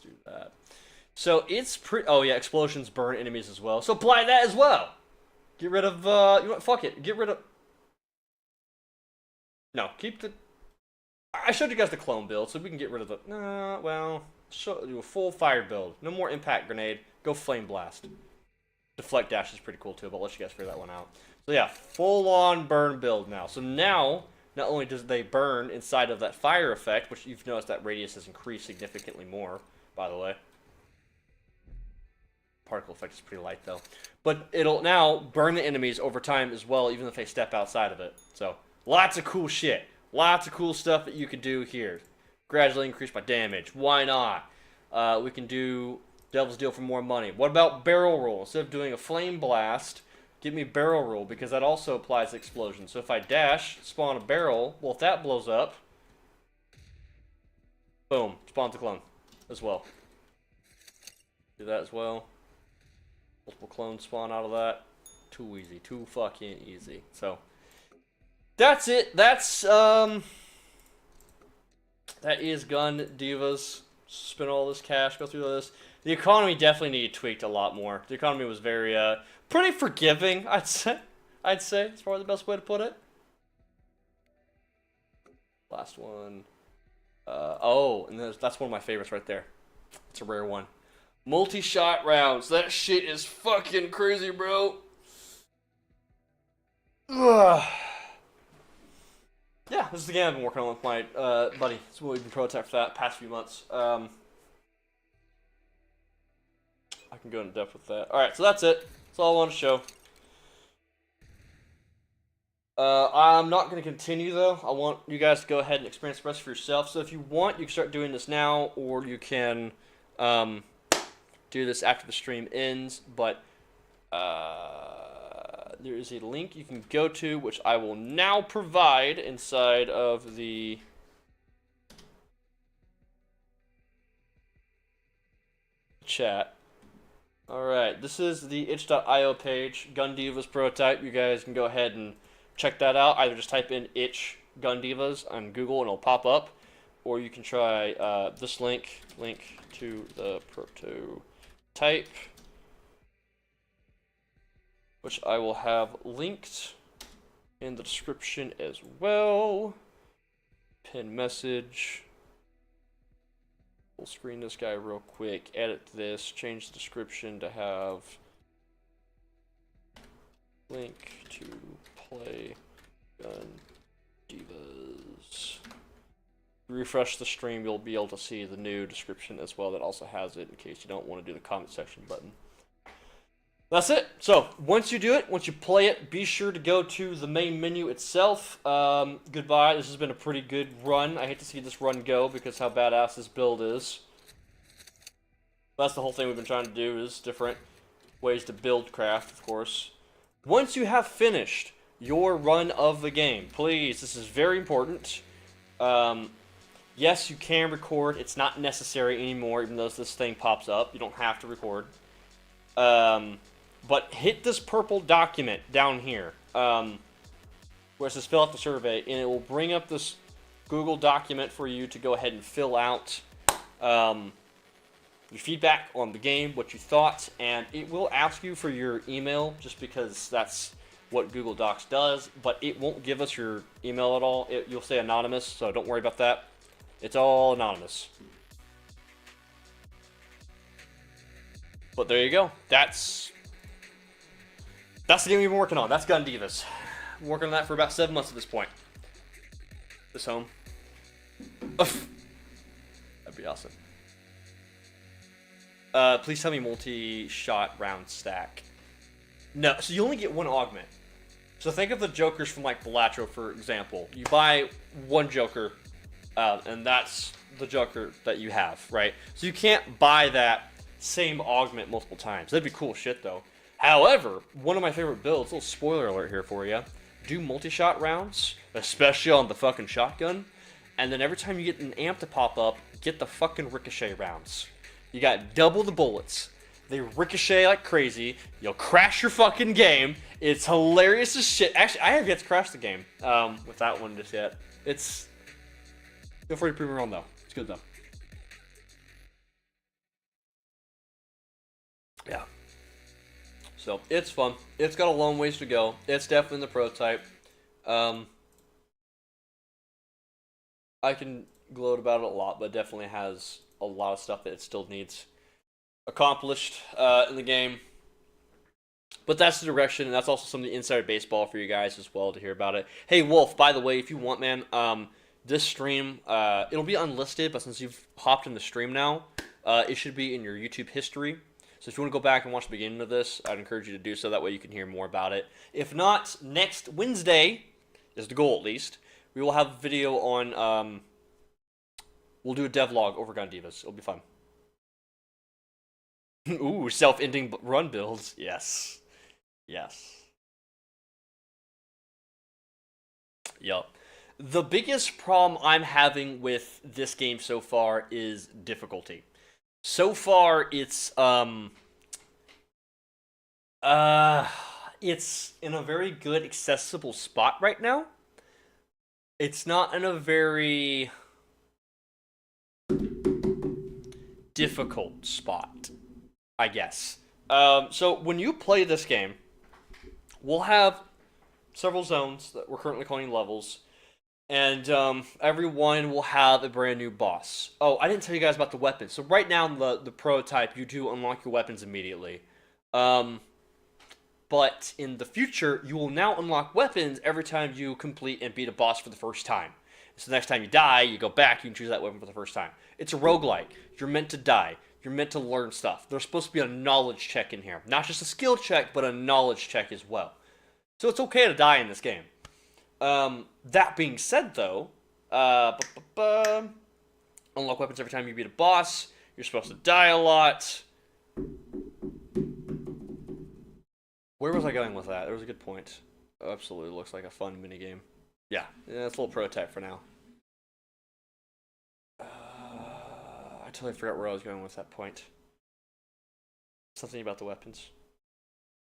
do that. So it's pretty. Oh yeah, explosions burn enemies as well. So apply that as well. Get rid of. You know what? Fuck it. Get rid of. No, keep the. I showed you guys the clone build, so we can get rid of the. Well, do a full fire build. No more impact grenade. Go flame blast. Deflect dash is pretty cool too, but I'll let you guys figure that one out. So yeah, full on burn build now. So now. Not only does they burn inside of that fire effect, which you've noticed that radius has increased significantly more, by the way. Particle effect is pretty light, though. But it'll now burn the enemies over time as well, even if they step outside of it. So, lots of cool shit. Lots of cool stuff that you can do here. Gradually increase my damage. Why not? We can do Devil's Deal for more money. What about barrel roll? Instead of doing a flame blast... Give me barrel roll, because that also applies to explosion. So if I dash, spawn a barrel, well, if that blows up, boom, spawns a clone as well. Do that as well. Multiple clones spawn out of that. Too easy. Too fucking easy. So, that's it. That's, that is Gun Divas. Spend all this cash, go through all this. The economy definitely needed tweaked a lot more. The economy was very, pretty forgiving, I'd say. It's probably the best way to put it. Last one. Oh, and that's one of my favorites right there. It's a rare one. Multi-shot rounds. That shit is fucking crazy, bro. Ugh. Yeah, this is the game I've been working on with my buddy. It's what we've been prototyping for that past few months. I can go in depth with that. Alright, so that's it. That's all I want to show. I'm not going to continue, though. I want you guys to go ahead and experience the rest for yourself. So if you want, you can start doing this now, or you can do this after the stream ends. But there is a link you can go to, which I will now provide inside of the chat. Alright, this is the itch.io page, Gun Divas prototype. You guys can go ahead and check that out. Either just type in itch Gun Divas on Google and it'll pop up, or you can try this link to the prototype, which I will have linked in the description as well. Pin message. We'll screen this guy real quick, edit this, change the description to have link to play Gun Divas. Refresh the stream, you'll be able to see the new description as well that also has it in case you don't want to do the comment section button. That's it. So once you do it, once you play it, be sure to go to the main menu itself. Goodbye. This has been a pretty good run. I hate to see this run go because how badass this build is. That's the whole thing we've been trying to do, is different ways to build craft, of course. Once you have finished your run of the game, please, this is very important. Yes, you can record. It's not necessary anymore, even though this thing pops up. You don't have to record. But hit this purple document down here, where it says fill out the survey, and it will bring up this Google document for you to go ahead and fill out your feedback on the game, what you thought, and it will ask you for your email, just because that's what Google Docs does, but it won't give us your email at all. You'll say anonymous, so don't worry about that. It's all anonymous. But there you go. That's the game we've been working on. That's Gun Divas. I'm working on that for about 7 months at this point. This home. That'd be awesome. Please tell me multi-shot round stack. No, so you only get one augment. So think of the Jokers from like Balatro, for example. You buy one Joker, and that's the Joker that you have, right? So you can't buy that same augment multiple times. That'd be cool shit, though. However, one of my favorite builds, little spoiler alert here for you, do multi-shot rounds, especially on the fucking shotgun, and then every time you get an amp to pop up, get the fucking ricochet rounds. You got double the bullets. They ricochet like crazy. You'll crash your fucking game. It's hilarious as shit. Actually, I have yet to crash the game with that one just yet. It's... Feel free to prove me wrong, though. It's good, though. Yeah. So, it's fun. It's got a long ways to go. It's definitely in the prototype. I can gloat about it a lot, but it definitely has a lot of stuff that it still needs accomplished in the game. But that's the direction, and that's also some of the insider baseball for you guys as well to hear about it. Hey, Wolf, by the way, if you want, man, this stream, it'll be unlisted, but since you've hopped in the stream now, it should be in your YouTube history. So if you want to go back and watch the beginning of this, I'd encourage you to do so. That way you can hear more about it. If not, next Wednesday, is the goal at least, we will have a video on, we'll do a devlog over Gun Divas. It'll be fun. Ooh, self-ending run builds. Yes. Yes. Yup. The biggest problem I'm having with this game so far is difficulty. So far, it's in a very good, accessible spot right now. It's not in a very difficult spot, I guess. So when you play this game, we'll have several zones that we're currently calling levels, and every one will have a brand new boss. Oh, I didn't tell you guys about the weapons. So right now in the prototype, you do unlock your weapons immediately. But in the future, you will now unlock weapons every time you complete and beat a boss for the first time. So the next time you die, you go back, you can choose that weapon for the first time. It's a roguelike. You're meant to die. You're meant to learn stuff. There's supposed to be a knowledge check in here. Not just a skill check, but a knowledge check as well. So it's okay to die in this game. That being said, though, unlock weapons every time you beat a boss. You're supposed to die a lot. Where was I going with that? There was a good point. Absolutely looks like a fun minigame. Yeah, it's a little prototype for now. I totally forgot where I was going with that point. Something about the weapons.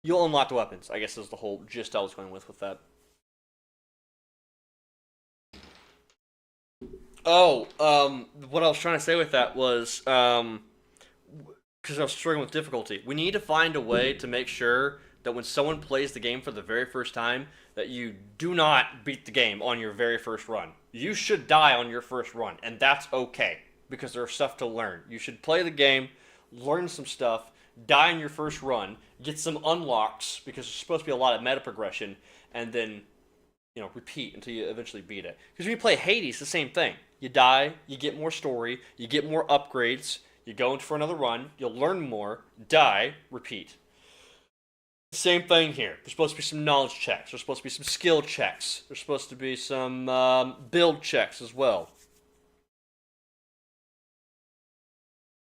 You'll unlock the weapons, I guess is the whole gist I was going with that. Oh, what I was trying to say with that was, because I was struggling with difficulty. We need to find a way to make sure that when someone plays the game for the very first time, that you do not beat the game on your very first run. You should die on your first run, and that's okay, because there's stuff to learn. You should play the game, learn some stuff, die on your first run, get some unlocks, because there's supposed to be a lot of meta progression, and then, repeat until you eventually beat it. Because when you play Hades, the same thing. You die, you get more story, you get more upgrades, you go in for another run, you'll learn more, die, repeat. Same thing here. There's supposed to be some knowledge checks. There's supposed to be some skill checks. There's supposed to be some build checks as well.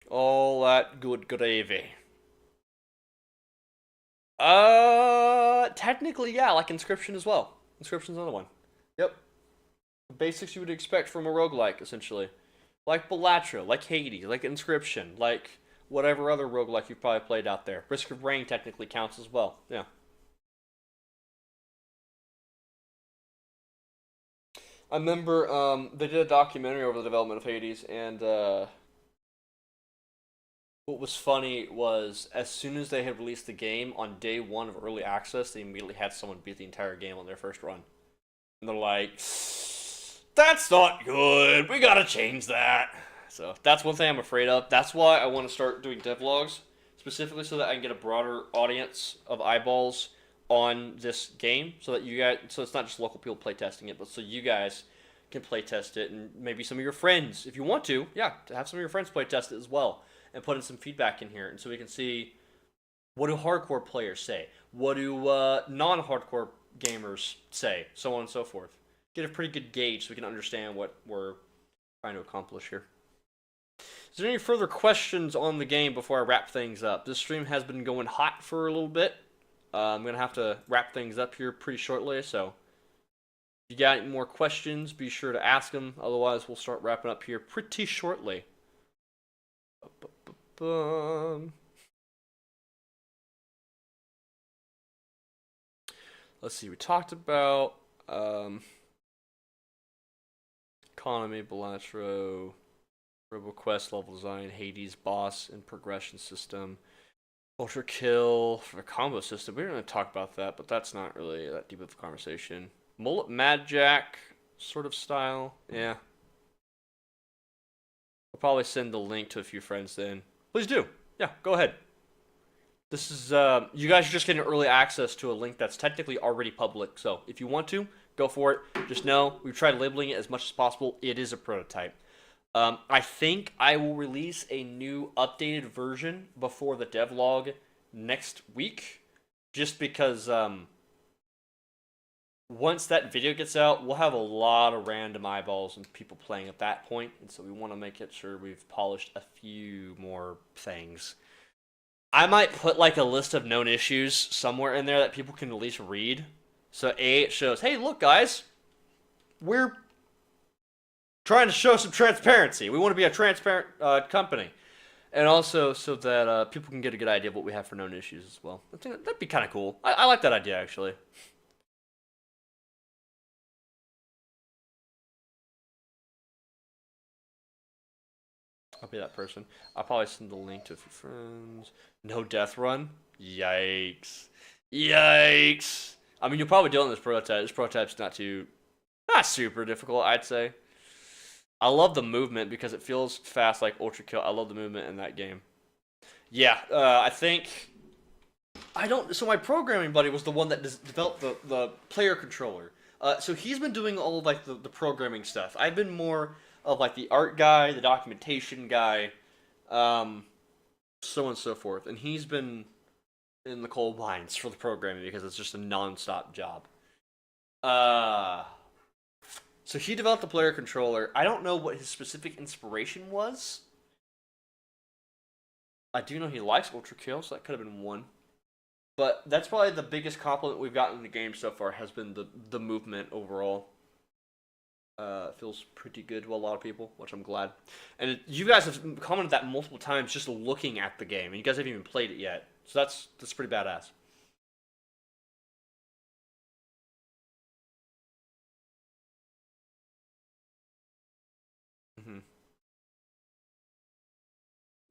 All that good gravy. Technically, yeah, like Inscription as well. Inscription's another one. Yep. The basics you would expect from a roguelike, essentially. Like Balatro, like Hades, like Inscription, like whatever other roguelike you've probably played out there. Risk of Rain technically counts as well. Yeah. I remember they did a documentary over the development of Hades, and what was funny was as soon as they had released the game on day one of early access, they immediately had someone beat the entire game on their first run. And they're like, that's not good. We gotta change that. So that's one thing I'm afraid of. That's why I want to start doing devlogs, specifically so that I can get a broader audience of eyeballs on this game, so that you guys, so it's not just local people playtesting it, but so you guys can playtest it, and maybe some of your friends, if you want to, yeah, to have some of your friends playtest it as well, and put in some feedback in here, and so we can see what do hardcore players say, what do non-hardcore gamers say, so on and so forth. Get a pretty good gauge so we can understand what we're trying to accomplish here. Is there any further questions on the game before I wrap things up? This stream has been going hot for a little bit. I'm going to have to wrap things up here pretty shortly, so if you got any more questions, be sure to ask them. Otherwise, we'll start wrapping up here pretty shortly. Let's see, we talked about economy, Balatro, RoboQuest level design, Hades boss and progression system, Ultra Kill for the combo system. We didn't really talk about that, but that's not really that deep of a conversation. Mullet Mad Jack sort of style, yeah. I'll probably send the link to a few friends then. Please do. Yeah, go ahead. This is, you guys are just getting early access to a link that's technically already public, so if you want to, go for it. Just know, we've tried labeling it as much as possible. It is a prototype. I think I will release a new updated version before the devlog next week, just because, once that video gets out, we'll have a lot of random eyeballs and people playing at that point, and so we want to make it sure we've polished a few more things. I might put like a list of known issues somewhere in there that people can at least read. So A, it shows, hey, look, guys, we're trying to show some transparency. We want to be a transparent company. And also so that people can get a good idea of what we have for known issues as well. I think that'd be kind of cool. I like that idea, actually. I'll be that person. I'll probably send the link to a few friends. No death run? Yikes. Yikes. I mean, you'll probably do it in this prototype. This prototype's not super difficult, I'd say. I love the movement because it feels fast like Ultra Kill. I love the movement in that game. Yeah, I think... So my programming buddy was the one that developed the player controller. So he's been doing all of like the programming stuff. I've been more of like the art guy, the documentation guy, so on and so forth. And he's been in the coal mines for the programming because it's just a non-stop job. So he developed the player controller. I don't know what his specific inspiration was. I do know he likes Ultra Kill, so that could have been one. But that's probably the biggest compliment we've gotten in the game so far has been the movement overall. Feels pretty good to a lot of people, which I'm glad. And you guys have commented that multiple times just looking at the game, and you guys haven't even played it yet. So that's pretty badass. Mm-hmm.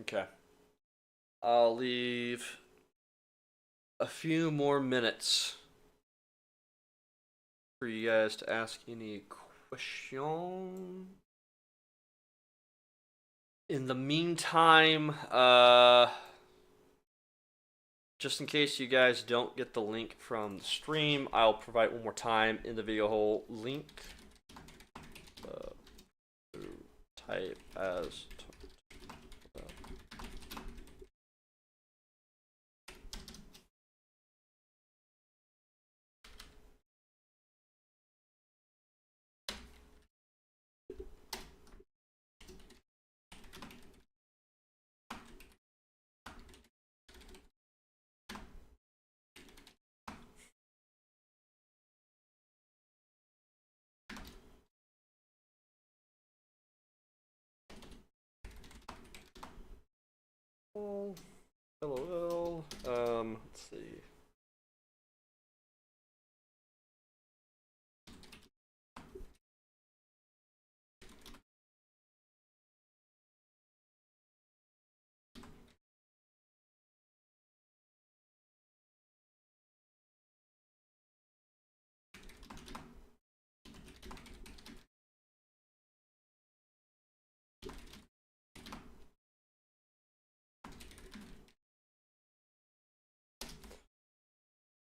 Okay. I'll leave a few more minutes for you guys to ask any question. In the meantime, just in case you guys don't get the link from the stream, I'll provide one more time in the video hole link. Type as LOL. Let's see.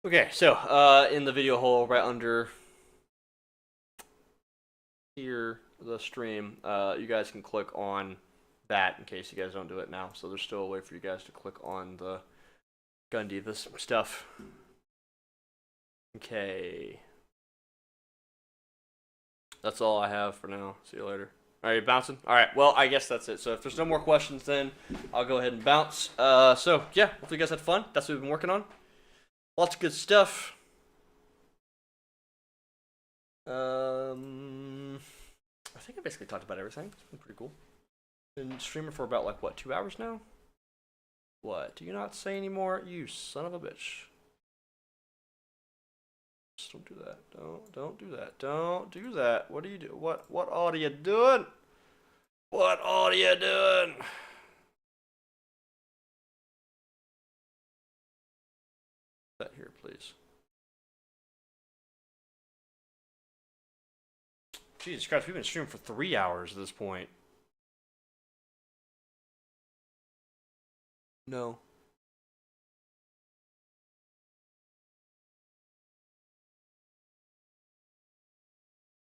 Okay, so in the video hole right under here, the stream, you guys can click on that in case you guys don't do it now. So there's still a way for you guys to click on the Gun Divas stuff. Okay. That's all I have for now. See you later. All right, bouncing? All right, well, I guess that's it. So if there's no more questions, then I'll go ahead and bounce. So, yeah, hopefully you guys had fun. That's what we've been working on. Lots of good stuff. I think I basically talked about everything. It's been pretty cool. Been streaming for about, like, what, 2 hours now? What? Do you not say anymore? You son of a bitch. Just don't do that. Don't do that. Don't do that. What do you do? What are you doing? What are you doing? That here, please. Jesus Christ, we've been streaming for 3 hours at this point. No.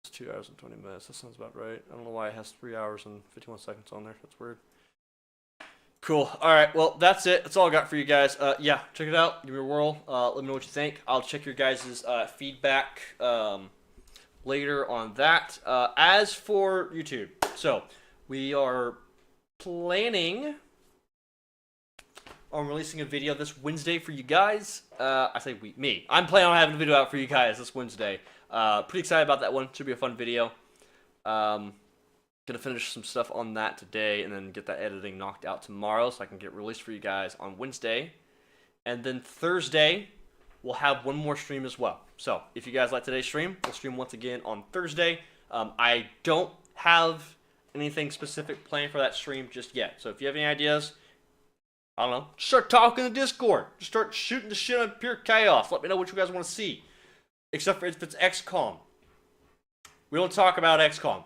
It's 2 hours and 20 minutes. That sounds about right. I don't know why it has 3 hours and 51 seconds on there. That's weird. Cool. All right. Well, that's it. That's all I got for you guys. Yeah, check it out. Give me a whirl. Let me know what you think. I'll check your guys' feedback later on that. As for YouTube, so we are planning on releasing a video this Wednesday for you guys. I say me. I'm planning on having a video out for you guys this Wednesday. Pretty excited about that one. Should be a fun video. Gonna finish some stuff on that today and then get that editing knocked out tomorrow so I can get released for you guys on Wednesday. And then Thursday, we'll have one more stream as well. So if you guys like today's stream, we'll stream once again on Thursday. I don't have anything specific planned for that stream just yet. So if you have any ideas, I don't know, start talking in the Discord. Just start shooting the shit on pure chaos. Let me know what you guys want to see. Except for if it's XCOM. We don't talk about XCOM.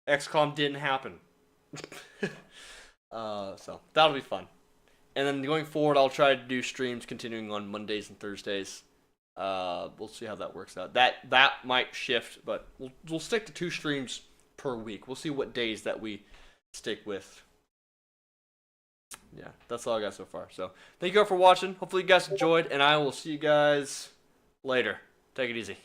XCOM didn't happen. So that'll be fun. And then going forward, I'll try to do streams continuing on Mondays and Thursdays. We'll see how that works out. That might shift, but we'll stick to 2 streams per week. We'll see what days that we stick with. Yeah, that's all I got so far. So thank you all for watching. Hopefully you guys enjoyed, and I will see you guys later. Take it easy.